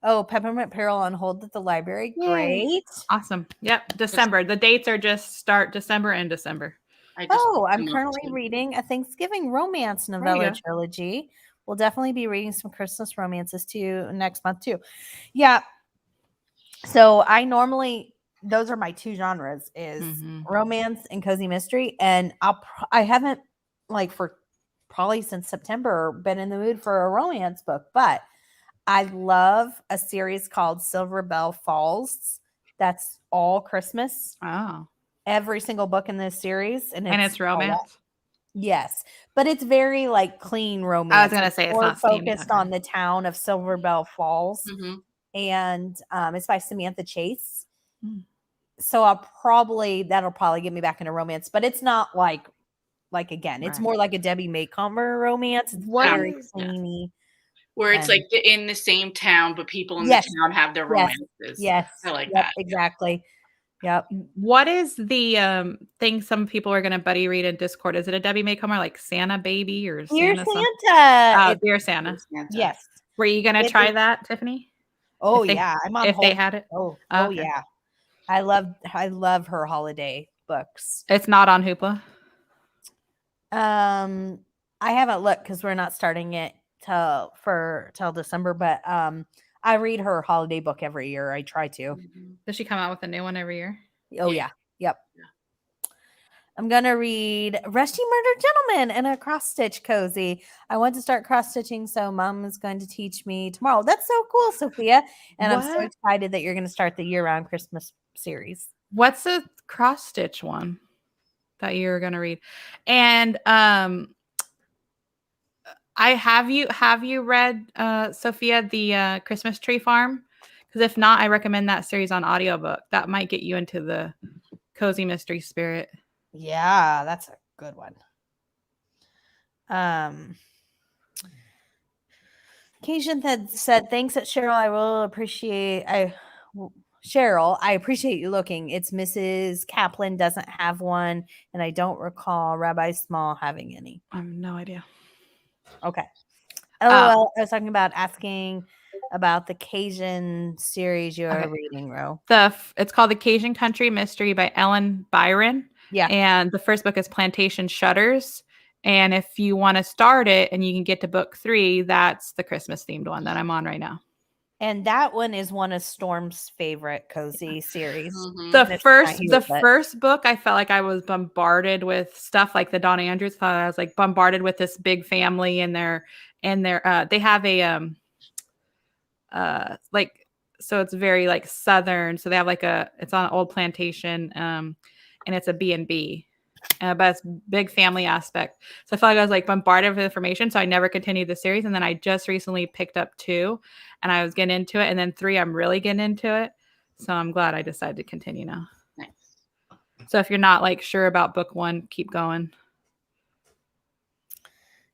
Oh, Peppermint Peril on hold at the library. Yay. Great. Awesome. Yep. December. The dates are just start December and December. I'm currently reading a Thanksgiving romance novella trilogy. We'll definitely be reading some Christmas romances too next month too. Yeah. So I normally, those are my 2 genres is romance and cozy mystery. And I haven't like for probably since September been in the mood for a romance book, but I love a series called Silver Bell Falls. That's all Christmas. Oh. Every single book in this series. And it's romance? Yes. But it's very like clean romance. I was going to say it's not focused on the town of Silver Bell Falls. And it's by Samantha Chase. So that'll probably get me back into romance. But it's not like again, it's more like a Debbie Maycomer romance. It's very cleany. Where it's like in the same town, but people in the town have their romances. Yes. I like that. Exactly. Yep. What is the thing some people are going to buddy read in Discord? Is it a Debbie Maycomer like Santa Baby or Dear Santa? Dear Santa. Yes. Were you going to try that, Tiffany? Oh, yeah. I'm on if they had it. Oh, yeah. I love her holiday books. It's not on Hoopla. I haven't looked because we're not starting it till December, but I read her holiday book every year. I try to. Does she come out with a new one every year? Oh yeah. Yep. Yeah. I'm gonna read Rusty Murdered Gentleman and a cross stitch cozy. I want to start cross stitching, so Mom is going to teach me tomorrow. That's so cool, Sophia. And I'm so excited that you're going to start the year-round Christmas series. What's the cross stitch one that you're going to read? And have you read Sophia the Christmas Tree Farm? Because if not, I recommend that series on audiobook. That might get you into the cozy mystery spirit. Yeah, that's a good one. Cajun had said, thanks at Cheryl. I will appreciate Cheryl, I appreciate you looking. It's Mrs. Kaplan doesn't have one, and I don't recall Rabbi Small having any. I have no idea. Okay. LOL, I was talking about asking about the Cajun series you're reading, Ro. It's called The Cajun Country Mystery by Ellen Byron. Yeah. And the first book is Plantation Shutters. And if you want to start it and you can get to book 3, that's the Christmas themed one that I'm on right now. And that one is one of Storm's favorite cozy series. Mm-hmm. The first book, I felt like I was bombarded with stuff like the Dawn Andrews. I was like bombarded with this big family and they have a like, so it's very like Southern. So they have like it's on an old plantation, and it's a B&B. But it's big family aspect. So I felt like I was like bombarded with information. So I never continued the series. And then I just recently picked up 2 and I was getting into it. And then 3, I'm really getting into it. So I'm glad I decided to continue now. Nice. So if you're not like sure about book 1, keep going.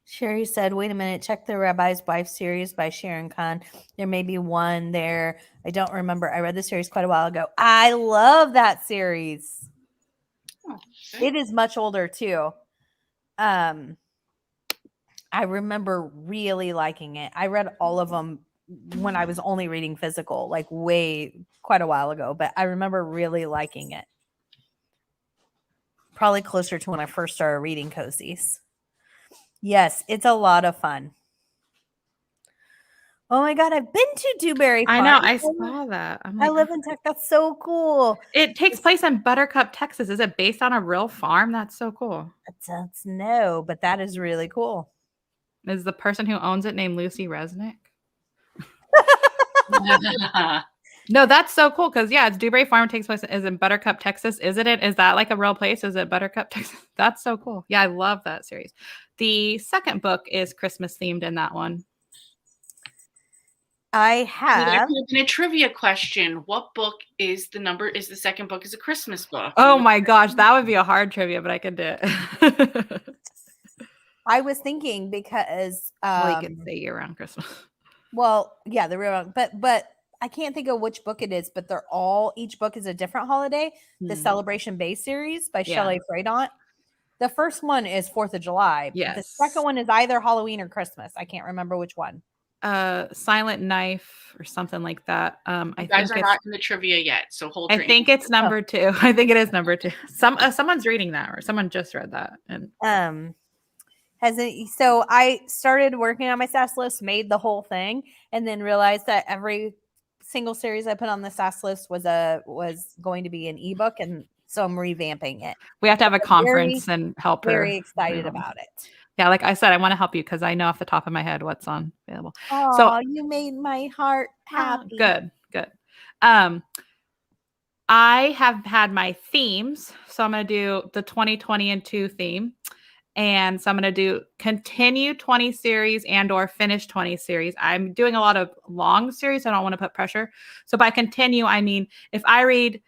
Sherry said, wait a minute, check the Rabbi's Wife series by Sharon Khan. There may be one there. I don't remember. I read the series quite a while ago. I love that series. Oh, okay. It is much older too. I remember really liking it. I read all of them when I was only reading physical, like quite a while ago, but I remember really liking it. Probably closer to when I first started reading cozies. Yes, it's a lot of fun. Oh my God, I've been to Dewberry Farm. I know, I saw that. I live in Texas. That's so cool. It takes place in Buttercup, Texas. Is it based on a real farm? That's so cool. That's no, but that is really cool. Is the person who owns it named Lucy Resnick? No, that's so cool because it's Dewberry Farm takes place is in Buttercup, Texas, isn't it? Is that like a real place? Is it Buttercup, Texas? That's so cool. Yeah, I love that series. The second book is Christmas themed in that one. I have. That could have been a trivia question. What book is the second book is a Christmas book? Oh my gosh, that would be a hard trivia, but I could do it. I was thinking because you could say year round Christmas. Well, yeah, the real, but I can't think of which book it is, but each book is a different holiday. The Celebration Bay series by Shelley Freidont. The first one is 4th of July. Yes. The second one is either Halloween or Christmas. I can't remember which one. Silent Knife or something like that. You guys are not in the trivia yet, so hold your think it's number 2. I think it is number 2. Someone's reading that, or someone just read that. And so I started working on my SAS list, made the whole thing, and then realized that every single series I put on the SAS list was going to be an ebook, and so I'm revamping it. We have to have a conference and help her. Very excited about it. Yeah, like I said, I want to help you because I know off the top of my head what's on available. Oh, so you made my heart happy. Good. I have had my themes, so I'm going to do the 2020 and 2 theme. And so I'm going to do continue 20 series and or finish 20 series. I'm doing a lot of long series. So I don't want to put pressure. So by continue, I mean, if I read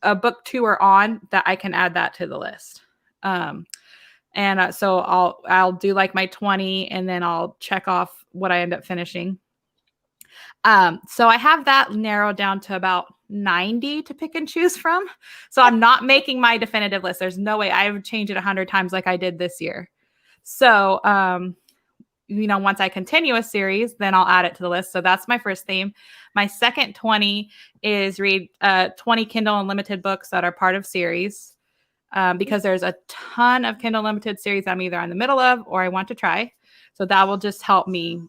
a book 2 or on, that I can add that to the list. So I'll do like my 20 and then I'll check off what I end up finishing. So I have that narrowed down to about 90 to pick and choose from. So I'm not making my definitive list. There's no way I would change it 100 times like I did this year. So, once I continue a series, then I'll add it to the list. So that's my first theme. My second 20 is read 20 Kindle Unlimited books that are part of series. Because there's a ton of Kindle Unlimited series I'm either in the middle of or I want to try. So that will just help me.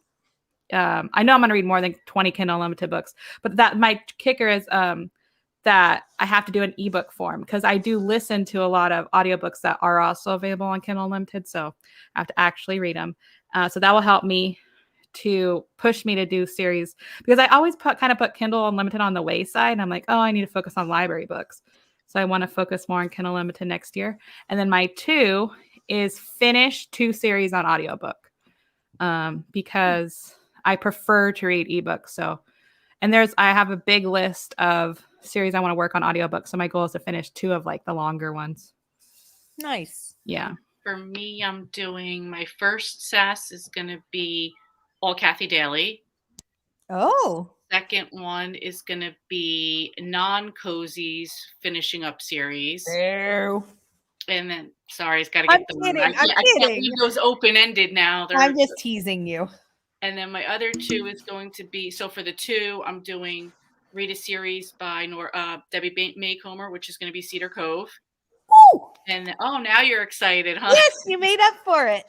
I know I'm going to read more than 20 Kindle Unlimited books, but that my kicker is that I have to do an ebook form because I do listen to a lot of audiobooks that are also available on Kindle Unlimited. So I have to actually read them. So that will help me to push me to do series because I always put Kindle Unlimited on the wayside. And I'm like, oh, I need to focus on library books. So I want to focus more on Kindle Unlimited next year. And then my 2 is finish 2 series on audiobook because I prefer to read ebooks. So, And I have a big list of series I want to work on audiobooks. So my goal is to finish 2 of like the longer ones. Nice. Yeah. For me, I'm doing my first SAS is going to be all Kathy Daly. Oh. Second one is going to be non-cozies finishing up series. Ew. And then, sorry, it's got to get I'm done. kidding. I I'm can't kidding. leave those open-ended now. I'm just teasing you. And then my other 2 is going to be, so for the 2, I'm doing read a series by Debbie Maycomer, which is going to be Cedar Cove. Woo! And now you're excited, huh? Yes, you made up for it.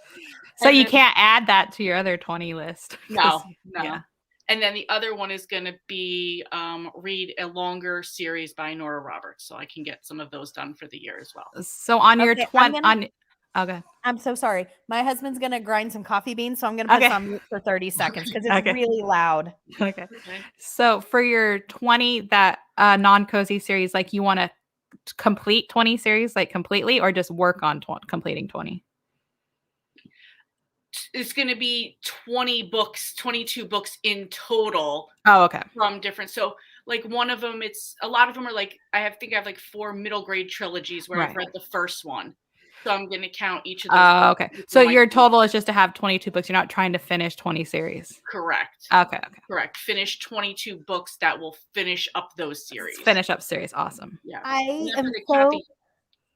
So you can't add that to your other 20 list. No. Yeah. And then the other one is going to be read a longer series by Nora Roberts, so I can get some of those done for the year as well. So on your 20, okay. I'm so sorry. My husband's gonna grind some coffee beans, so I'm gonna put this on mute for 30 seconds because it's really loud. Okay. So for your 20 that non-cozy series, like you want to complete 20 series like completely, or just work on completing 20? It's going to be 20 books, 22 books in total. Oh, okay. From different. So like one of them, a lot of them are like, I think I have like 4 middle grade trilogies where I've read the first one. So I'm going to count each of those. Oh, okay. So your total is just to have 22 books. You're not trying to finish 20 series. Correct. Okay. Correct. Finish 22 books that will finish up those series. Finish up series. Awesome. Yeah. I am so...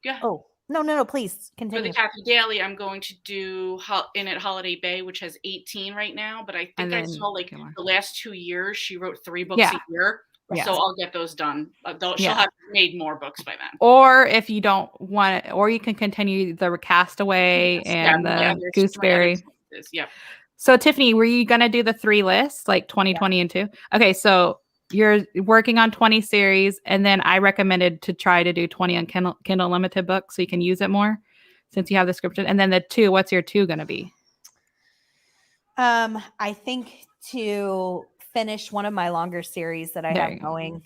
Yeah. Oh, no, please continue. For the Kathy Daly, I'm going to do In at Holiday Bay, which has 18 right now, but I think I saw like the last 2 years she wrote 3 books a year. Yeah. So I'll get those done. She'll have made more books by then. Or if you don't want it, or you can continue the Castaway and the Gooseberry. Yep. So Tiffany, were you going to do the 3 lists, like 2020 and 2? Okay, so you're working on 20 series, and then I recommended to try to do 20 on Kindle Unlimited books so you can use it more since you have the description. And then the 2, what's your 2 going to be? I think to finish one of my longer series that I have going.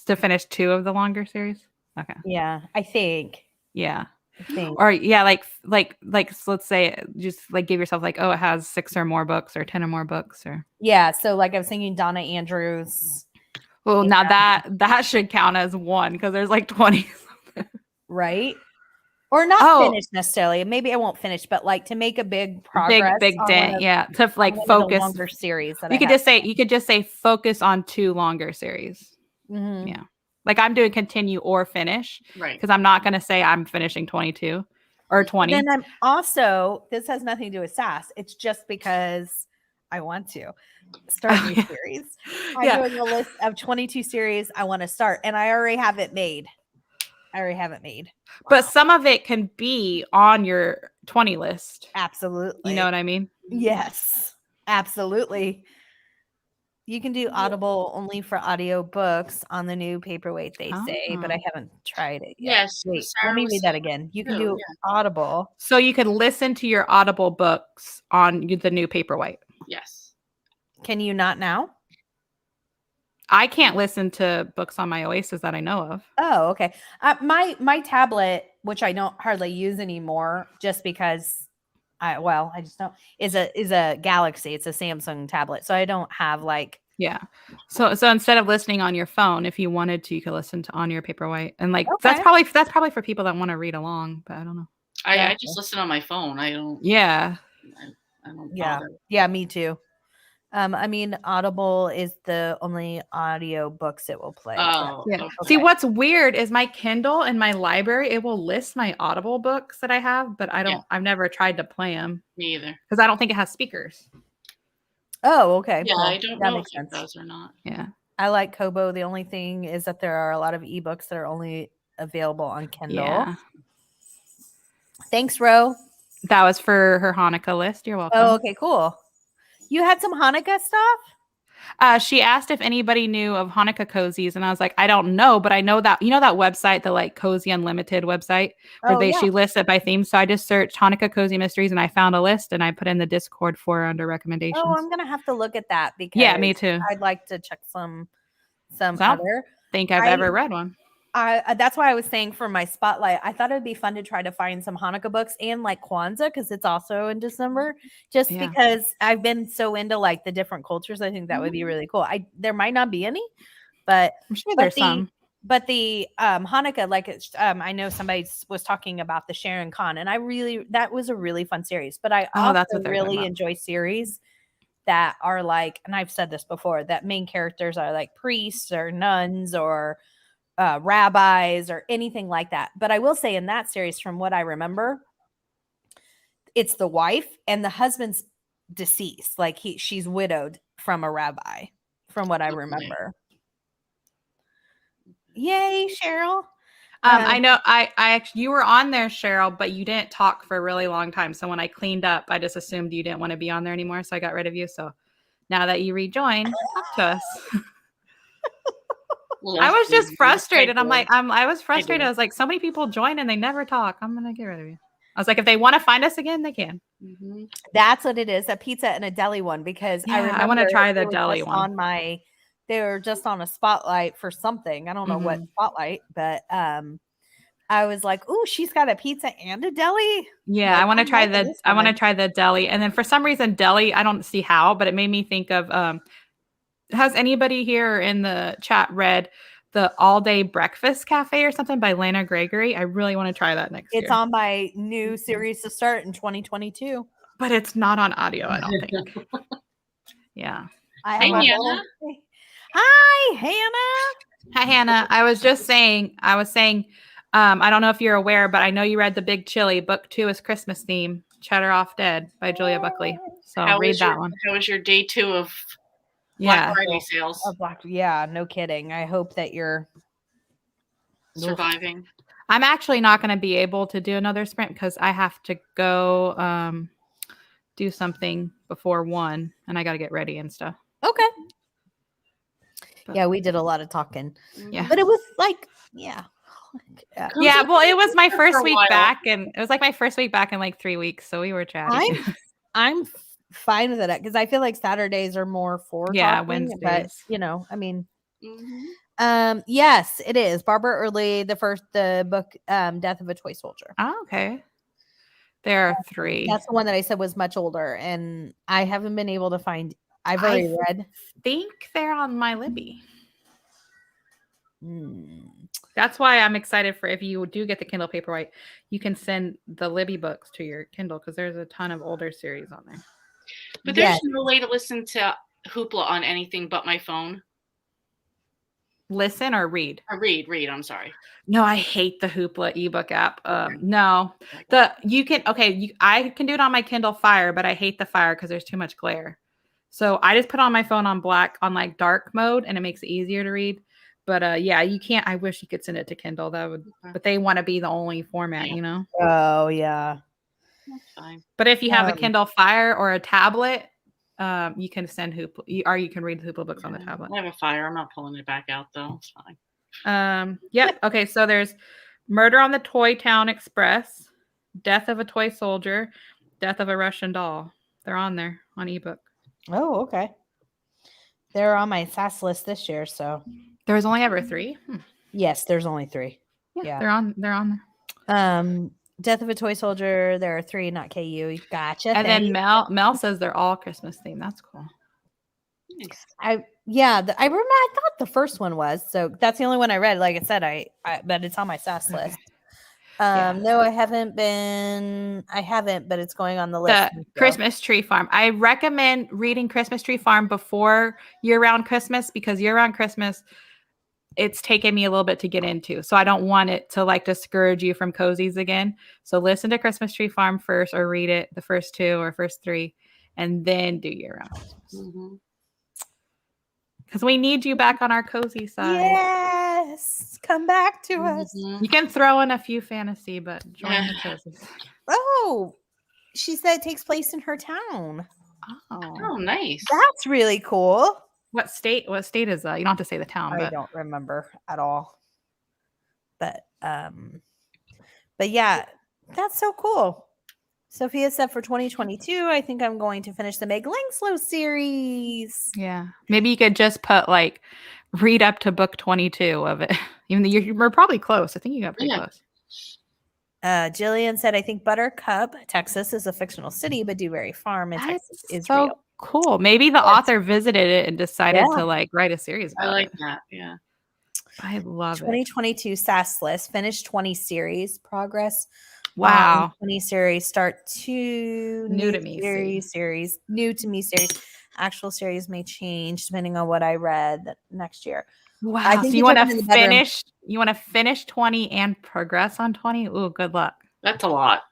To finish 2 of the longer series? Okay. Yeah, I think. Yeah. I think. Or so let's say just like give yourself like, oh, it has 6 or more books or 10 or more books or. Yeah. So like I was thinking Donna Andrews. Well, now that should count as 1 because there's like 20. Right. Or not finished necessarily. Maybe I won't finish, but like to make a big progress. Big dent. Yeah. To like focus. Longer series. You could just say focus on 2 longer series. Mm-hmm. Yeah. Like I'm doing continue or finish. Right. Because I'm not going to say I'm finishing 22 or 20. Then I'm also, this has nothing to do with SAS. It's just because I want to start a new series. I'm doing a list of 22 series I want to start, and I already have it made. But some of it can be on your 20 list. Absolutely. You know what I mean? Yes, absolutely. You can do Audible only for audiobooks on the new paperweight, they say, but I haven't tried it yet. Yes. Wait, let me read that again. You can do Audible. So you could listen to your Audible books on the new paperweight. Yes. Can you not now? I can't listen to books on my Oasis that I know of. Oh, okay. My tablet, which I don't hardly use anymore, just because I just don't, is a Galaxy. It's a Samsung tablet, so I don't have like. Yeah. So instead of listening on your phone, if you wanted to, you could listen to on your paperweight, and like that's probably for people that want to read along. But I don't know. I just listen on my phone. I don't. Yeah. I don't. Yeah. Bother. Yeah. Me too. I mean, Audible is the only audio books it will play. Oh, yeah. Okay. See, what's weird is my Kindle and my library, it will list my Audible books that I have, but I've never tried to play them. Me either. Because I don't think it has speakers. Oh, okay. Yeah, well, I don't know if it does or not. Yeah. I like Kobo. The only thing is that there are a lot of ebooks that are only available on Kindle. Yeah. Thanks, Ro. That was for her Hanukkah list. You're welcome. Oh, okay, cool. You had some Hanukkah stuff? She asked if anybody knew of Hanukkah cozies, and I was like, I don't know, but I know that that website, the like Cozy Unlimited website, where she lists it by theme. So I just searched Hanukkah cozy mysteries, and I found a list, and I put in the Discord for under recommendations. Oh, I'm gonna have to look at that because me too. I'd like to check some other. Think I've ever read one. that's why I was saying for my spotlight, I thought it would be fun to try to find some Hanukkah books and like Kwanzaa because it's also in December. Just because I've been so into like the different cultures, I think that would be really cool. There might not be any, but I'm sure there's some. But the Hanukkah, like it's, I know somebody was talking about the Sharon Khan, and that was a really fun series. But I also really enjoy series that are like, and I've said this before, that main characters are like priests or nuns or rabbis or anything like that. But I will say in that series, from what I remember, it's the wife and the husband's deceased. Like she's widowed from a rabbi, from what I remember. Yay, Cheryl. I know I actually, you were on there, Cheryl, but you didn't talk for a really long time. So when I cleaned up, I just assumed you didn't want to be on there anymore. So I got rid of you. So now that you rejoined, talk to us. I was just frustrated. I was frustrated. I was like, so many people join and they never talk. I'm going to get rid of you. I was like, if they want to find us again, they can. Mm-hmm. That's what it is. A pizza and a deli one, because I remember I want to try the deli one. They were just on a spotlight for something. I don't know what spotlight, but I was like, "Ooh, she's got a pizza and a deli." Yeah, like, I want to try the deli. And then for some reason, deli, I don't see how, but it made me think of has anybody here in the chat read the All Day Breakfast Cafe or something by Lana Gregory? I really want to try that next year. It's on my new series to start in 2022. But it's not on audio, I don't think. Yeah. Hey, Hannah. Hi, Hannah. Hi, Hannah. I was saying, I don't know if you're aware, but I know you read The Big Chili. Book 2 is Christmas theme, Cheddar Off Dead by Julia Buckley. So read that one. How was your day 2 of Black Friday sales? Yeah, no kidding. I hope that you're surviving. I'm actually not going to be able to do another sprint because I have to go do something before 1 and I got to get ready and stuff. Okay. But, yeah, we did a lot of talking. Yeah. But it was like, yeah. Yeah, well, it was my first week back, and it was like my first week back in like 3 weeks, so we were chatting. I'm fine with it because I feel like Saturdays are more for talking, Wednesdays. But I mean, yes, it is Barbara Early, the book Death of a Toy Soldier. Oh, okay. There are 3. That's the one that I said was much older, and I haven't been able to find. I've already read. I think they're on my Libby. That's why I'm excited for if you do get the Kindle Paperwhite, you can send the Libby books to your Kindle because there's a ton of older series on there. But there's no way to listen to Hoopla on anything but my phone. Listen or read? Read. I'm sorry. No, I hate the Hoopla ebook app. No, I can do it on my Kindle Fire, but I hate the Fire because there's too much glare. So I just put on my phone on like dark mode, and it makes it easier to read. But you can't. I wish you could send it to Kindle. That would, but they want to be the only format, you know. Oh yeah, that's fine. But if you have a Kindle Fire or a tablet, you can send Hoopla, or you can read the Hoopla books on the tablet. I have a Fire. I'm not pulling it back out though. It's fine. Yep. Okay. So there's Murder on the Toy Town Express, Death of a Toy Soldier, Death of a Russian Doll. They're on there on ebook. Oh, okay. They're on my SAS list this year, so. There was only ever 3? Yes, there's only 3. Yeah. They're on there. Death of a Toy Soldier, there are 3, not KU. Gotcha. And then Mel says they're all Christmas themed. That's cool. Nice. I remember I thought the first one was, so that's the only one I read. Like I said, but it's on my SAS list. No, I haven't, but it's going on the list. The Christmas Tree Farm. I recommend reading Christmas Tree Farm before year-round Christmas because year-round Christmas, it's taken me a little bit to get into. So I don't want it to like discourage you from cozies again. So listen to Christmas Tree Farm first or read it, the first 2 or first 3, and then do year-round Christmas. Because we need you back on our cozy side. Yes. Come back to us. You can throw in a few fantasy, but join the cozies. Oh, she said it takes place in her town. Oh, nice. That's really cool. What state is that? You don't have to say the town. I don't remember at all. But yeah, that's so cool. Sophia said for 2022, I think I'm going to finish the Meg Langslow series. Yeah. Maybe you could just put like read up to book 22 of it. Even though you're probably close. I think you got pretty close. Jillian said, I think Buttercup, Texas is a fictional city, but Dewberry Farm in Texas is so real. Cool. Maybe the author visited it and decided to like write a series about it. I like that. Yeah. I love 2022 SAS list, finished 20 series, progress. Wow. 20 series, start 2 New to me series, new to me series. Actual series may change depending on what I read next year. Wow. I think so you want to finish 20 and progress on 20? Ooh, good luck. That's a lot.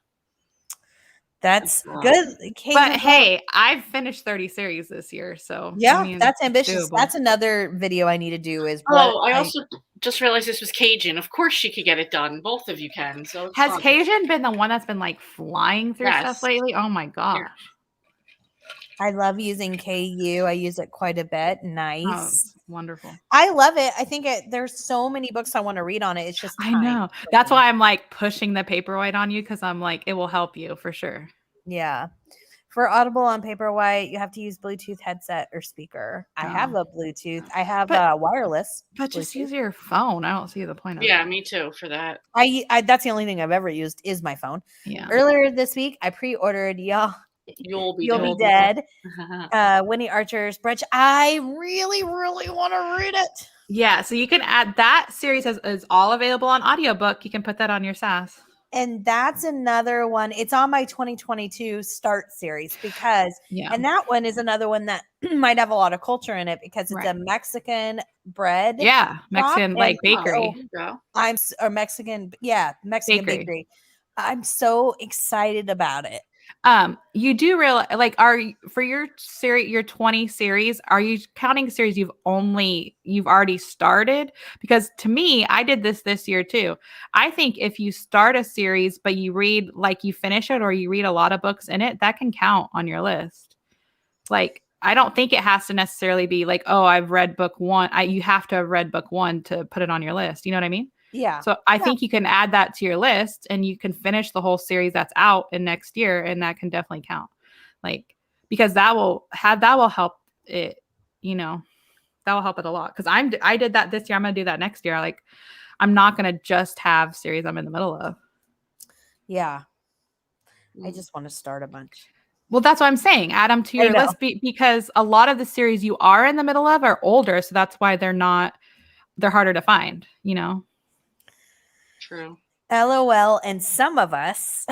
That's good. But hey, I've finished 30 series this year, so yeah, I mean, that's ambitious. doable. That's another video I need to do. Is I also just realized this was Cajun. Of course, she could get it done. Both of you can. So has fun. Cajun been the one that's been like flying through stuff lately? Oh my gosh. Yeah. I love using KU. I use it quite a bit. Nice. Oh, wonderful. I love it. I think there's so many books I want to read on it. It's just time. I know. That's why I'm like pushing the Paperwhite on you, because I'm like, it will help you for sure. Yeah. For Audible on Paperwhite, you have to use Bluetooth headset or speaker. I have a Bluetooth. I have a wireless. But just use your phone. I don't see the point of it. Yeah, me too for that. I that's the only thing I've ever used is my phone. Yeah. Earlier this week, I pre-ordered You'll Be Dead. Winnie Archer's Brunch. I really, really want to read it. Yeah, so you can add that series is all available on audiobook. You can put that on your SAS. And that's another one. It's on my 2022 start series because, and that one is another one that might have a lot of culture in it because it's a Mexican bread. Yeah, Mexican like bakery. Mexican bakery. I'm so excited about it. You do realize, like, for your series, your 20 series, are you counting series you've already started? Because to me, I did this year too. I think if you start a series, but you read, like, you finish it, or you read a lot of books in it, that can count on your list. Like, I don't think it has to necessarily be like, oh, I've read book 1. You have to have read book 1 to put it on your list. You know what I mean? Yeah. So I think you can add that to your list, and you can finish the whole series that's out in next year, and that can definitely count. Like, because that will help it, that will help it a lot. Because I did that this year. I'm gonna do that next year. Like, I'm not gonna just have series I'm in the middle of. Yeah. I just want to start a bunch. Well, that's what I'm saying. Add them to your list because a lot of the series you are in the middle of are older, so that's why they're harder to find. True. LOL, and some of us,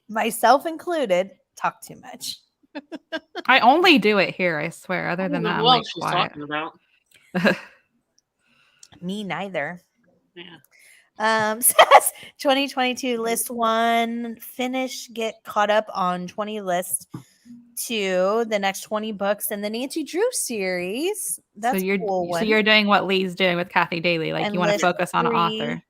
myself included, talk too much. I only do it here, I swear. Other than that, I'm like quiet. Talking about. Me neither. Yeah. 2022 list 1, finish, get caught up on 20 list 2, the next 20 books, and the Nancy Drew series. That's cool. So you're doing what Lee's doing with Kathy Daly. Like, you want to focus on an author.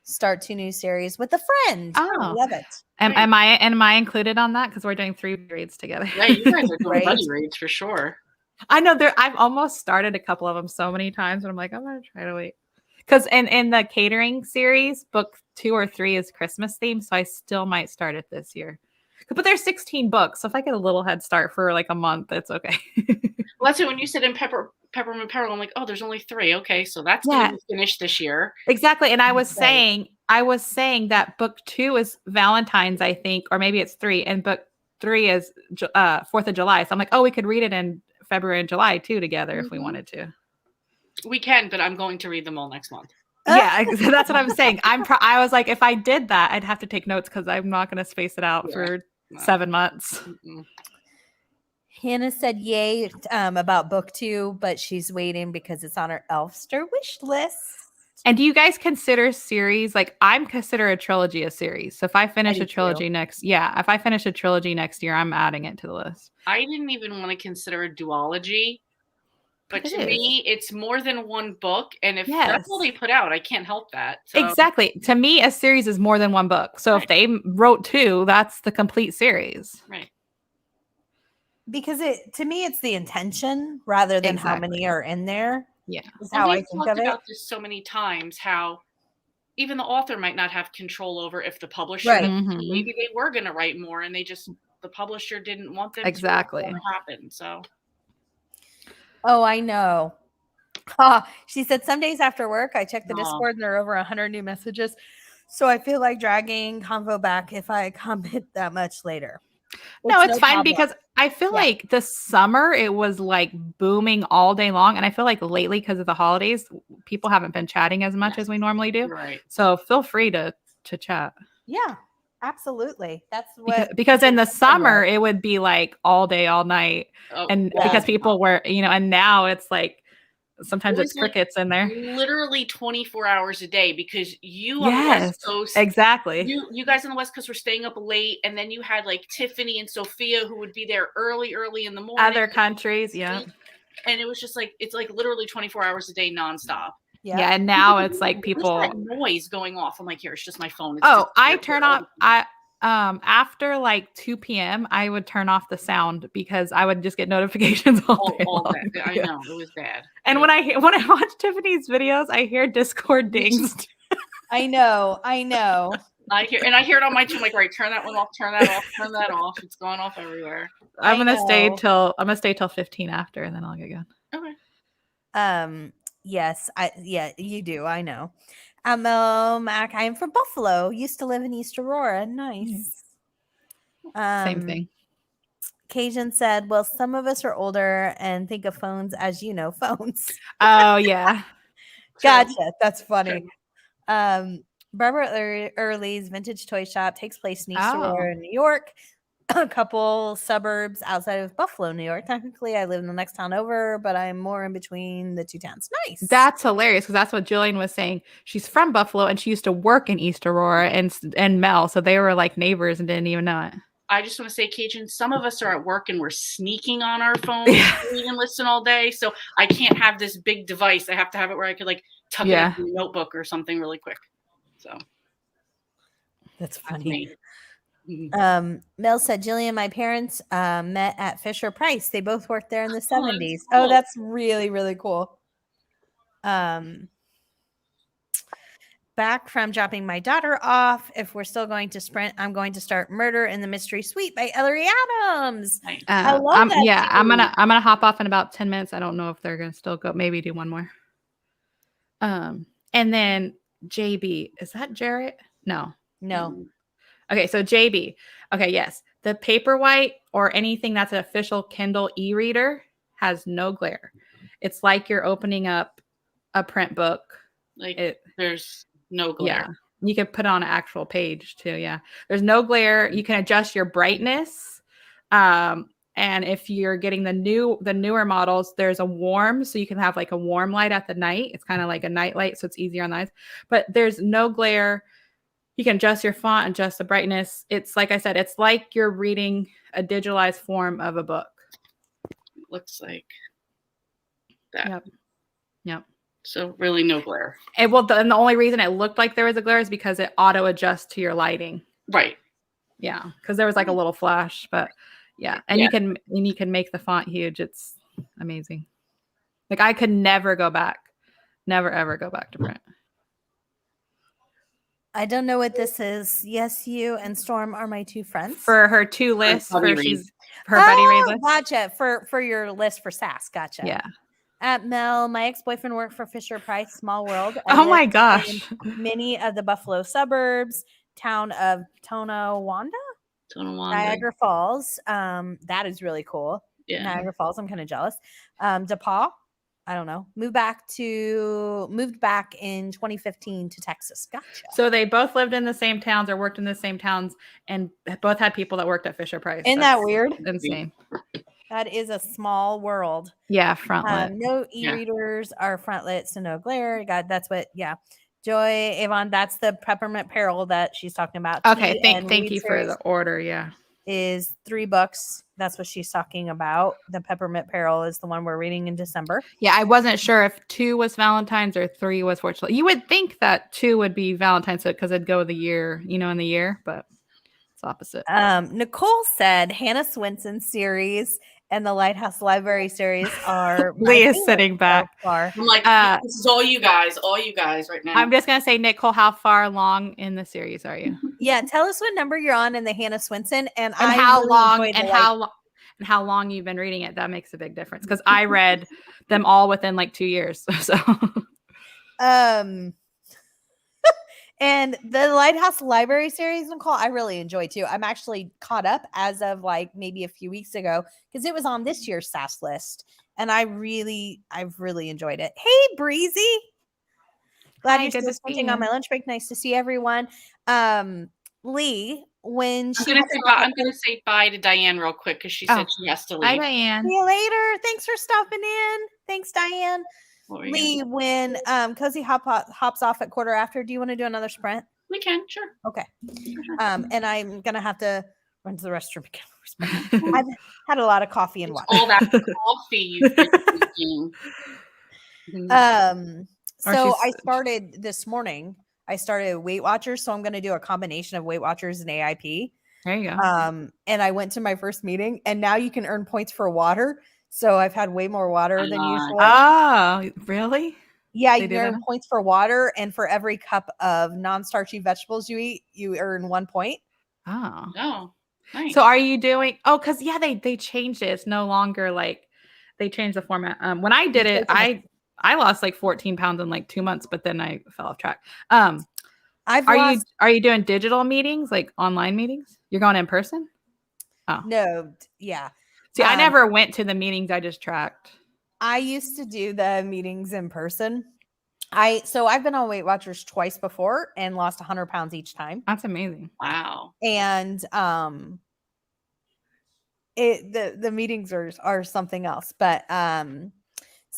Start 2 new series with a friend. Oh, I love it. Am I included on that? Because we're doing 3 reads together. Yeah, you guys are doing buddy reads for sure. I know I've almost started a couple of them so many times, but I'm like, I'm gonna try to wait. Because in the catering series, book 2 or 3 is Christmas themed, so I still might start it this year. But there's 16 books, so if I get a little head start for like a month, it's okay. Well, that's it. When you said in Peppermint Peril, I'm like, oh, there's only 3. Okay, so that's going to be finished this year. Exactly. And I was saying that book 2 is Valentine's, I think, or maybe it's 3, and book 3 is 4th of July. So I'm like, oh, we could read it in February and July too together if we wanted to. We can, but I'm going to read them all next month. Yeah, that's what I'm saying. I was like, if I did that, I'd have to take notes because I'm not going to space it out for 7 months. Mm-mm. Hannah said yay about book 2, but she's waiting because it's on her Elfster wish list. And do you guys consider series, like, I'm consider a trilogy a series? So if I finish a trilogy next year, I'm adding it to the list. I didn't even want to consider a duology. But to me, it's more than one book. And if that's all they put out, I can't help that. So. Exactly. To me, a series is more than one book. So if they wrote 2, that's the complete series. Right. Because to me, it's the intention rather than how many are in there. Yeah. Is how I think of it. About this so many times how even the author might not have control over if the publisher, maybe they were going to write more and the publisher didn't want them to happen. So. Oh, I know. She said some days after work, I check the Discord and there are over 100 new messages. So I feel like dragging convo back if I comment that much later. No, it's fine because I feel like the summer it was like booming all day long. And I feel like lately, because of the holidays, people haven't been chatting as much as we normally do. Right. So feel free to chat. Yeah, absolutely. That's what because in the summer it would be like all day, all night. Because people were, and now it's like sometimes it's crickets in there. Literally 24 hours a day because you on the West Coast. Exactly. You guys on the West Coast were staying up late, and then you had like Tiffany and Sophia who would be there early in the morning. Other countries, yeah. And it was just like, it's like literally 24 hours a day nonstop. Yeah, and now it's like people. That noise going off. I'm like, here, it's just my phone. I turn off. After like 2 p.m., I would turn off the sound because I would just get notifications all day long. I know it was bad. And when I watch Tiffany's videos, I hear Discord dings. I know. I hear it on my too. I'm like, right, turn that one off, turn that off, turn that off. It's going off everywhere. I'm gonna stay till 15 after, and then I'll get going. Okay. Yes, you do. I know. Mac, I am from Buffalo. Used to live in East Aurora. Nice. Same thing. Cajun said, well, some of us are older and think of phones as phones. Oh, yeah. Gotcha. That's funny. Barbara Early's vintage toy shop takes place in East Aurora, New York. A couple suburbs outside of Buffalo, New York. Technically, I live in the next town over, but I'm more in between the two towns. Nice. That's hilarious because that's what Jillian was saying. She's from Buffalo and she used to work in East Aurora and Mel, so they were like neighbors and didn't even know it. I just want to say, Cajun, some of us are at work and we're sneaking on our phones and listen all day, so I can't have this big device. I have to have it where I could like tuck it in a notebook or something really quick. So that's funny. Mel said, Jillian, my parents met at Fisher Price. They both worked there in the 70s. Cool. Oh, that's really, really cool. Back from dropping my daughter off. If we're still going to sprint, I'm going to start Murder in the Mystery Suite by Ellery Adams. I love that. Yeah, I'm gonna hop off in about 10 minutes. I don't know if they're gonna still go. Maybe do one more. And then JB, is that Jarrett? No. Okay, so JB. Okay, yes. The Paperwhite or anything that's an official Kindle e-reader has no glare. It's like you're opening up a print book. There's no glare. Yeah. You can put on an actual page too. Yeah. There's no glare. You can adjust your brightness. And if you're getting the newer models, there's a warm, so you can have like a warm light at the night. It's kind of like a night light, so it's easier on the eyes. But there's no glare. You can adjust your font, adjust the brightness. It's like I said, it's like you're reading a digitalized form of a book. It looks like that. Yep. So really no glare. And the only reason it looked like there was a glare is because it auto adjusts to your lighting. Right. Yeah. Because there was like a little flash, but yeah. And you can make the font huge. It's amazing. Like I could never go back. Never ever go back to print. I don't know what this is. Yes, you and Storm are my two friends. For her two lists, her buddy read list. Gotcha. For your list for SAS. Gotcha. Yeah. At Mel, my ex-boyfriend worked for Fisher Price, small world. Oh my gosh. Many of the Buffalo suburbs, town of Tonawanda, Niagara Falls. That is really cool. Yeah. Niagara Falls. I'm kind of jealous. DePaul. I don't know. Moved back in 2015 to Texas. Gotcha. So they both lived in the same towns or worked in the same towns and both had people that worked at Fisher Price. Isn't that weird? Insane. That is a small world. Yeah, frontlit. No e-readers are frontlit, so no glare. God, that's what, Joy, Avon, that's the Peppermint Peril that she's talking about. Okay, thank you for the order, yeah. Is 3 books. That's what she's talking about. The Peppermint Peril is the one we're reading in December. Yeah, I wasn't sure if 2 was Valentine's or 3 was Fortunate. You would think that 2 would be Valentine's because it'd go the year, in the year, but it's opposite. Nicole said Hannah Swinson series and the Lighthouse Library series are Leah's sitting back. So far. I'm like, this is all you guys right now. I'm just gonna say, Nicole, how far along in the series are you? Yeah, tell us what number you're on in the Hannah Swinson and how long how long you've been reading it, that makes a big difference. Because I read them all within like 2 years. So And the Lighthouse Library series, Nicole, I really enjoy too. I'm actually caught up as of like maybe a few weeks ago because it was on this year's SAS list, and I've really enjoyed it. Hey, Breezy, glad Hi, you're good still to see spending on you. my lunch break. Nice to see everyone. Lee, when I'm she gonna had say to bye. hop I'm gonna say bye to Diane real quick because she Oh, said she has to Hi, leave. Diane. See you later. Thanks for stopping in. Thanks, Diane. What were you Lee, gonna say? when Cozy hops off at quarter after, do you want to do another sprint? We can, sure. Okay. Sure. And I'm gonna have to run to the restroom again. I've had a lot of coffee and It's water. all that coffee you've been drinking. So I started this morning. I started Weight Watchers, so I'm going to do a combination of Weight Watchers and AIP. There you go. And I went to my first meeting, and now you can earn points for water. So I've had way more water than usual. Oh, really? Yeah, They you do can that earn now? points for water, and for every cup of non-starchy vegetables you eat, you earn 1 point. Oh. Oh, nice. So are you doing? Oh, because yeah, they changed it. It's no longer like they changed the format. When I did it, I lost like 14 pounds in like 2 months, but then I fell off track. Are you doing digital meetings, like online meetings? You're going in person? Oh No, yeah. See, I never went to the meetings. I just tracked. I used to do the meetings in person. So I've been on Weight Watchers twice before and lost 100 pounds each time. That's amazing. Wow. And the meetings are something else. But I'm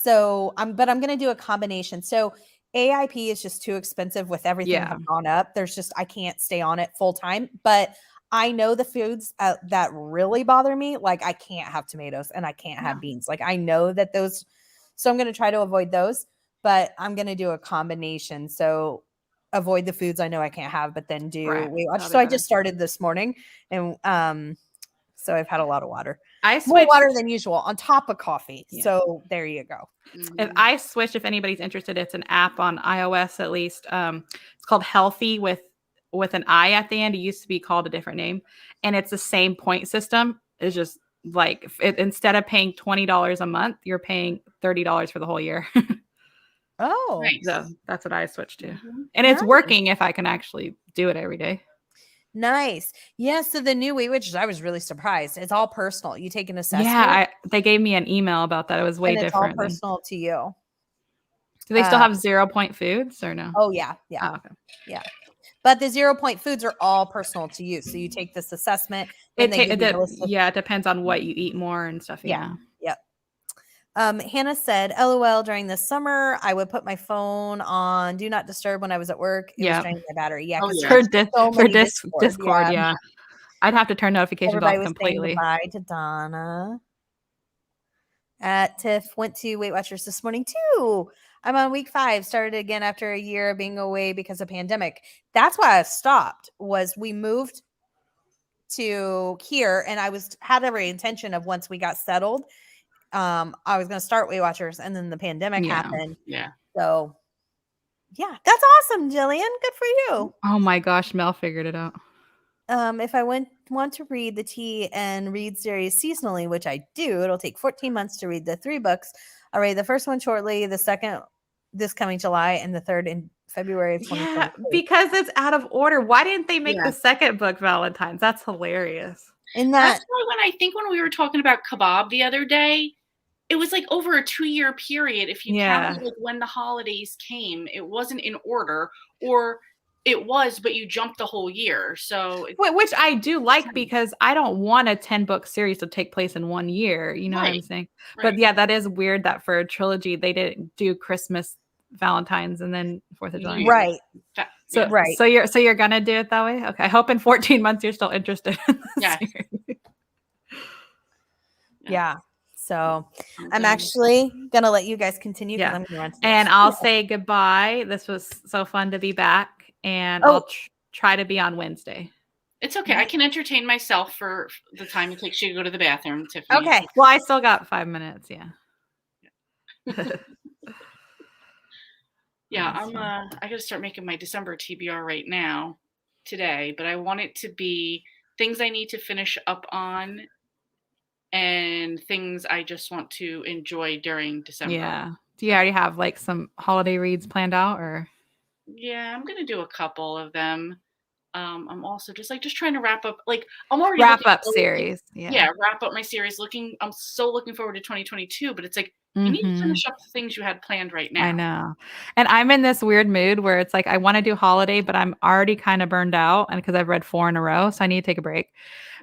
gonna do a combination. So AIP is just too expensive with everything have gone up. I can't stay on it full time. But I know the foods that really bother me. Like I can't have tomatoes and I can't have beans. Like I know that those, so I'm going to try to avoid those, but I'm going to do a combination. So avoid the foods I know I can't have, but then do Weight Watchers. So I just started this morning, and so I've had a lot of water. More water than usual on top of coffee. Yeah. So there you go. If I switch, if anybody's interested, it's an app on iOS at least. It's called Healthy with an I at the end. It used to be called a different name, and it's the same point system. It's just like instead of paying $20 a month, you're paying $30 for the whole year. Oh, nice. So that's what I switched to, and it's working if I can actually do it every day. Nice. Yeah. So the new Weight Watchers, I was really surprised. It's all personal. You take an assessment. Yeah, they gave me an email about that. It was way different. It's all personal to you. Do they still have 0 point foods or no? Oh yeah, yeah, okay, yeah. But the 0 point foods are all personal to you. So you take this assessment. It depends on what you eat more and stuff. Yeah. Yep. Hannah said, LOL, during the summer, I would put my phone on Do Not Disturb when I was at work. It was draining my battery. Yeah. For Discord. Yeah. I'd have to turn notifications off completely. Goodbye to Donna. Tiff went to Weight Watchers this morning too. I'm on week 5, started again after a year of being away because of pandemic. That's why I stopped, was we moved to here, and I had every intention of once we got settled, I was going to start Weight Watchers, and then the pandemic happened. Yeah. So yeah, that's awesome, Jillian. Good for you. Oh my gosh, Mel figured it out. If I want to read the Tea and Read series seasonally, which I do, it'll take 14 months to read the 3 books. I'll read the first one shortly, the second this coming July, and the third in February of 2022. Yeah, because it's out of order. Why didn't they make the second book Valentine's? That's hilarious. That's why when we were talking about Kebab the other day, it was like over a 2-year period. If you counted like when the holidays came, it wasn't in order, or it was, but you jumped the whole year. So, which I do like, because I don't want a 10-book series to take place in 1 year. You know what I'm saying? Right. But yeah, that is weird that for a trilogy they didn't do Christmas, Valentine's, and then 4th of July. Right. So you're gonna do it that way? Okay. I hope in 14 months you're still interested in the series. Yeah. So I'm actually gonna let you guys continue. Yeah. I'm gonna run and I'll say goodbye. This was so fun to be back, and I'll try to be on Wednesday. It's okay. I can entertain myself for the time it takes you to go to the bathroom, Tiffany. Okay. Well, I still got 5 minutes. Yeah. Yeah, I gotta start making my December TBR right now, today, but I want it to be things I need to finish up on, and things I just want to enjoy during December. Yeah. Do you already have like some holiday reads planned out, or? Yeah, I'm gonna do a couple of them. I'm also just trying to wrap up. Like I'm already Wrap looking up forward to, series. yeah, Yeah. wrap up my series. I'm so looking forward to 2022, but it's like you need to Mm-hmm. finish up the things you had planned right now. I know. And I'm in this weird mood where it's like I want to do holiday, but I'm already kind of burned out, and because I've read 4 in a row, so I need to take a break.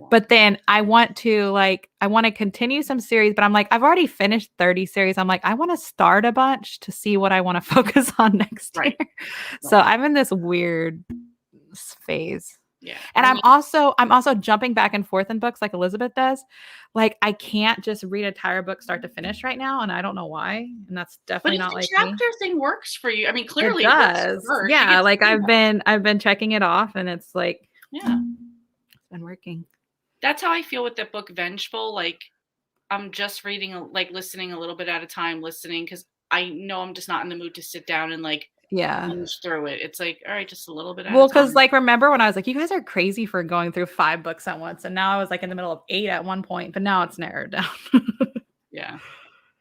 Yeah. But then I want to continue some series, but I'm like, I've already finished 30 series. I'm like, I want to start a bunch to see what I want to focus on next Right. year. So I'm in this weird phase. Yeah. And I I'm mean, also jumping back and forth in books like Elizabeth does. Like I can't just read an entire book start to finish right now, and I don't know why. And that's but definitely if not the like me. chapter thing works for you, I mean, It clearly it works for does. her. She Yeah, gets like through that. I've been checking it off, and it's like Yeah. it's been working. That's how I feel with that book, Vengeful. Like I'm just reading, like listening a little bit at a time, listening because I know I'm just not in the mood to sit down and like Yeah. binge through it. It's like, all right, just a little bit at a Well, because time. like remember when I was like, you guys are crazy for going through 5 books at once, and now I was like in the middle of 8 at one point, but now it's narrowed down. Yeah.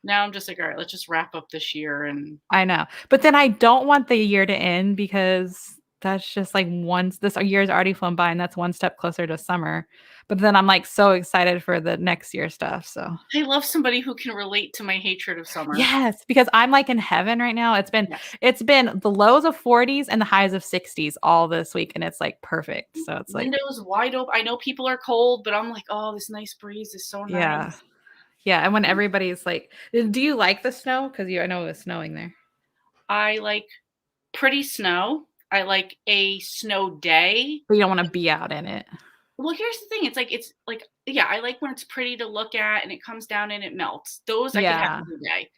Now I'm just like, all right, let's just wrap up this year and I know, but then I don't want the year to end because that's just like once this year's already flown by, and that's one step closer to summer. But then I'm like so excited for the next year stuff. So I love somebody who can relate to my hatred of summer. yes, because I'm like in heaven right now. Yes. It's been the lows of 40s and the highs of 60s all this week, and it's like perfect. So it's like Windows wide open. I know people are cold, but I'm like, oh, this nice breeze is so yeah. nice. Yeah, and when everybody's like, do you like the snow? Because I know it was snowing there. I like pretty snow. I like a snow day. But you don't want to be out in it. Well, here's the thing. It's like, yeah, I like when it's pretty to look at and it comes down and it melts. Those I could have Yeah. every day.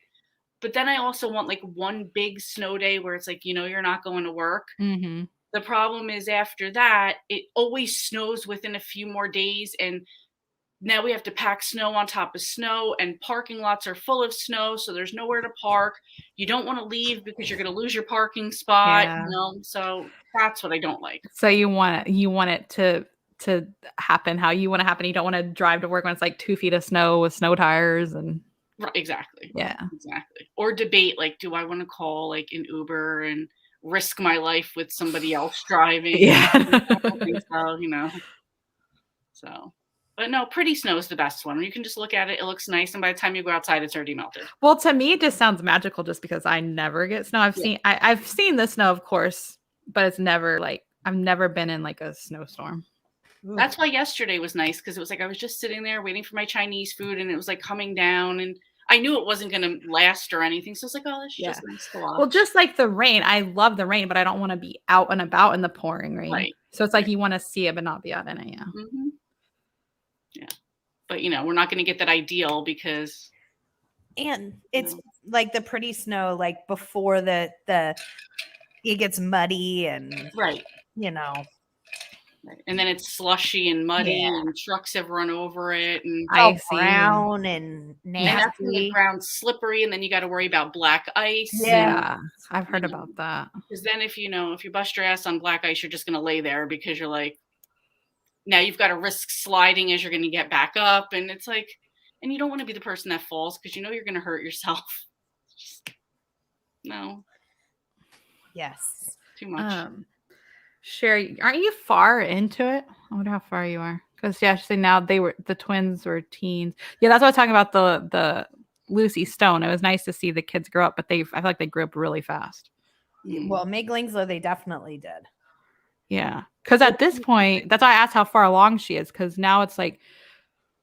But then I also want like one big snow day where it's like, you're not going to work. Mm-hmm. The problem is after that, it always snows within a few more days. And now we have to pack snow on top of snow, and parking lots are full of snow. So there's nowhere to park. You don't want to leave because you're going to lose your parking spot. Yeah. So that's what I don't like. So you want it to happen how you want to happen. You don't want to drive to work when it's like 2 feet of snow with snow tires and Right, exactly. yeah. Exactly. Or debate, like, do I want to call like an Uber and risk my life with somebody else driving? Yeah. I don't think so. So, but no, pretty snow is the best one. You can just look at it; it looks nice, and by the time you go outside, it's already melted. Well, to me, it just sounds magical just because I never get snow. I've seen the snow, of course, but it's never like I've never been in like a snowstorm. That's why yesterday was nice because it was like I was just sitting there waiting for my Chinese food, and it was like coming down, and I knew it wasn't going to last or anything. So it's like, oh, that's just nice to watch. Well, just like the rain, I love the rain, but I don't want to be out and about in the pouring rain. Right. So it's like you want to see it, but not be out in it. Yeah. Mm-hmm. Yeah. But we're not going to get that ideal because. And it's like the pretty snow, like before the it gets muddy and right. Right. And then it's slushy and muddy, and trucks have run over it, and icy, brown and nasty. And that's when the ground's slippery, and then you got to worry about black ice. Yeah, I've heard about that. Because then if you bust your ass on black ice, you're just going to lay there because you're like, now you've got to risk sliding as you're going to get back up, and it's like, and you don't want to be the person that falls because you're going to hurt yourself. No. Yes. Too much. Sherry, aren't you far into it? I wonder how far you are. Because she now the twins were teens. Yeah, that's what I was talking about. The Lucy Stone. It was nice to see the kids grow up, but I feel like they grew up really fast. Well, Meg Langslow, they definitely did. Yeah, because at this point, that's why I asked how far along she is. Because now it's like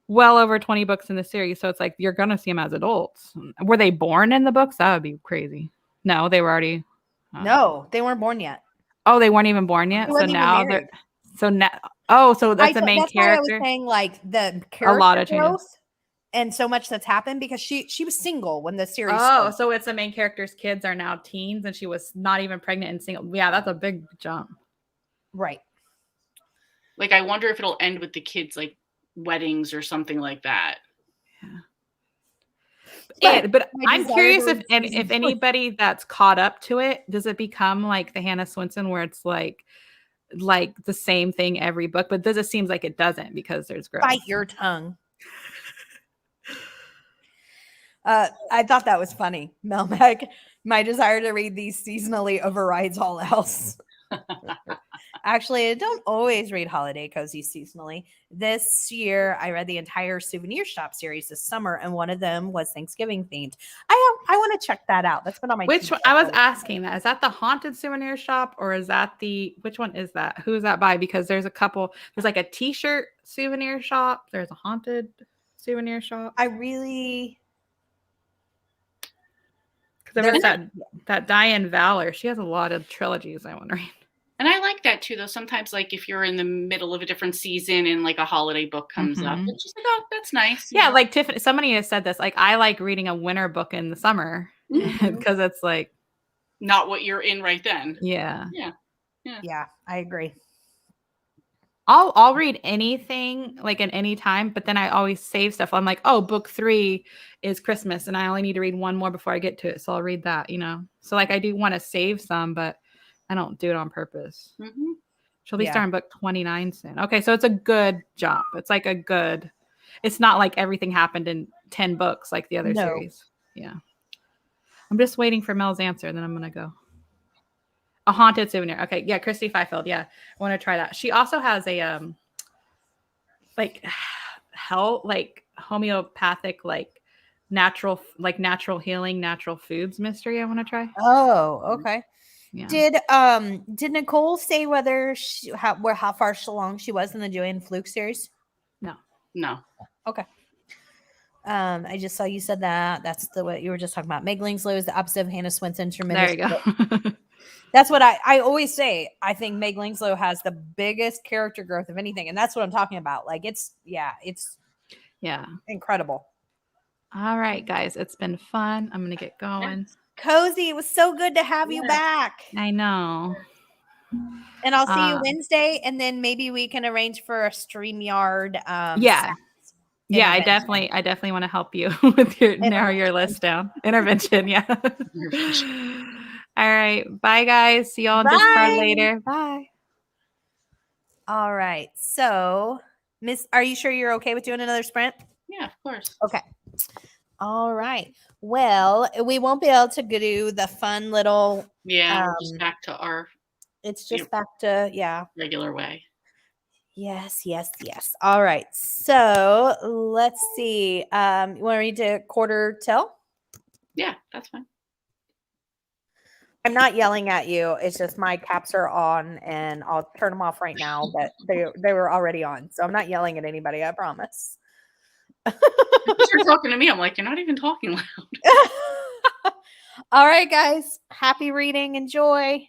well over 20 books in the series, so it's like you're gonna see them as adults. Were they born in the books? That would be crazy. No, they were already. No, they weren't born yet. Oh, they weren't even born yet. So now they're. So that's the main character. That's why I was saying like the character a lot of growth changes. And so much that's happened because she was single when the series started. So it's the main character's kids are now teens and she was not even pregnant and single. Yeah, that's a big jump. Right. Like I wonder if it'll end with the kids like weddings or something like that. Yeah. But I'm curious if anybody that's caught up to it, does it become like the Hannah Swenson where it's like the same thing every book, but it seems like it doesn't because there's growth. Bite your tongue. I thought that was funny. Melmac, my desire to read these seasonally overrides all else. Actually, I don't always read holiday cozies seasonally. This year, I read the entire Souvenir Shop series this summer, and one of them was Thanksgiving themed. I want to check that out. That's been on my Which to-do one? I was list. asking that. Is that the Haunted Souvenir Shop or is that which one is that? Who is that by? Because there's a couple, there's like a t-shirt souvenir shop. There's a haunted souvenir shop. I really, Because there was that Diane Valor. She has a lot of trilogies, I wonder. And I like that too, though. Sometimes, like if you're in the middle of a different season and like a holiday book comes up, it's just like, oh, that's nice. Yeah, like Tiffany, somebody has said this. Like, I like reading a winter book in the summer because it's like not what you're in right then. Yeah, I agree. I'll read anything like at any time, but then I always save stuff. I'm like, oh, book 3 is Christmas, and I only need to read one more before I get to it, so I'll read that. So like I do want to save some, but I don't do it on purpose. She'll be starting book 29 soon. Okay, so it's a good jump. It's like it's not like everything happened in 10 books like the other series. Yeah. I'm just waiting for Mel's answer, then I'm gonna go. A haunted souvenir. Okay, yeah, Christy Fifield. Yeah, I want to try that. She also has a like homeopathic natural healing, natural foods mystery I want to try. Oh, okay. Yeah. Did Nicole say whether how far along she was in the Joanne Fluke series? No. Okay. I just saw you said that. That's what you were just talking about. Meg Lingslow is the opposite of Hannah Swinson. Tremendous. There you go. That's what I always say. I think Meg Lingslow has the biggest character growth of anything, and that's what I'm talking about. Like it's incredible. All right, guys, it's been fun. I'm gonna get going. Cozy, it was so good to have you back. I know. And I'll see you Wednesday, and then maybe we can arrange for a StreamYard. Yeah, I definitely want to help you with narrow your list down. Intervention, yeah. All right. Bye, guys. See y'all on Discord later. Bye. All right. So, Miss, are you sure you're okay with doing another sprint? Yeah, of course. Okay. All right. Well, we won't be able to do the fun little. Yeah, we're just back to our. It's just back to regular way. Yes. All right. So let's see. You want to read to quarter till? Yeah, that's fine. I'm not yelling at you. It's just my caps are on, and I'll turn them off right now. But they were already on, so I'm not yelling at anybody. I promise. You're talking to me. I'm like, you're not even talking loud. All right, guys. Happy reading. Enjoy.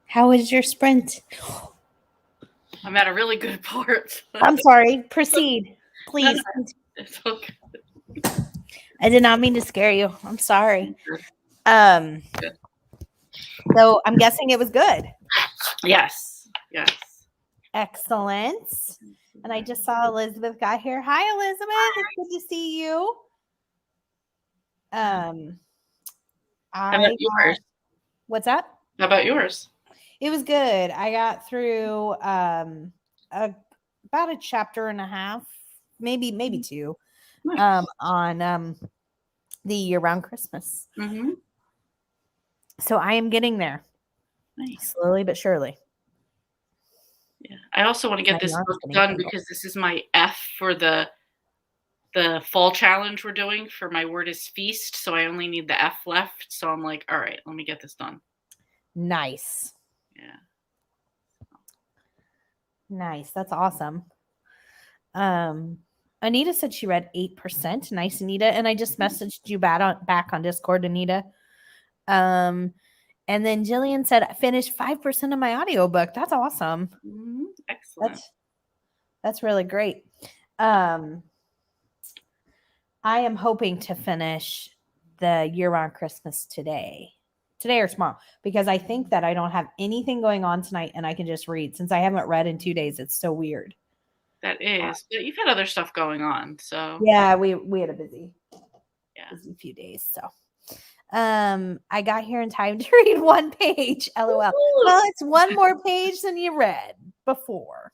How was your sprint? I'm at a really good part. I'm sorry. Proceed, please. It's okay. I did not mean to scare you. I'm sorry. Good. So I'm guessing it was good. Yes. Yes. Excellent. And I just saw Elizabeth got here. Hi, Elizabeth. It's good to see you. How about yours? What's that? How about yours? It was good. I got through about a chapter and a half, maybe two, Nice. on the year-round Christmas. Mm-hmm. So I am getting there, Nice. slowly but surely. Yeah. I also want to get this book done because this is my F for the fall challenge we're doing for my word is feast. So I only need the F left. So I'm like, all right, let me get this done. Nice. Yeah. Nice. That's awesome. Anita said she read 8%. Nice, Anita. And I just messaged you back on Discord, Anita. And then Jillian said I finished 5% of my audiobook. That's awesome. Mm-hmm. Excellent. That's really great. I am hoping to finish the year-round Christmas today or tomorrow, because I think that I don't have anything going on tonight and I can just read. Since I haven't read in 2 days, it's so weird. That is, but you've had other stuff going on, so yeah, we had a busy few days. So I got here in time to read 1 page. LOL. Well, it's 1 more page than you read before.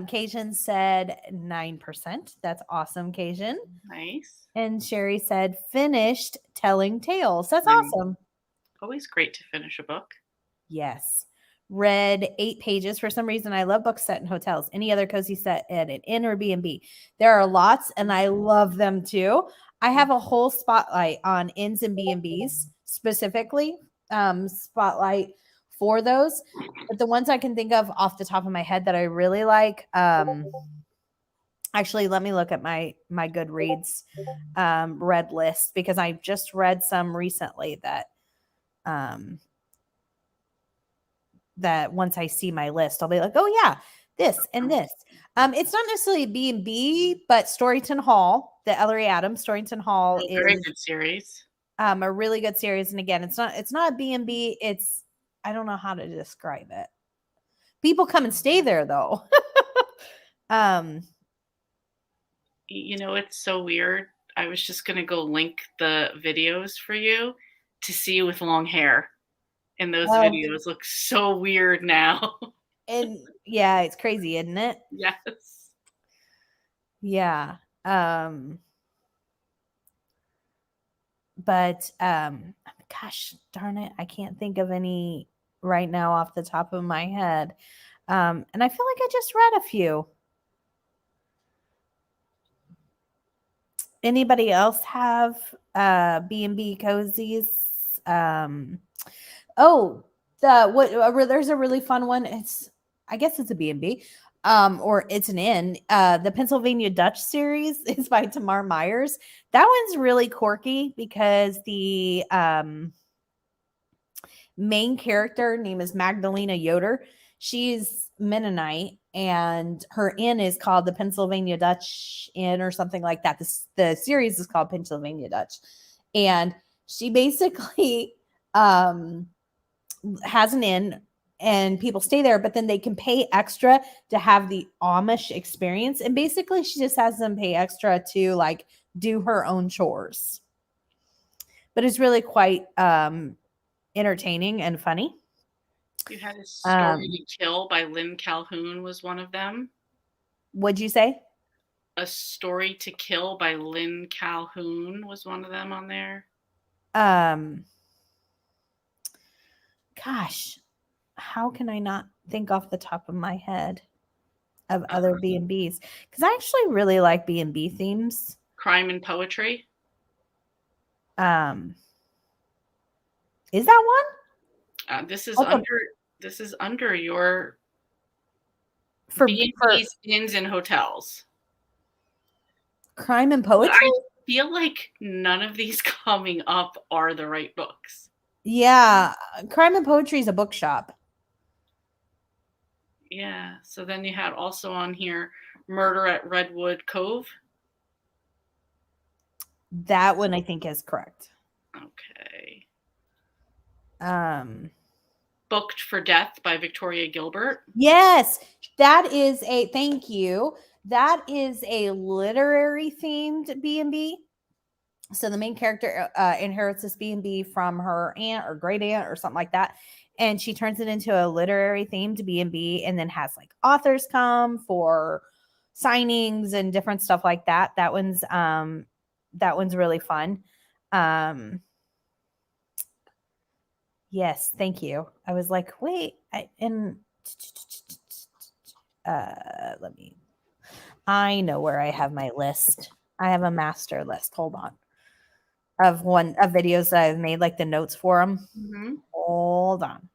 Cajun said 9%. That's awesome, Cajun. Nice. And Sherry said finished telling tales. That's awesome. Always great to finish a book. Yes. Read 8 pages. For some reason, I love books set in hotels. Any other cozy set at an inn or B&B? There are lots, and I love them too. I have a whole spotlight on inns and B&Bs specifically. Spotlight for those. But the ones I can think of off the top of my head that I really like, actually, let me look at my Goodreads read list, because I just read some recently that that once I see my list, I'll be like, oh yeah, this and this. It's not necessarily B&B, but Storyton Hall, the Ellery Adams Storyton Hall is very good series. A really good series. And again, it's not a B&B. It's, I don't know how to describe it. People come and stay there though. You know, it's so weird. I was just going to go link the videos for you to see you with long hair. And those videos look so weird now. And yeah, it's crazy, isn't it? Yes. Yeah. But gosh darn it, I can't think of any right now off the top of my head. And I feel like I just read a few. Anybody else have B&B cozies? There's a really fun one. I guess it's a B&B, or it's an inn. The Pennsylvania Dutch series is by Tamar Myers. That one's really quirky because the main character name is Magdalena Yoder. She's Mennonite, and her inn is called the Pennsylvania Dutch Inn or something like that. The series is called Pennsylvania Dutch, and she basically has an inn and people stay there, but then they can pay extra to have the Amish experience. And basically she just has them pay extra to like do her own chores. But it's really quite entertaining and funny. You had A Story to Kill by Lynn Calhoun was one of them. What'd you say? A Story to Kill by Lynn Calhoun was one of them on there. Gosh, how can I not think off the top of my head of other B&Bs? Because I actually really like B&B themes. Crime and Poetry. Is that one? This is under your for B&Bs, inns, and hotels. Crime and Poetry? I feel like none of these coming up are the right books. Yeah, Crime and Poetry is a bookshop. Yeah. So then you had also on here Murder at Redwood Cove. That one I think is correct. Okay. Um, Booked for Death by Victoria Gilbert. yes, that is a thank you. That is a literary themed B&B. So the main character inherits this B&B from her aunt or great aunt or something like that, and she turns it into a literary themed B&B, and then has like authors come for signings and different stuff like that. That one's really fun. Yes, thank you. I was like, wait, let me. I know where I have my list. I have a master list. Hold on. Of videos that I've made, like the notes for them. Mm-hmm. Hold on.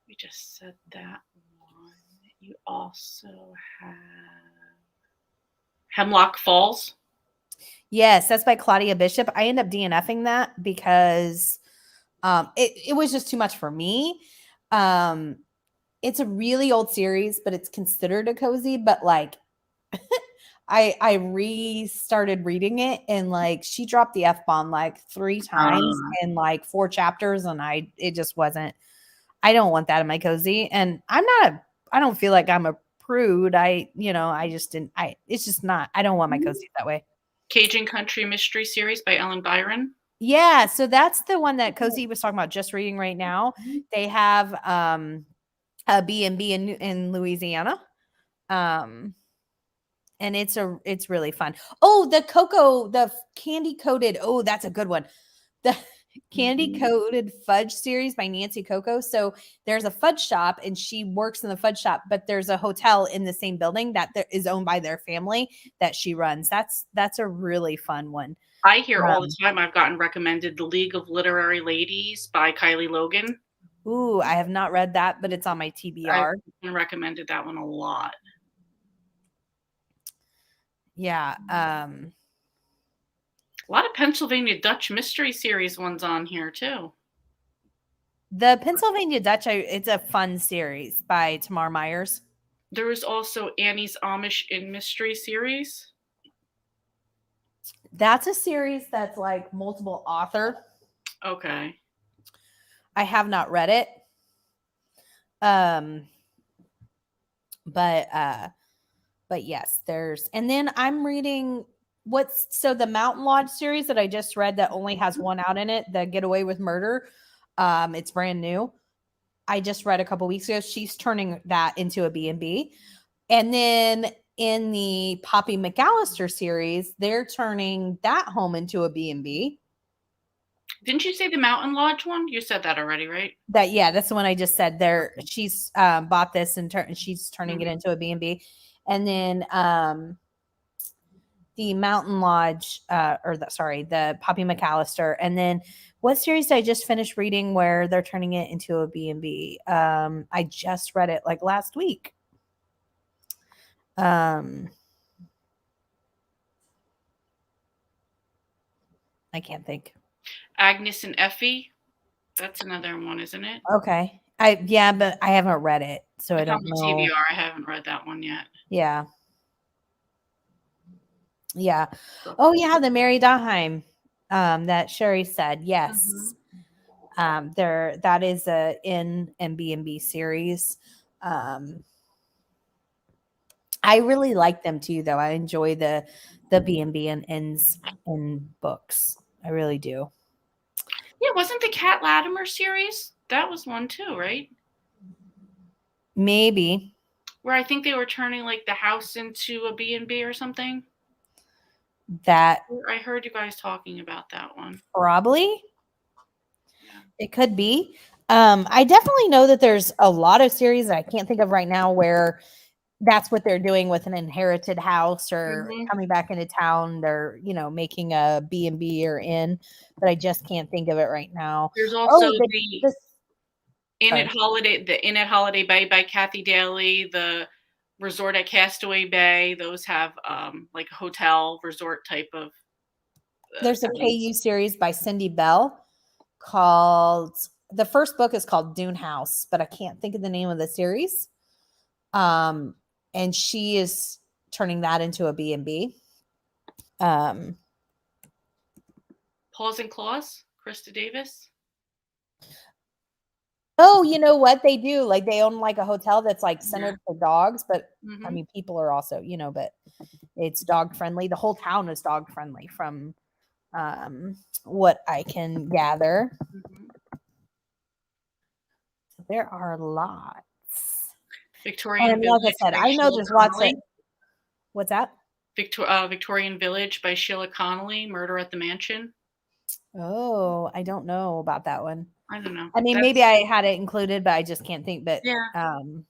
We just said that one. You also have Hemlock Falls. Yes, that's by Claudia Bishop. I end up DNFing that because it was just too much for me. It's a really old series, but it's considered a cozy, but like I restarted reading it, and like she dropped the F-bomb like 3 times in like 4 chapters, and it just wasn't. I don't want that in my cozy, and I don't feel like I'm a prude. It's just not. I don't want my cozy that way. Cajun Country Mystery Series by Ellen Byron. Yeah, so that's the one that Cozy was talking about just reading right now. They have a B&B in Louisiana. And it's really fun. Oh, the candy coated. Oh, that's a good one. The candy coated fudge series by Nancy Coco. So there's a fudge shop, and she works in the fudge shop, but there's a hotel in the same building that is owned by their family that she runs. That's a really fun one. I hear all the time I've gotten recommended The League of Literary Ladies by Kylie Logan. Ooh, I have not read that, but it's on my TBR. I've been recommended that one a lot. Yeah. A lot of Pennsylvania Dutch mystery series ones on here too. The Pennsylvania Dutch, it's a fun series by Tamar Myers. There is also Annie's Amish in Mystery series. That's a series that's like multiple author. Okay. I have not read it. But yes, and then I'm reading the Mountain Lodge series that I just read that only has one out in it, the Get Away with Murder. It's brand new. I just read a couple weeks ago. She's turning that into a B&B. And then in the Poppy McAllister series, they're turning that home into a B&B. Didn't you say the Mountain Lodge one? You said that already, right? That's the one I just said. There, she's bought this and she's turning it into a B&B. And then the Mountain Lodge, the Poppy McAllister. And then what series did I just finished reading where they're turning it into a B&B? I just read it like last week. I can't think. Agnes and Effie. That's another one, isn't it? Okay. But I haven't read it, so I don't know. TBR. I haven't read that one yet. Yeah. Yeah. Oh yeah, the Mary Daheim that Sherry said. Yes. That is a in and B&B series. I really like them too, though. I enjoy the B&B and ends in books. I really do. Yeah, wasn't the Cat Latimer series? That was one too, right? Maybe. Where I think they were turning like the house into a B&B or something. That I heard you guys talking about that one. Probably. Yeah. It could be. I definitely know that there's a lot of series that I can't think of right now where that's what they're doing with an inherited house or coming back into town. They're, making a B&B or inn, but I just can't think of it right now. There's also the Inn at Holiday Bay by Kathy Daly, the Resort at Castaway Bay. Those have like a hotel resort type of There's a KU series by Cindy Bell called, the first book is called Dune House, but I can't think of the name of the series. And she is turning that into a B&B. Paws and Claws, Krista Davis. Oh, you know what they do? Like they own like a hotel that's like centered for dogs, but I mean, people are also, but it's dog friendly. The whole town is dog friendly from what I can gather. So there are lots. Victorian and Village. Like I said, I know Sheila there's Connolly. lots of. What's that? Victorian Village by Sheila Connolly, Murder at the Mansion. Oh, I don't know about that one. I don't know. I mean, maybe I had it included, but I just can't think. But yeah, I'm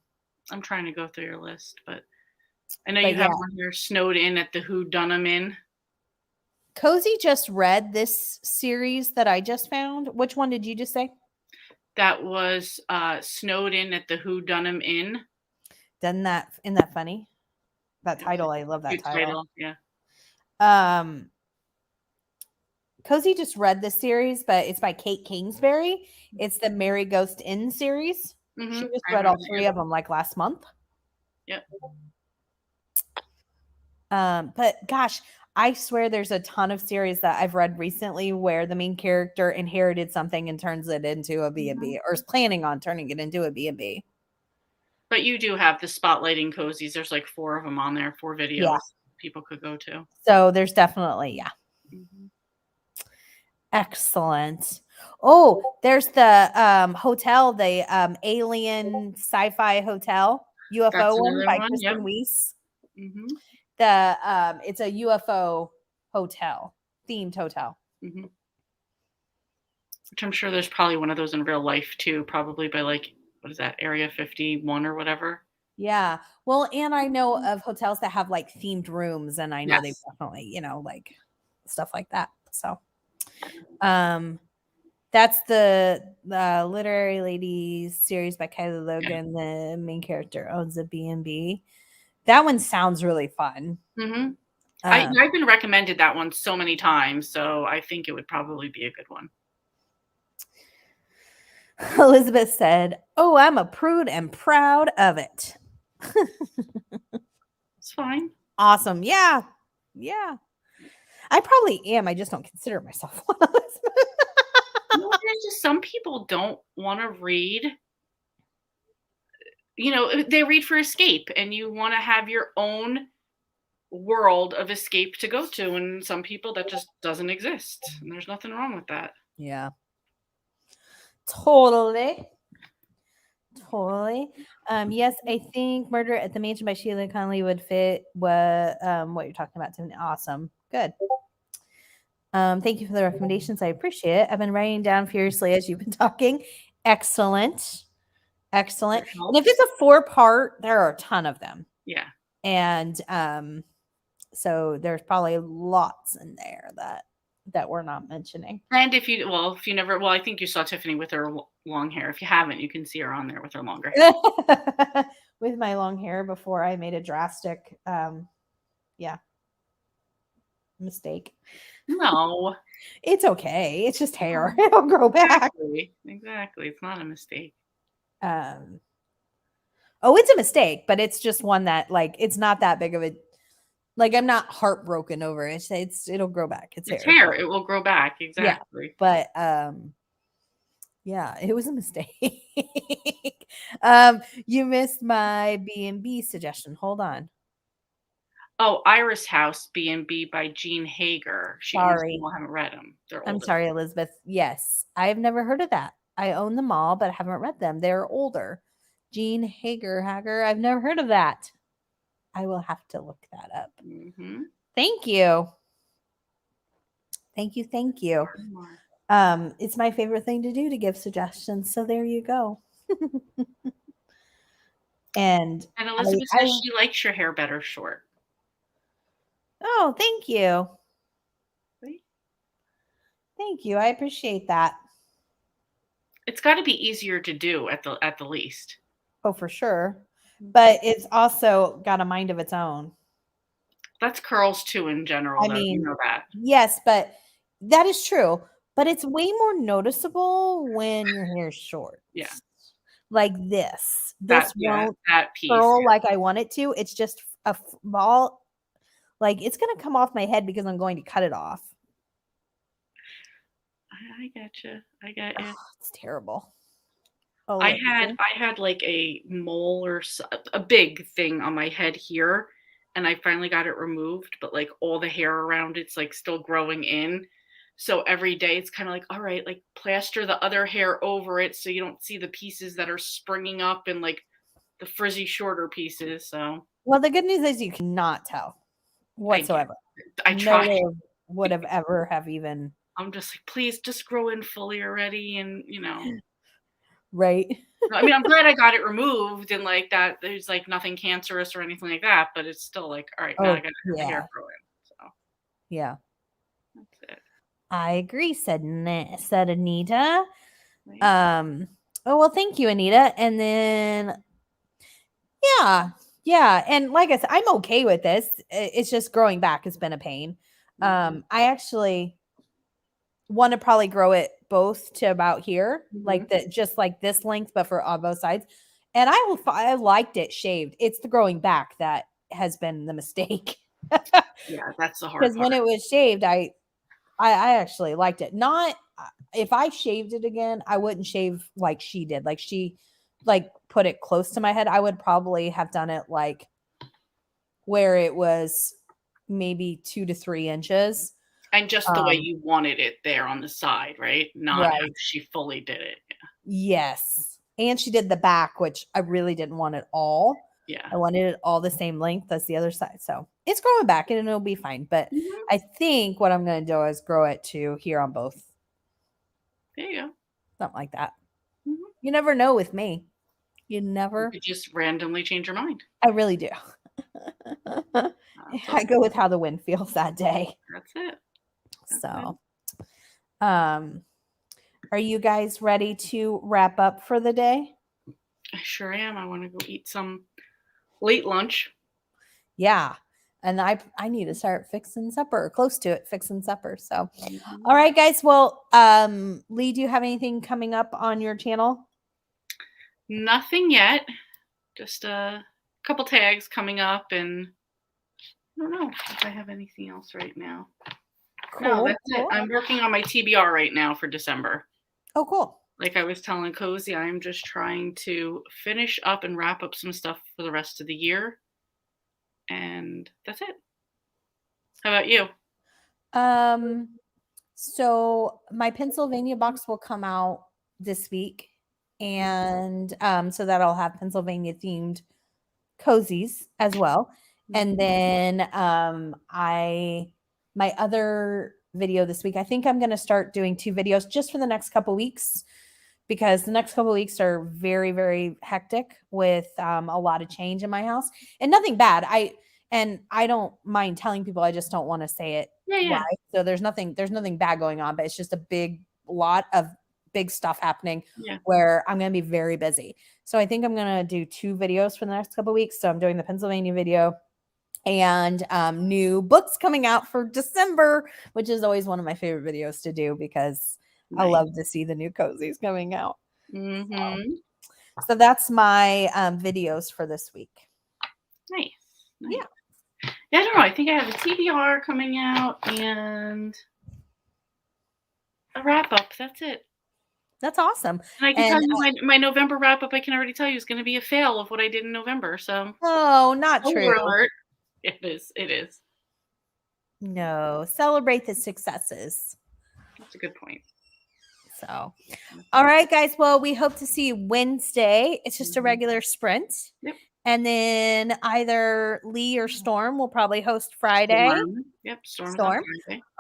trying to go through your list, but I know you have one here, Snowed In at the Who Dunham Inn. Cozy just read this series that I just found. Which one did you just say? That was Snowed In at the Who Dunham Inn. Isn't that funny? That title, I love that Good title. Yeah. Cozy just read this series, but it's by Kate Kingsbury. It's the Mary Ghost Inn series. She just read all 3 of them like last month. Yep. But gosh, I swear there's a ton of series that I've read recently where the main character inherited something and turns it into a B&B or is planning on turning it into a B&B. But you do have the spotlighting cozies. There's like 4 of them on there, 4 videos people could go to. So there's definitely, Excellent. Oh, there's the hotel, the alien sci-fi hotel, UFO one by Kristen Weiss. It's a UFO hotel, themed hotel. Which I'm sure there's probably one of those in real life too, probably by like, what is that, Area 51 or whatever. Yeah. Well, and I know of hotels that have like themed rooms, and I know they definitely, like stuff like that. So that's the Literary Ladies series by Kylie Logan. The main character owns a B&B. That one sounds really fun. I've been recommended that one so many times, so I think it would probably be a good one. Elizabeth said, "Oh, I'm a prude and proud of it." It's fine. Awesome. Yeah. I probably am. I just don't consider myself one. There's just some people don't want to read. They read for escape, and you want to have your own world of escape to go to, and some people that just doesn't exist, and there's nothing wrong with that. Yeah. Totally. Yes, I think Murder at the Mansion by Sheila Connolly would fit what you're talking about, Tiffany. Awesome. Good. Thank you for the recommendations. I appreciate it. I've been writing down furiously as you've been talking. Excellent. And if it's a 4-part, there are a ton of them. Yeah. And so there's probably lots in there that we're not mentioning. And if you never, I think you saw Tiffany with her long hair. If you haven't, you can see her on there with her longer hair. With my long hair before I made a drastic, mistake. No. It's okay. It's just hair. It'll grow back. Exactly. It's not a mistake. It's a mistake, but it's just one that it's not that big of a, I'm not heartbroken over it. It'll grow back. It's hair. It will grow back. Exactly. Yeah, but it was a mistake. You missed my B&B suggestion. Hold on. Oh, Iris House B&B by Jean Hager. Sorry, I haven't read them. I'm sorry, Elizabeth. Yes, I've never heard of that. I own them all, but I haven't read them. They're older. Jean Hager. I've never heard of that. I will have to look that up. Thank you. Thank you. It's my favorite thing to do to give suggestions. So there you go. And Elizabeth says she likes your hair better short. Oh, thank you. Thank you. I appreciate that. It's got to be easier to do at the least. Oh, for sure. But it's also got a mind of its own. That's curls too in general. I mean, you know that. Yes, but That is true, but it's way more noticeable when your hair is short. Yeah. Like this. This won't that piece. curl like I want it to. It's just a ball. Like it's going to come off my head because I'm going to cut it off. I gotcha. I got you. It's terrible. Oh, I had like a mole or a big thing on my head here, and I finally got it removed, but like all the hair around it's like still growing in. So every day it's kind of like, all right, like plaster the other hair over it so you don't see the pieces that are springing up and like the frizzy shorter pieces. So well, the good news is you cannot tell whatsoever. I tried. No one would have ever have even. I'm just like, please just grow in fully already, and Right. I mean, I'm glad I got it removed and like that there's like nothing cancerous or anything like that, but it's still like, all right, now I got to the hair growing. So yeah, that's it. I agree, said Anita. Right. Oh well, thank you, Anita. And then yeah, and like I said, I'm okay with this. It's just growing back has been a pain. I actually want to probably grow it both to about here, like that, just like this length, but for on both sides. And I liked it shaved. It's the growing back that has been the mistake. Yeah, that's the hard part. Because when it was shaved, I actually liked it. Not if I shaved it again, I wouldn't shave like she did. Like she put it close to my head. I would probably have done it like where it was maybe 2 to 3 inches. And just the way you wanted it there on the side, right? Not how she fully did it. Yeah. Yes. And she did the back, which I really didn't want it all. Yeah. I wanted it all the same length as the other side. So it's growing back and it'll be fine. But I think what I'm going to do is grow it to here on both. There you go. Something like that. You never know with me. You never. You just randomly change your mind. I really do. I go with how the wind feels that day. That's it. So, are you guys ready to wrap up for the day? I sure am. I want to go eat some late lunch. Yeah. And I need to start fixing supper, or close to it, fixing supper. So, all right, guys. Well, Lee, do you have anything coming up on your channel? Nothing yet. Just a couple tags coming up, and I don't know if I have anything else right now. Cool, no, that's it. I'm working on my TBR right now for December. Oh, cool. Like I was telling Cozy, I'm just trying to finish up and wrap up some stuff for the rest of the year. And that's it. How about you? So my Pennsylvania box will come out this week. And so that'll have Pennsylvania themed cozies as well. And then my other video this week, I think I'm going to start doing 2 videos just for the next couple weeks, because the next couple weeks are very, very hectic with a lot of change in my house, and nothing bad. I don't mind telling people, I just don't want to say it. Yeah. So there's nothing bad going on, but it's just a lot of big stuff happening where I'm going to be very busy. So I think I'm going to do 2 videos for the next couple weeks. So I'm doing the Pennsylvania video and new books coming out for December, which is always one of my favorite videos to do because I love to see the new cozies coming out. So that's my videos for this week. Nice. Yeah. Yeah, I don't know. I think I have a TBR coming out and a wrap up. That's it. That's awesome. And I can tell you my November wrap up, I can already tell you, is going to be a fail of what I did in November. So. Oh, not true. Alert. It is. No, celebrate the successes. That's a good point. So, all right, guys. Well, we hope to see you Wednesday. It's just a regular sprint. Yep. And then either Lee or Storm will probably host Friday. Storm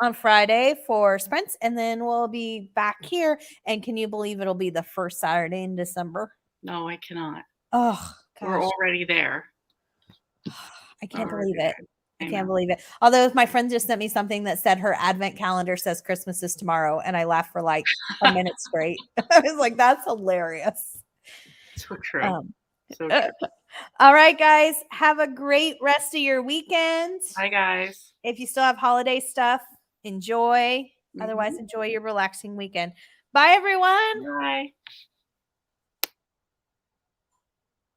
on Friday for sprints. And then we'll be back here. And can you believe it'll be the first Saturday in December? No, I cannot. Oh, gosh. We're already there. I can't believe it. I can't believe it. Although my friend just sent me something that said her advent calendar says Christmas is tomorrow. And I laughed for like a minute straight. I was like, that's hilarious. So true. So true. All right, guys. Have a great rest of your weekend. Bye, guys. If you still have holiday stuff, enjoy. Otherwise, enjoy your relaxing weekend. Bye, everyone. Bye.